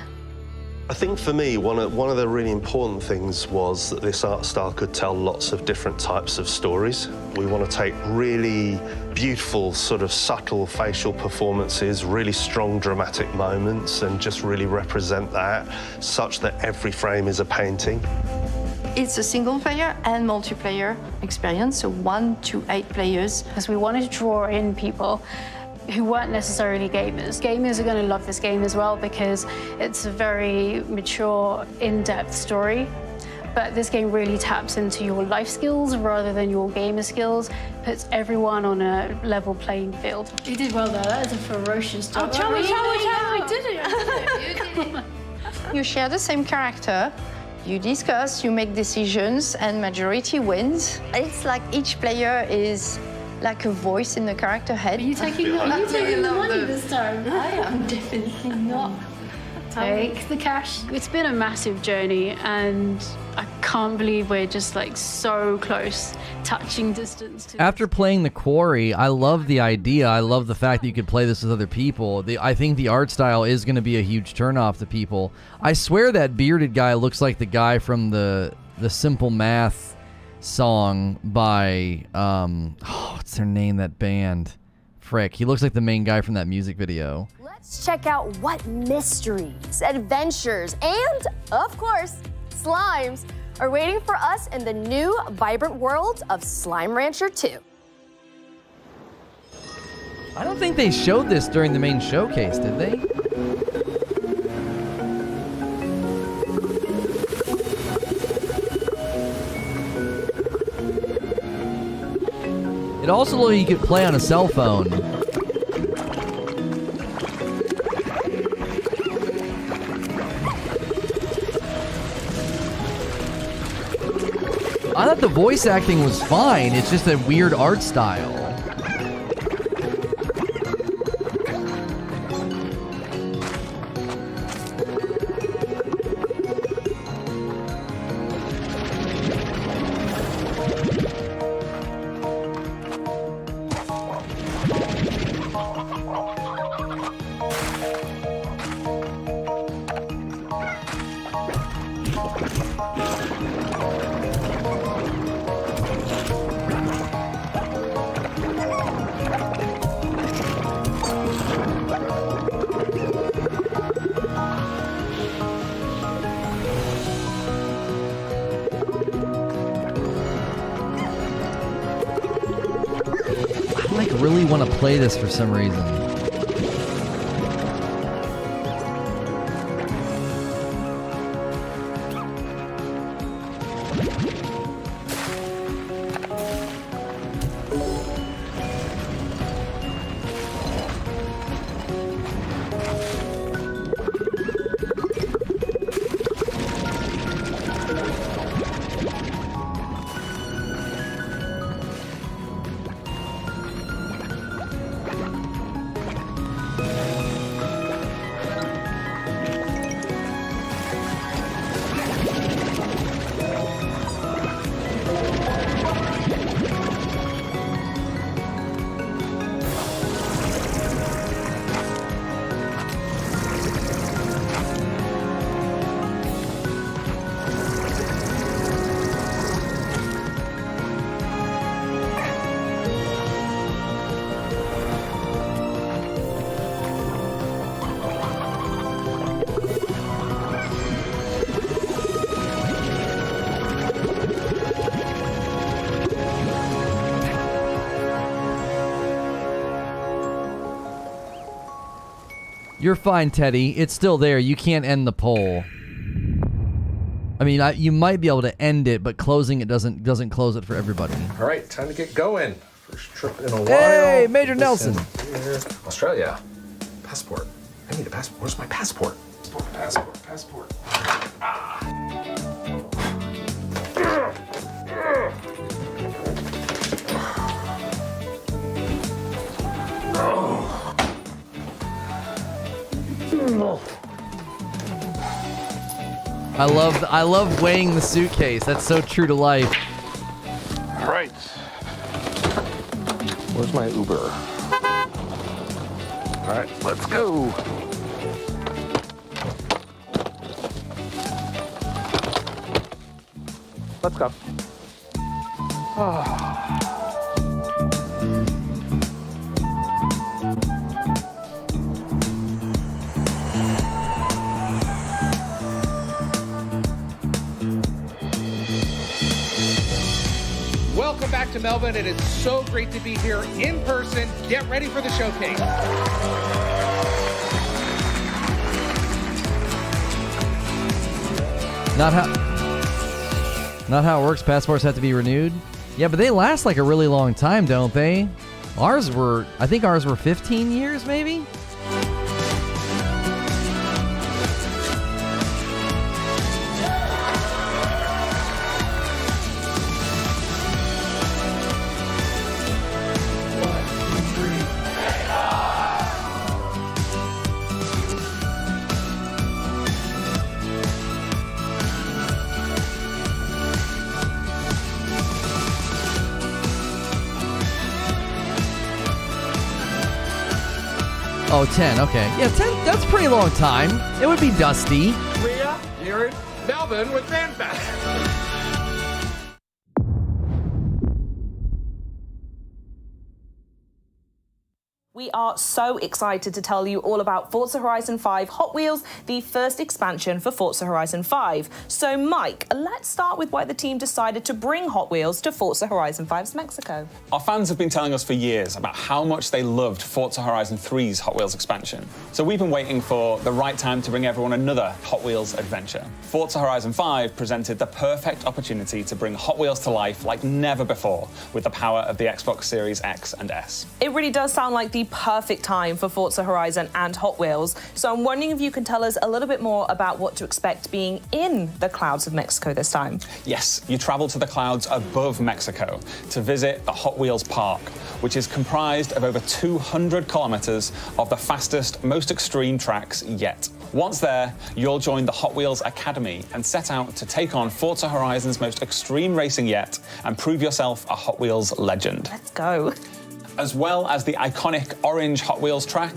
I think for me, one of the really important things was that this art style could tell lots of different types of stories. We want to take really beautiful, sort of subtle facial performances, really strong dramatic moments, and just really represent that such that every frame is a painting. It's a single player and multiplayer experience, so 1 to 8 players. Because we wanted to draw in people who weren't necessarily gamers. Gamers are going to love this game as well because it's a very mature, in-depth story. But this game really taps into your life skills rather than your gamer skills, puts everyone on a level playing field. You did well there, that is a ferocious job. I did it. You share the same character, you discuss, you make decisions, and majority wins. It's like each player is like a voice in the character head. Are you taking the money this time? I am definitely not. Take the cash. It's been a massive journey, and I can't believe we're just so close, touching distance. After playing The Quarry, I love the idea. I love the fact that you could play this with other people. I think the art style is going to be a huge turnoff to people. I swear that bearded guy looks like the guy from the Simple Math song by what's their name, that band Frick, he looks like the main guy from that music video. Let's check out what mysteries, adventures, and, of course, slimes are waiting for us in the new, vibrant world of Slime Rancher 2. I don't think they showed this during the main showcase, did they? It also looked like you could play on a cell phone. I thought the voice acting was fine. It's just a weird art style. Really want to play this for some reason. You're fine, Teddy. It's still there. You can't end the poll. I mean, you might be able to end it, but closing it doesn't close it for everybody. All right, time to get going. First trip in a while. Hey, Major Nelson. Australia. Passport. I need a passport. Where's my passport? Passport. I love weighing the suitcase. That's so true to life. All right. Where's my Uber? All right, let's go. Let's go. Welcome back to Melbourne. It is so great to be here in person. Get ready for the showcase. Not how it works. Passports have to be renewed. Yeah, but they last like a really long time, don't they? I think ours were 15 years, maybe? Oh, 10, okay. Yeah, 10, that's a pretty long time. It would be dusty. Leah, you're in Melbourne with FanFest. We are so excited to tell you all about Forza Horizon 5 Hot Wheels, the first expansion for Forza Horizon 5. So, Mike, let's start with why the team decided to bring Hot Wheels to Forza Horizon 5's Mexico. Our fans have been telling us for years about how much they loved Forza Horizon 3's Hot Wheels expansion. So we've been waiting for the right time to bring everyone another Hot Wheels adventure. Forza Horizon 5 presented the perfect opportunity to bring Hot Wheels to life like never before with the power of the Xbox Series X and S. It really does sound like the perfect time for Forza Horizon and Hot Wheels. So I'm wondering if you can tell us a little bit more about what to expect being in the clouds of Mexico this time. Yes, you travel to the clouds above Mexico to visit the Hot Wheels Park, which is comprised of over 200 kilometers of the fastest, most extreme tracks yet. Once there, you'll join the Hot Wheels Academy and set out to take on Forza Horizon's most extreme racing yet and prove yourself a Hot Wheels legend. Let's go. As well as the iconic orange Hot Wheels track,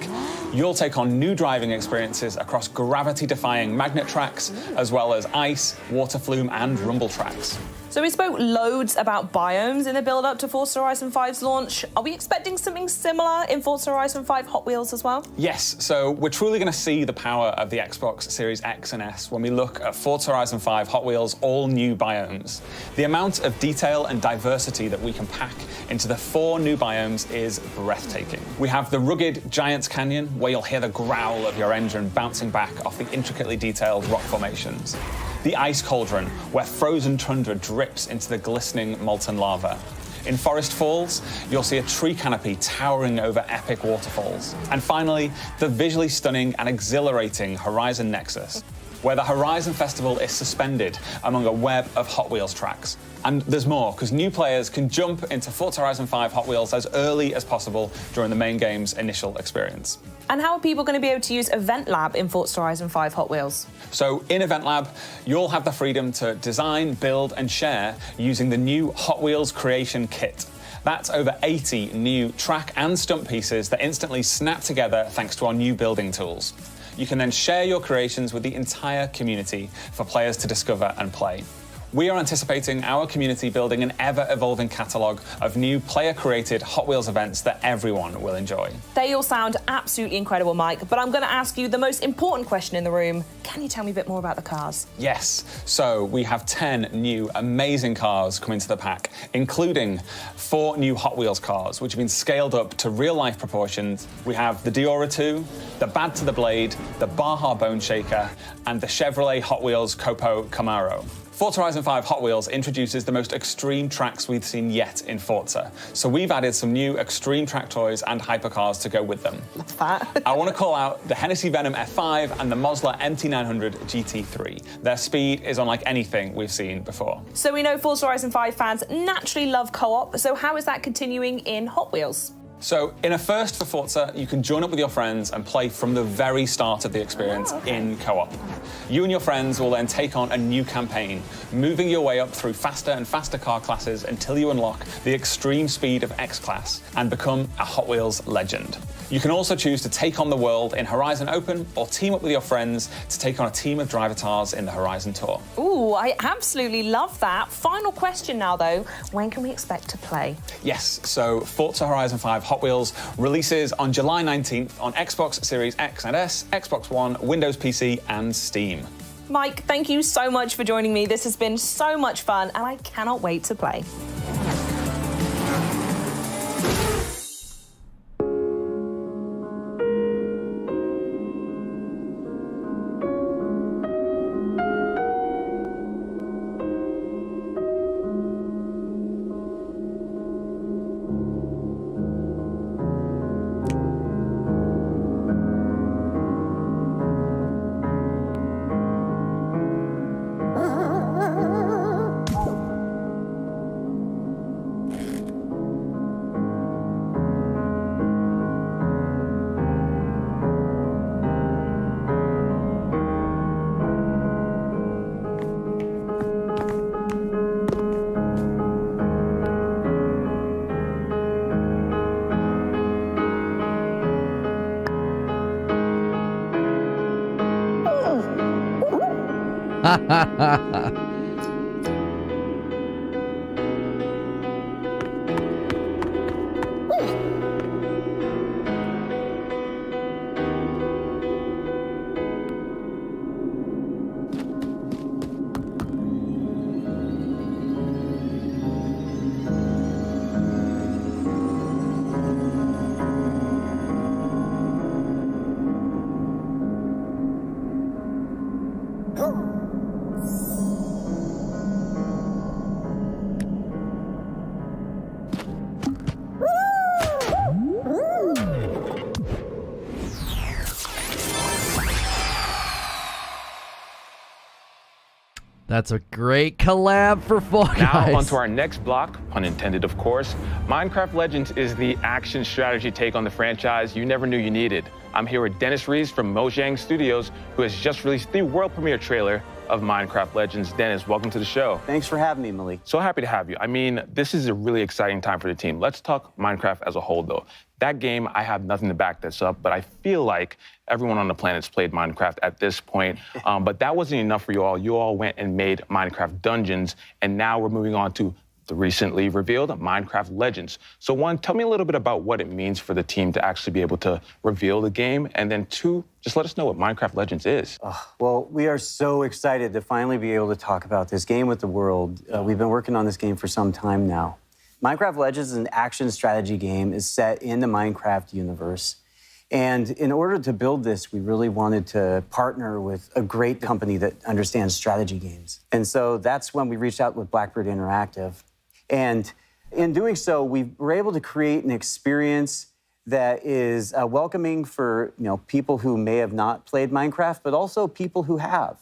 you'll take on new driving experiences across gravity-defying magnet tracks, as well as ice, water flume, and rumble tracks. So we spoke loads about biomes in the build-up to Forza Horizon 5's launch. Are we expecting something similar in Forza Horizon 5 Hot Wheels as well? Yes, so we're truly going to see the power of the Xbox Series X and S when we look at Forza Horizon 5 Hot Wheels' all-new biomes. The amount of detail and diversity that we can pack into the 4 new biomes is breathtaking. We have the rugged Giants Canyon, where you'll hear the growl of your engine bouncing back off the intricately detailed rock formations. The Ice Cauldron, where frozen tundra drips into the glistening molten lava. In Forest Falls, you'll see a tree canopy towering over epic waterfalls. And finally, the visually stunning and exhilarating Horizon Nexus, where the Horizon Festival is suspended among a web of Hot Wheels tracks. And there's more, because new players can jump into Forza Horizon 5 Hot Wheels as early as possible during the main game's initial experience. And how are people going to be able to use Event Lab in Forza Horizon 5 Hot Wheels? So in Event Lab, you'll have the freedom to design, build, and share using the new Hot Wheels Creation Kit. That's over 80 new track and stunt pieces that instantly snap together thanks to our new building tools. You can then share your creations with the entire community for players to discover and play. We are anticipating our community building an ever-evolving catalogue of new player-created Hot Wheels events that everyone will enjoy. They all sound absolutely incredible, Mike, but I'm going to ask you the most important question in the room. Can you tell me a bit more about the cars? Yes. So we have 10 new amazing cars coming to the pack, including 4 new Hot Wheels cars, which have been scaled up to real-life proportions. We have the Diora 2, the Bad to the Blade, the Baja Bone Shaker, and the Chevrolet Hot Wheels Copo Camaro. Forza Horizon 5 Hot Wheels introduces the most extreme tracks we've seen yet in Forza. So we've added some new extreme track toys and hypercars to go with them. That's that. I want to call out the Hennessy Venom F5 and the Mosler MT900 GT3. Their speed is unlike anything we've seen before. So we know Forza Horizon 5 fans naturally love co-op, so how is that continuing in Hot Wheels? So, in a first for Forza, you can join up with your friends and play from the very start of the experience in co-op. You and your friends will then take on a new campaign, moving your way up through faster and faster car classes until you unlock the extreme speed of X-Class and become a Hot Wheels legend. You can also choose to take on the world in Horizon Open or team up with your friends to take on a team of drivatars in the Horizon Tour. Ooh, I absolutely love that. Final question now, though. When can we expect to play? Yes, so Forza Horizon 5 Hot Wheels releases on July 19th on Xbox Series X and S, Xbox One, Windows PC, and Steam. Mike, thank you so much for joining me. This has been so much fun, and I cannot wait to play. That's a great collab for Fall Guys. Now, on to our next block, pun intended, of course. Minecraft Legends is the action strategy take on the franchise you never knew you needed. I'm here with Dennis Rees from Mojang Studios, who has just released the world premiere trailer of Minecraft Legends. Dennis, welcome to the show. Thanks for having me, Malik. So happy to have you. I mean, this is a really exciting time for the team. Let's talk Minecraft as a whole, though. That game, I have nothing to back this up, but I feel like everyone on the planet's played Minecraft at this point. But that wasn't enough for you all. You all went and made Minecraft Dungeons, and now we're moving on to the recently revealed Minecraft Legends. So one, tell me a little bit about what it means for the team to actually be able to reveal the game, and then two, just let us know what Minecraft Legends is. Well, we are so excited to finally be able to talk about this game with the world. We've been working on this game for some time now. Minecraft Legends is an action strategy game. Is set in the Minecraft universe. And in order to build this, we really wanted to partner with a great company that understands strategy games. And so that's when we reached out with Blackbird Interactive. And in doing so, we were able to create an experience that is welcoming for people who may have not played Minecraft, but also people who have.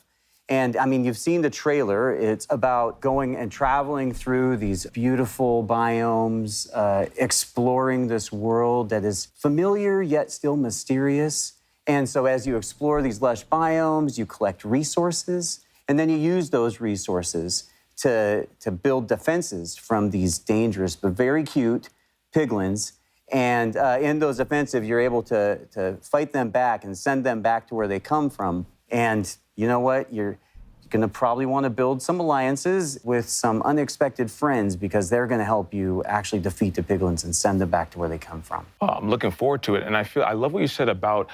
And I mean, you've seen the trailer. It's about going and traveling through these beautiful biomes, exploring this world that is familiar yet still mysterious. And so as you explore these lush biomes, you collect resources, and then you use those resources to build defenses from these dangerous but very cute piglins. And in those offensives, you're able to fight them back and send them back to where they come from. And you know what? You're going to probably want to build some alliances with some unexpected friends because they're going to help you actually defeat the piglins and send them back to where they come from. I'm looking forward to it, and I love what you said about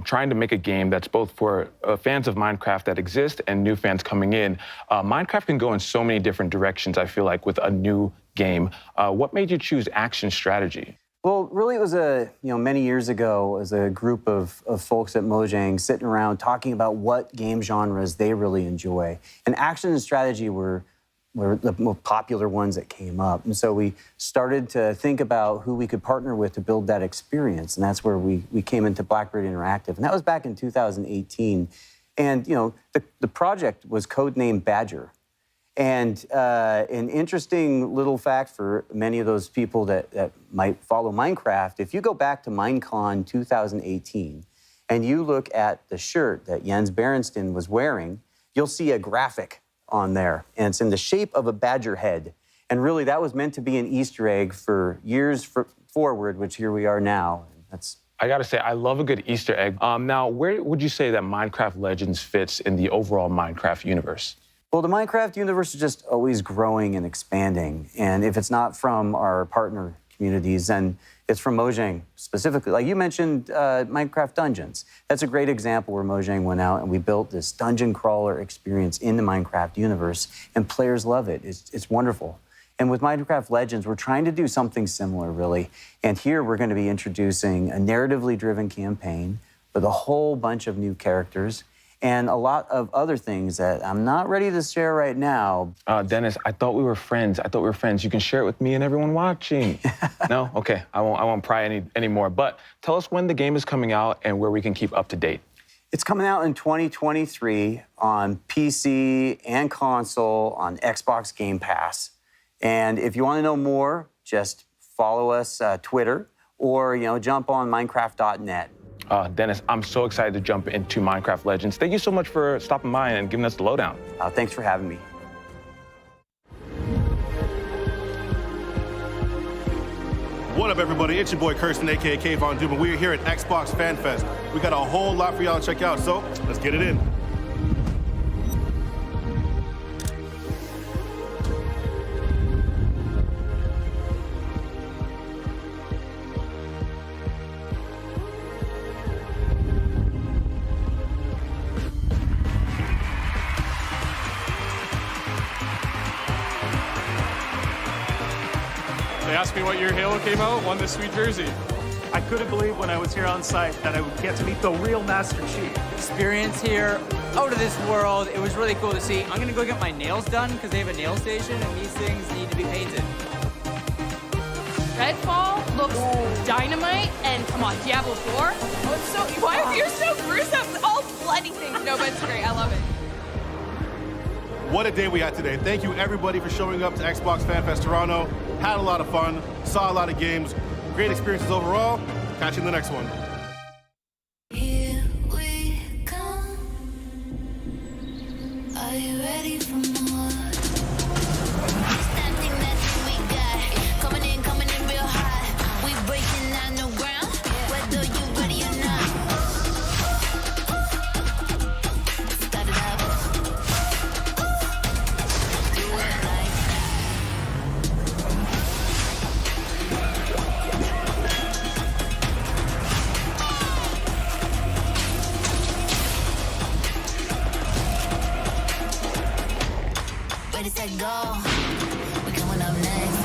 trying to make a game that's both for fans of Minecraft that exist and new fans coming in. Minecraft can go in so many different directions, I feel like, with a new game. What made you choose action strategy? Well, really, it was many years ago, as a group of folks at Mojang sitting around talking about what game genres they really enjoy. And action and strategy were the most popular ones that came up. And so we started to think about who we could partner with to build that experience. And that's where we came into Blackbird Interactive. And that was back in 2018. And, the project was codenamed Badger. And an interesting little fact for many of those people that might follow Minecraft, if you go back to Minecon 2018 and you look at the shirt that Jens Berenstain was wearing, you'll see a graphic on there, and it's in the shape of a badger head. And really, that was meant to be an Easter egg for years forward, which here we are now. I gotta say, I love a good Easter egg. Now, where would you say that Minecraft Legends fits in the overall Minecraft universe? Well, the Minecraft universe is just always growing and expanding. And if it's not from our partner communities, then it's from Mojang specifically. Like you mentioned, Minecraft Dungeons. That's a great example where Mojang went out and we built this dungeon crawler experience in the Minecraft universe, and players love it. It's wonderful. And with Minecraft Legends, we're trying to do something similar, really. And here we're going to be introducing a narratively driven campaign with a whole bunch of new characters and a lot of other things that I'm not ready to share right now. Dennis, I thought we were friends. You can share it with me and everyone watching. No? Okay, I won't pry anymore. But tell us when the game is coming out and where we can keep up to date. It's coming out in 2023 on PC and console on Xbox Game Pass. And if you want to know more, just follow us Twitter or jump on Minecraft.net. Dennis, I'm so excited to jump into Minecraft Legends. Thank you so much for stopping by and giving us the lowdown. Thanks for having me. What up, everybody? It's your boy Kirsten, aka K Von Doom, and we're here at Xbox Fan Fest. We got a whole lot for y'all to check out, so let's get it in. They asked me what year Halo came out, won this sweet jersey. I couldn't believe when I was here on site that I would get to meet the real Master Chief. Experience here, out of this world. It was really cool to see. I'm gonna go get my nails done because they have a nail station and these things need to be painted. Redfall looks dynamite, and come on, Diablo 4. Oh, it's so, why are you so gruesome? All bloody things. No, but it's great. I love it. What a day we had today. Thank you, everybody, for showing up to Xbox Fan Fest Toronto. Had a lot of fun, saw a lot of games. Great experiences overall. Catch you in the next one. Here we come. Are you ready for more? Standing that's what we got. Coming in real hot. We breaking down the ground, whether you ready or not. Start it up. Do it like ready, set, go. We coming up next.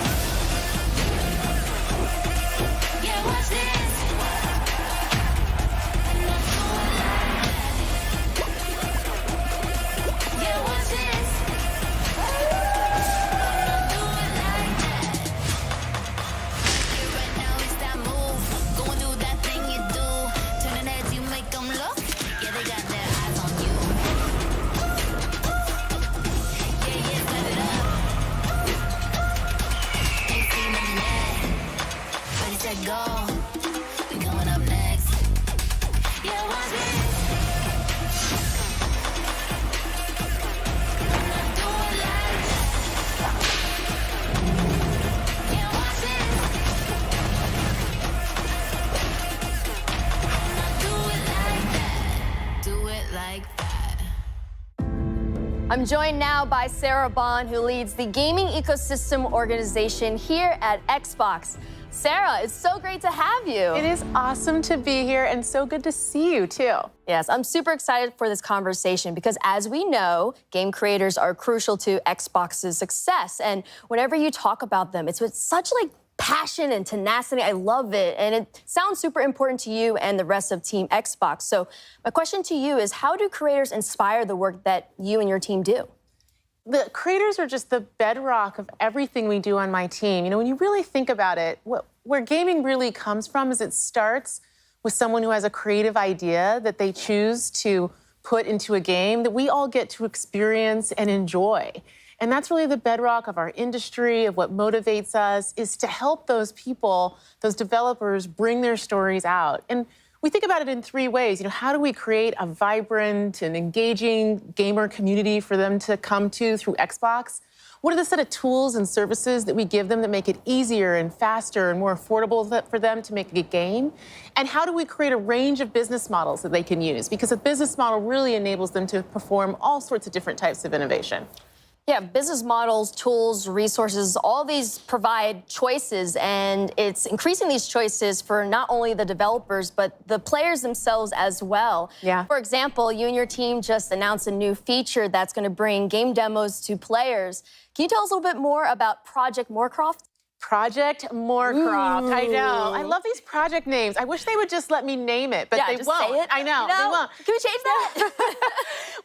Yeah, watch this. Yeah, watch this. Do it like that. Yeah, right now it's that move. Go and do that thing you do. Turning heads, you make them look. Yeah, they got their eyes on you. Yeah, set it up. Ain't seen them yet. Ready, set, go. We coming up next. Yeah, watch this. Do it like that. Yeah, watch this. Do it like that. Do it like that. I'm joined now by Sarah Bond, who leads the gaming ecosystem organization here at Xbox. Sarah, it's so great to have you. It is awesome to be here and so good to see you too. Yes, I'm super excited for this conversation because as we know, game creators are crucial to Xbox's success. And whenever you talk about them, it's with such passion and tenacity. I love it. And it sounds super important to you and the rest of Team Xbox. So my question to you is, how do creators inspire the work that you and your team do? The creators are just the bedrock of everything we do on my team. You know, when you really think about it, where gaming really comes from is it starts with someone who has a creative idea that they choose to put into a game that we all get to experience and enjoy. And that's really the bedrock of our industry, of what motivates us, is to help those people, those developers, bring their stories out. And we think about it in three ways. You know, how do we create a vibrant and engaging gamer community for them to come to through Xbox? What are the set of tools and services that we give them that make it easier and faster and more affordable for them to make a game? And how do we create a range of business models that they can use? Because a business model really enables them to perform all sorts of different types of innovation. Yeah, business models, tools, resources, all these provide choices, and it's increasing these choices for not only the developers, but the players themselves as well. Yeah. For example, you and your team just announced a new feature that's going to bring game demos to players. Can you tell us a little bit more about Project Moorcroft? Project Moorcroft. I know. I love these project names. I wish they would just let me name it, but Yeah, they just won't. say it. I know. You know, They won't. Can we change that?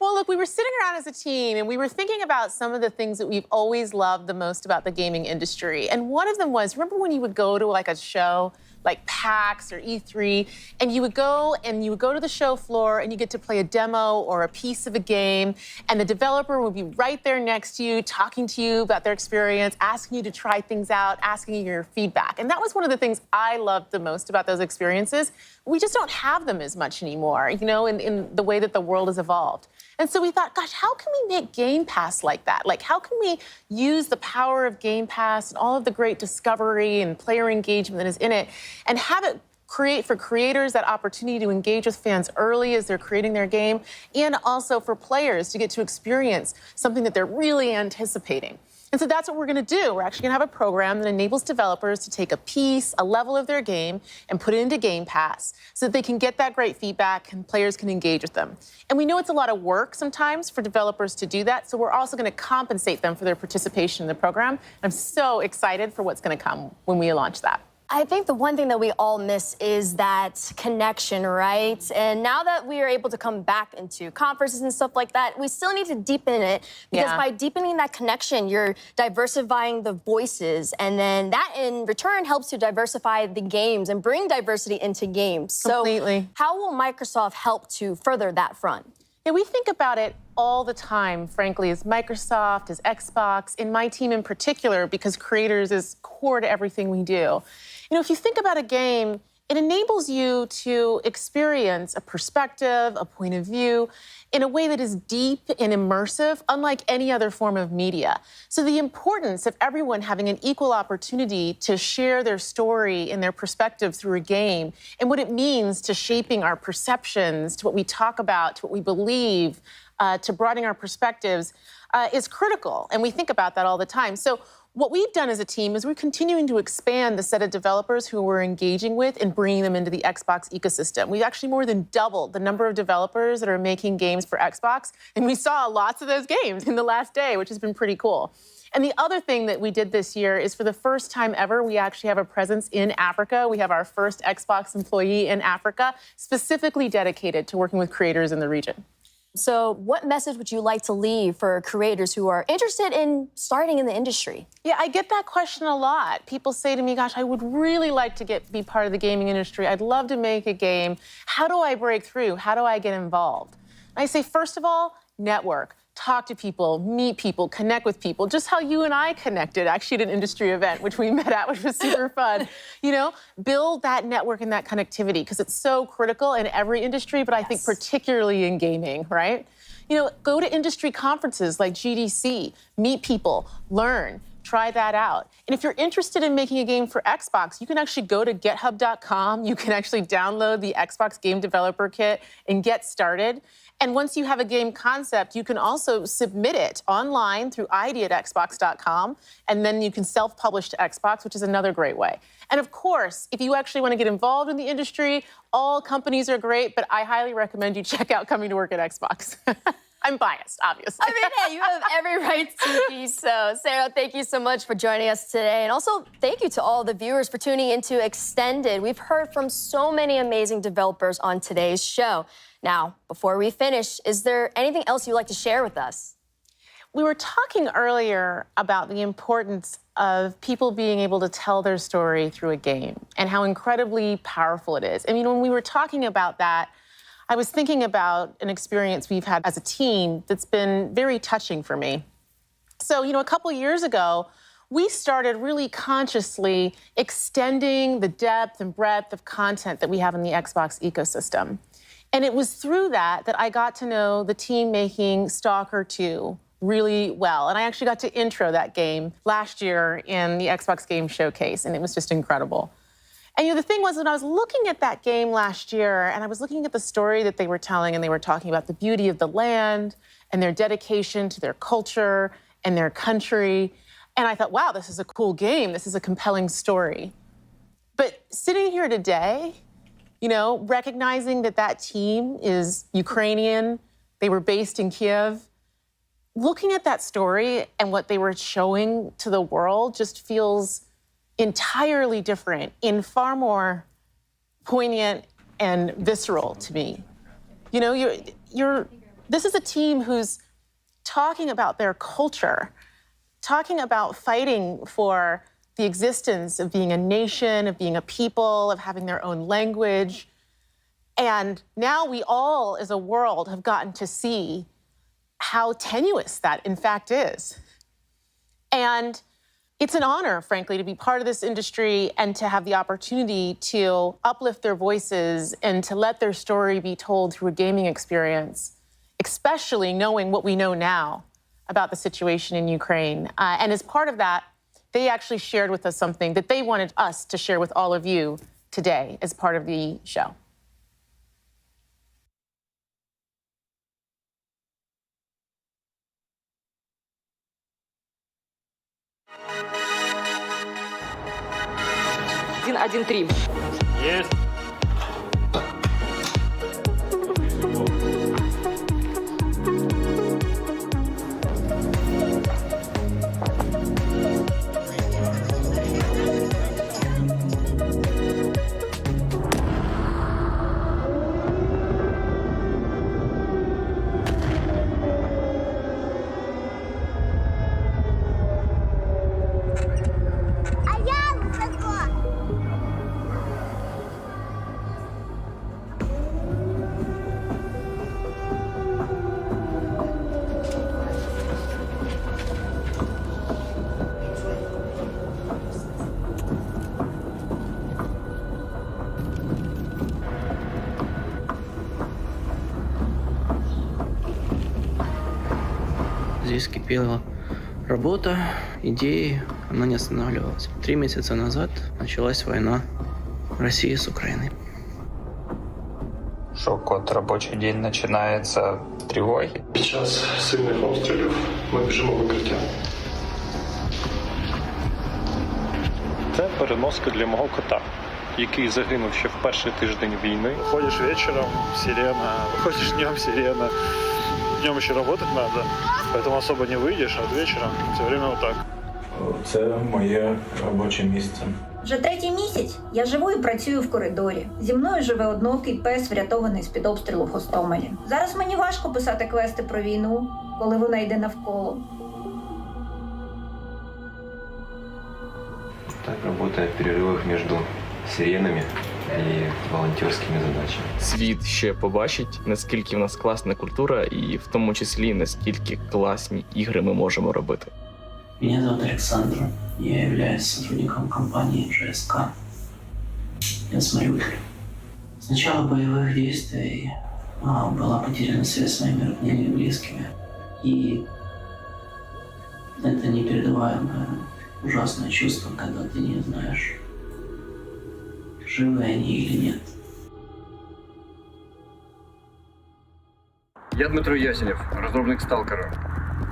Well, look, we were sitting around as a team and we were thinking about some of the things that we've always loved the most about the gaming industry. And one of them was, remember when you would go to like a show like PAX or E3, and you would go to the show floor and you get to play a demo or a piece of a game, and the developer would be right there next to you, talking to you about their experience, asking you to try things out, asking you your feedback. And that was one of the things I loved the most about those experiences. We just don't have them as much anymore, you know, in the way that the world has evolved. And so we thought, gosh, how can we make Game Pass like that? Like, how can we use the power of Game Pass and all of the great discovery and player engagement that is in it and have it create for creators that opportunity to engage with fans early as they're creating their game, and also for players to get to experience something that they're really anticipating. And so that's what we're going to do. We're actually going to have a program that enables developers to take a piece, a level of their game, and put it into Game Pass so that they can get that great feedback and players can engage with them. And we know it's a lot of work sometimes for developers to do that, so we're also going to compensate them for their participation in the program. I'm so excited for what's going to come when we launch that. I think the one thing that we all miss is that connection, right? And now that we are able to come back into conferences and stuff like that, we still need to deepen it, because by deepening that connection, you're diversifying the voices, and then that in return helps to diversify the games and bring diversity into games. Completely. So how will Microsoft help to further that front? Yeah, we think about it all the time, frankly, as Microsoft, as Xbox, in my team in particular, because creators is core to everything we do. You know, if you think about a game, it enables you to experience a perspective, a point of view, in a way that is deep and immersive, unlike any other form of media. So the importance of everyone having an equal opportunity to share their story and their perspective through a game, and what it means to shaping our perceptions, to what we talk about, to what we believe, to broadening our perspectives, is critical. And we think about that all the time. So what we've done as a team is we're continuing to expand the set of developers who we're engaging with and bringing them into the Xbox ecosystem. We've actually more than doubled the number of developers that are making games for Xbox, and we saw lots of those games in the last day, which has been pretty cool. And the other thing that we did this year is, for the first time ever, we actually have a presence in Africa. We have our first Xbox employee in Africa, specifically dedicated to working with creators in the region. So what message would you like to leave for creators who are interested in starting in the industry? Yeah, I get that question a lot. People say to me, gosh, I would really like to be part of the gaming industry. I'd love to make a game. How do I break through? How do I get involved? And I say, first of all, network. Talk to people, meet people, connect with people, just how you and I connected actually at an industry event, which we met at, which was super fun. You know, build that network and that connectivity, because it's so critical in every industry, but I think particularly in gaming, right? You know, go to industry conferences like GDC, meet people, learn, try that out. And if you're interested in making a game for Xbox, you can actually go to github.com. You can actually download the Xbox Game Developer Kit and get started. And once you have a game concept, you can also submit it online through id@xbox.com, and then you can self-publish to Xbox, which is another great way. And of course, if you actually want to get involved in the industry, all companies are great, but I highly recommend you check out coming to work at Xbox. I'm biased, obviously. I mean, hey, you have every right to be so. Sarah, thank you so much for joining us today. And also, thank you to all the viewers for tuning into Extended. We've heard from so many amazing developers on today's show. Now, before we finish, is there anything else you'd like to share with us? We were talking earlier about the importance of people being able to tell their story through a game and how incredibly powerful it is. I mean, when we were talking about that, I was thinking about an experience we've had as a team that's been very touching for me. So, you know, a couple years ago, we started really consciously extending the depth and breadth of content that we have in the Xbox ecosystem. And it was through that I got to know the team making Stalker 2 really well. And I actually got to intro that game last year in the Xbox Games Showcase, and it was just incredible. And you know, the thing was, when I was looking at that game last year, and I was looking at the story that they were telling, and they were talking about the beauty of the land and their dedication to their culture and their country, and I thought, wow, this is a cool game. This is a compelling story. But sitting here today, you know, recognizing that that team is Ukrainian, they were based in Kiev, looking at that story and what they were showing to the world just feels entirely different and far more poignant and visceral to me. You know, this is a team who's talking about their culture, talking about fighting for the existence of being a nation, of being a people, of having their own language. And now we all, as a world, have gotten to see how tenuous that, in fact, is. And it's an honor, frankly, to be part of this industry and to have the opportunity to uplift their voices and to let their story be told through a gaming experience, especially knowing what we know now about the situation in Ukraine. And as part of that, they actually shared with us something that they wanted us to share with all of you today as part of the show. Есть. здесь кипела работа, идеи, она не останавливалась. 3 месяца назад началась война России с Украиной. Шок от робочий день починається тривоги. Під час сильних обстрілів ми біжимо в укриття. Це переноска для мого кота, який загинув ще в перший тиждень війни. Выходишь вечером, сирена, выходишь днем, сирена. Днем еще работать надо, поэтому особо не выйдешь, а вот вечером все время вот так. Це моє робоче місце. Вже 3-й місяць я живу і працюю в коридорі. Зі мною живе одноокий пес, врятований з-під обстрілу в Гостомелі. Зараз мені важко писати квести про війну, коли вона йде навколо. Так работает в перерывах между сиренами і волонтерськими задачами. Світ ще побачить, наскільки в нас класна культура і в тому числі, наскільки класні ігри ми можемо робити. Меня зовут Александр. Я являюсь сотрудником компании ЖСК. Я с Мариуполя. С начала боевых действий была потеряна связь с моими родными и близкими. И это непередаваемое, ужасное чувство, когда ты не знаешь, живы они или нет. Я Дмитро Ясенєв, розробник Сталкера.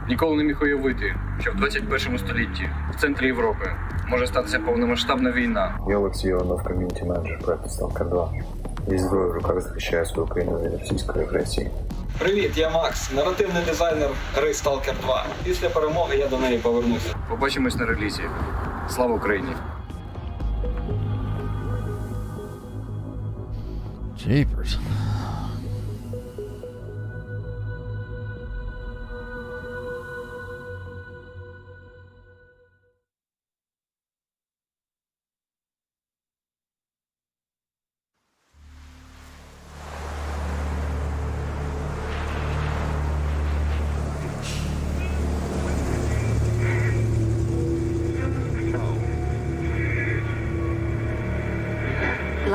Ніколи не міг уявити, що в 21 столітті в центрі Європи може статися повномасштабна війна. Я Олексій Іванов, ком'юніті-менеджер проекту Stalker 2. Зі зброєю в руках захищаю свою країну від російської агресії. Привіт, я Макс, наративний дизайнер гри Stalker 2. Після перемоги я до неї повернуся. Побачимось на релізі. Слава Україні! Jeepers.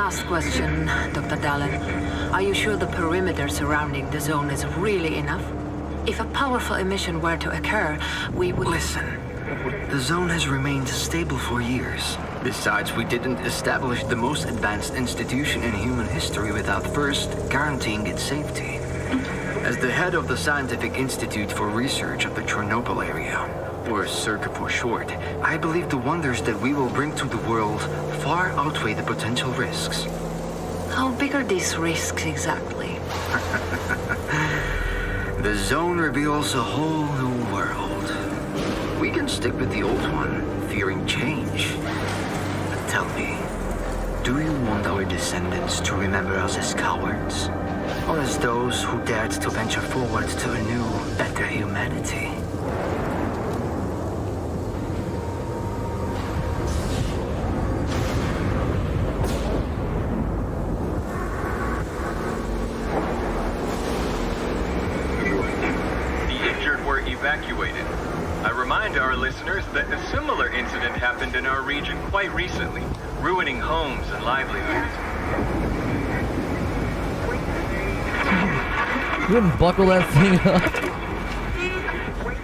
Last question, Dr. Dallin. Are you sure the perimeter surrounding the zone is really enough? If a powerful emission were to occur, we would... Listen, the zone has remained stable for years. Besides, we didn't establish the most advanced institution in human history without first guaranteeing its safety. As the head of the Scientific Institute for Research of the Chernobyl area, or CERC for short, I believe the wonders that we will bring to the world far outweigh the potential risks. How big are these risks exactly? The zone reveals a whole new world. We can stick with the old one, fearing change. But tell me, do you want our descendants to remember us as cowards? Or as those who dared to venture forward to a new, better humanity? Evacuated. I remind our listeners that a similar incident happened in our region quite recently, ruining homes and livelihoods. You wouldn't buckle that thing up.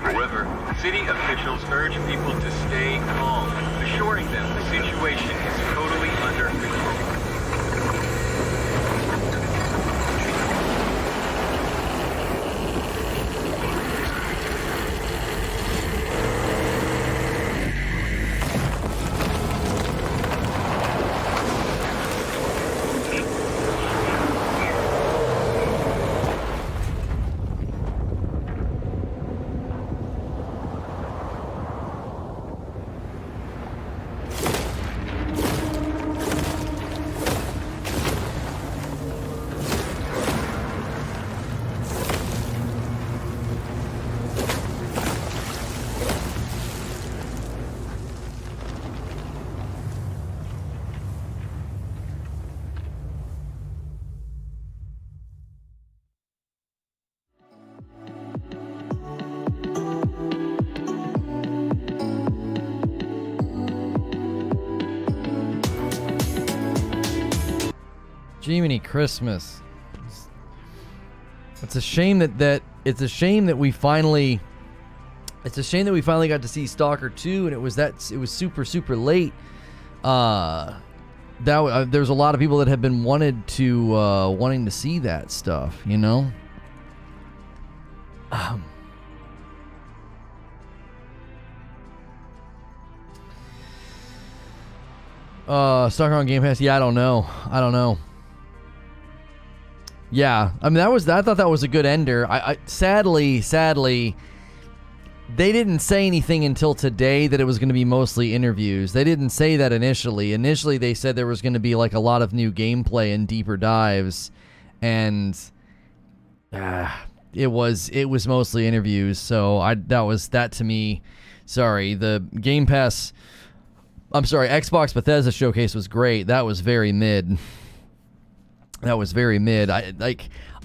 However, city officials urge people to stay calm, assuring them the situation is totally under control. Jiminy Christmas. It's a shame that we finally It's a shame that we finally got to see Stalker 2, and it was super, super late. There's a lot of people that have been wanting to see that stuff, you know? Stalker on Game Pass? Yeah, I don't know. Yeah, I mean, I thought that was a good ender. Sadly, they didn't say anything until today that it was going to be mostly interviews. They didn't say that initially. Initially, they said there was going to be like a lot of new gameplay and deeper dives, and it was mostly interviews. So that was that to me. Sorry, the Game Pass. I'm sorry, Xbox Bethesda Showcase was great. That was very mid.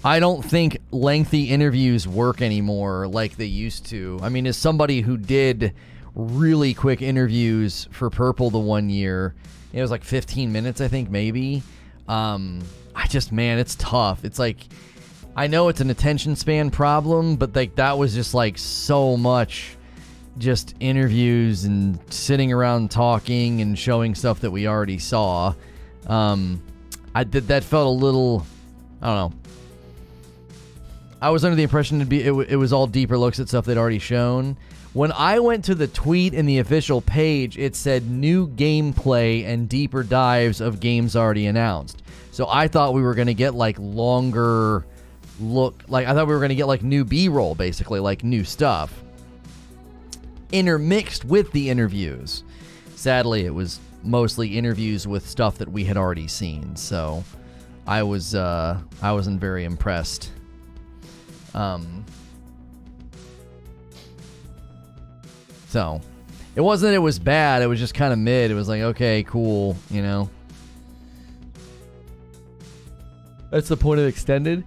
I don't think lengthy interviews work anymore like they used to. I mean, as somebody who did really quick interviews for Purple the one year, it was like 15 minutes, I think, maybe. It's tough. It's like, I know it's an attention span problem, but like that was just like so much just interviews and sitting around talking and showing stuff that we already saw. That felt a little, I don't know. I was under the impression it was all deeper looks at stuff they'd already shown. When I went to the tweet in the official page, it said new gameplay and deeper dives of games already announced. So I thought we were going to get like longer look, like I thought we were going to get like new B-roll, basically, like new stuff intermixed with the interviews. Sadly, it was mostly interviews with stuff that we had already seen. So I wasn't very impressed. So it wasn't that it was bad, it was just kind of mid. It was like, okay, cool, you know. That's the point of extended.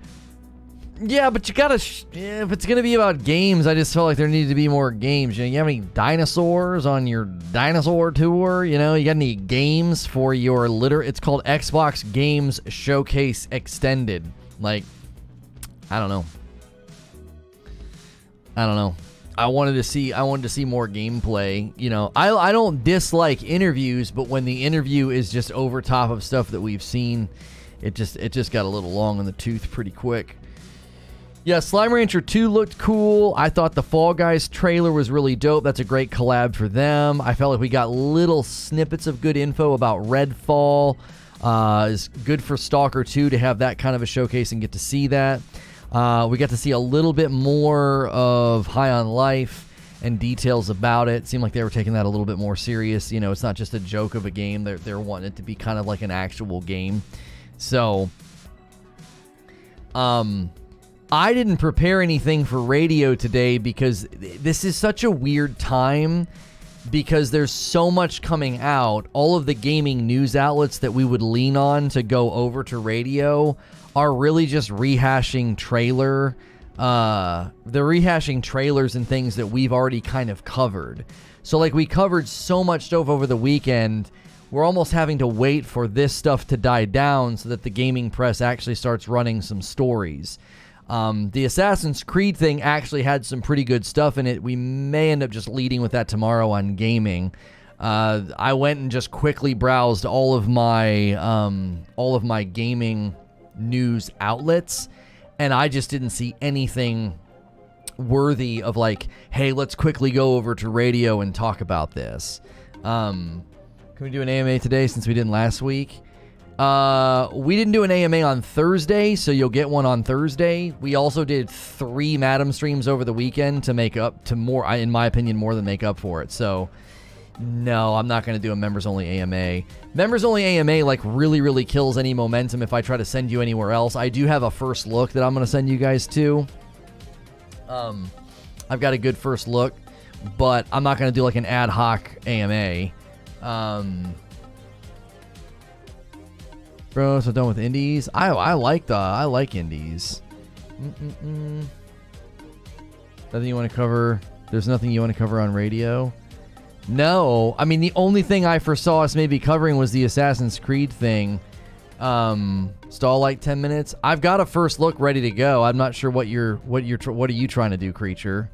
Yeah, but you gotta, if it's gonna be about games, I just felt like there needed to be more games. You know, you have any dinosaurs on your dinosaur tour? You know, you got any games for your it's called Xbox Games Showcase Extended. Like, I don't know. I wanted to see more gameplay. You know, I don't dislike interviews, but when the interview is just over top of stuff that we've seen, it just got a little long in the tooth pretty quick. Yeah, Slime Rancher 2 looked cool. I thought the Fall Guys trailer was really dope. That's a great collab for them. I felt like we got little snippets of good info about Redfall. It's good for Stalker 2 to have that kind of a showcase and get to see that. We got to see a little bit more of High on Life and details about it. It seemed like they were taking that a little bit more serious. You know, it's not just a joke of a game. They're wanting it to be kind of like an actual game. So, I didn't prepare anything for radio today because this is such a weird time because there's so much coming out. All of the gaming news outlets that we would lean on to go over to radio are really just rehashing they're rehashing trailers and things that we've already kind of covered. So like we covered so much stuff over the weekend, we're almost having to wait for this stuff to die down so that the gaming press actually starts running some stories. The Assassin's Creed thing actually had some pretty good stuff in it. We may end up just leading with that tomorrow on gaming. I went and just quickly browsed all of my gaming news outlets, and I just didn't see anything worthy of like, hey, let's quickly go over to radio and talk about this. Can we do an AMA today since we didn't last week? We didn't do an AMA on Thursday, so you'll get one on Thursday. We also did 3 Madam streams over the weekend to make up to more, in my opinion, more than make up for it. So, no, I'm not going to do a members-only AMA. Members-only AMA, like, really, really kills any momentum if I try to send you anywhere else. I do have a first look that I'm going to send you guys to. I've got a good first look, but I'm not going to do, like, an ad hoc AMA. Bro, so done with indies. I like indies. Nothing you want to cover? There's nothing you want to cover on radio? No. I mean, the only thing I foresaw us maybe covering was the Assassin's Creed thing. Stall like 10 minutes. I've got a first look ready to go. I'm not sure what are you trying to do, creature?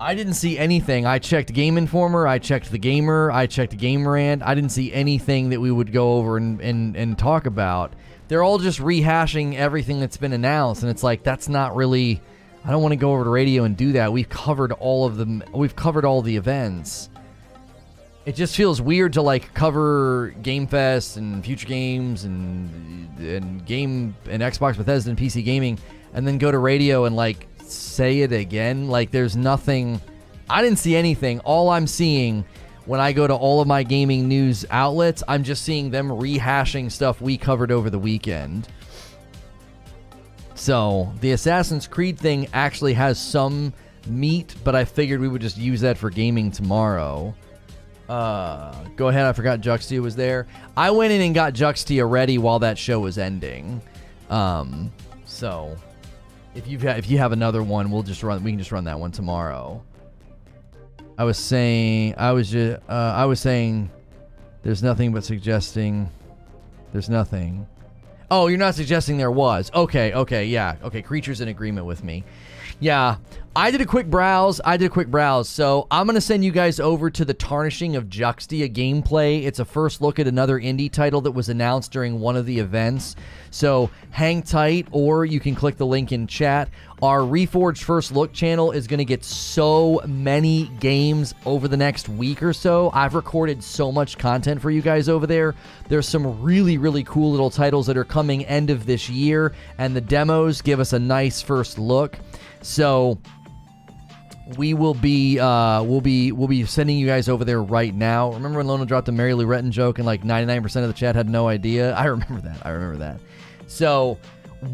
I didn't see anything. I checked Game Informer, I checked The Gamer, I checked Gamerant. I didn't see anything that we would go over and talk about. They're all just rehashing everything that's been announced, and it's like, that's not really... I don't want to go over to radio and do that. We've covered all of them. We've covered all the events. It just feels weird to like cover Game Fest and Future Games and Game and Xbox Bethesda and PC Gaming, and then go to radio and like say it again. Like there's nothing. I didn't see anything. All I'm seeing when I go to all of my gaming news outlets, I'm just seeing them rehashing stuff we covered over the weekend. So the Assassin's Creed thing actually has some meat, but I figured we would just use that for gaming tomorrow. Go ahead. I forgot Juxtia was there. I went in and got Juxtia ready while that show was ending. So if you have another one, we can just run that one tomorrow. I was saying there's nothing but suggesting there's nothing. Oh, you're not suggesting there was. Okay, yeah. Okay, Creature's in agreement with me. Yeah, I did a quick browse. So I'm going to send you guys over to the Tarnishing of Juxtia gameplay. It's a first look at another indie title that was announced during one of the events. So hang tight, or you can click the link in chat. Our Reforge First Look channel is going to get so many games over the next week or so. I've recorded so much content for you guys over there. There's some really, really cool little titles that are coming end of this year, and the demos give us a nice first look. So we will be we'll be sending you guys over there right now. Remember when Lono dropped the Mary Lou Retton joke and like 99% of the chat had no idea? I remember that. So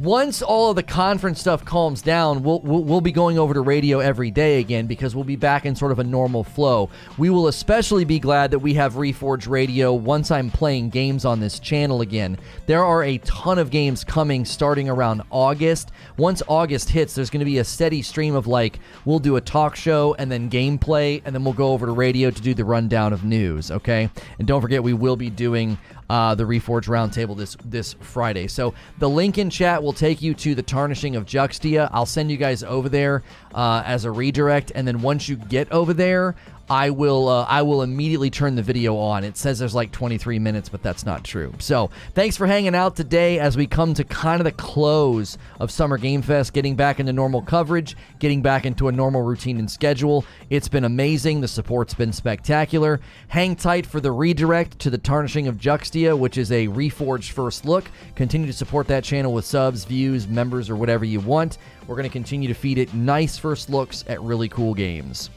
once all of the conference stuff calms down, we'll be going over to radio every day again, because we'll be back in sort of a normal flow. We will especially be glad that we have Reforge Radio once I'm playing games on this channel again. There are a ton of games coming starting around August. Once August hits, there's going to be a steady stream of like, we'll do a talk show and then gameplay, and then we'll go over to radio to do the rundown of news, okay? And don't forget, we will be doing the Reforge Roundtable this Friday. So the link in chat will take you to the Tarnishing of Juxtia. I'll send you guys over there as a redirect, and then once you get over there, I will immediately turn the video on. It says there's like 23 minutes, but that's not true. So thanks for hanging out today as we come to kind of the close of Summer Game Fest, getting back into normal coverage, getting back into a normal routine and schedule. It's been amazing. The support's been spectacular. Hang tight for the redirect to the Tarnishing of Juxtia, which is a Reforged First Look. Continue to support that channel with subs, views, members, or whatever you want. We're going to continue to feed it nice first looks at really cool games.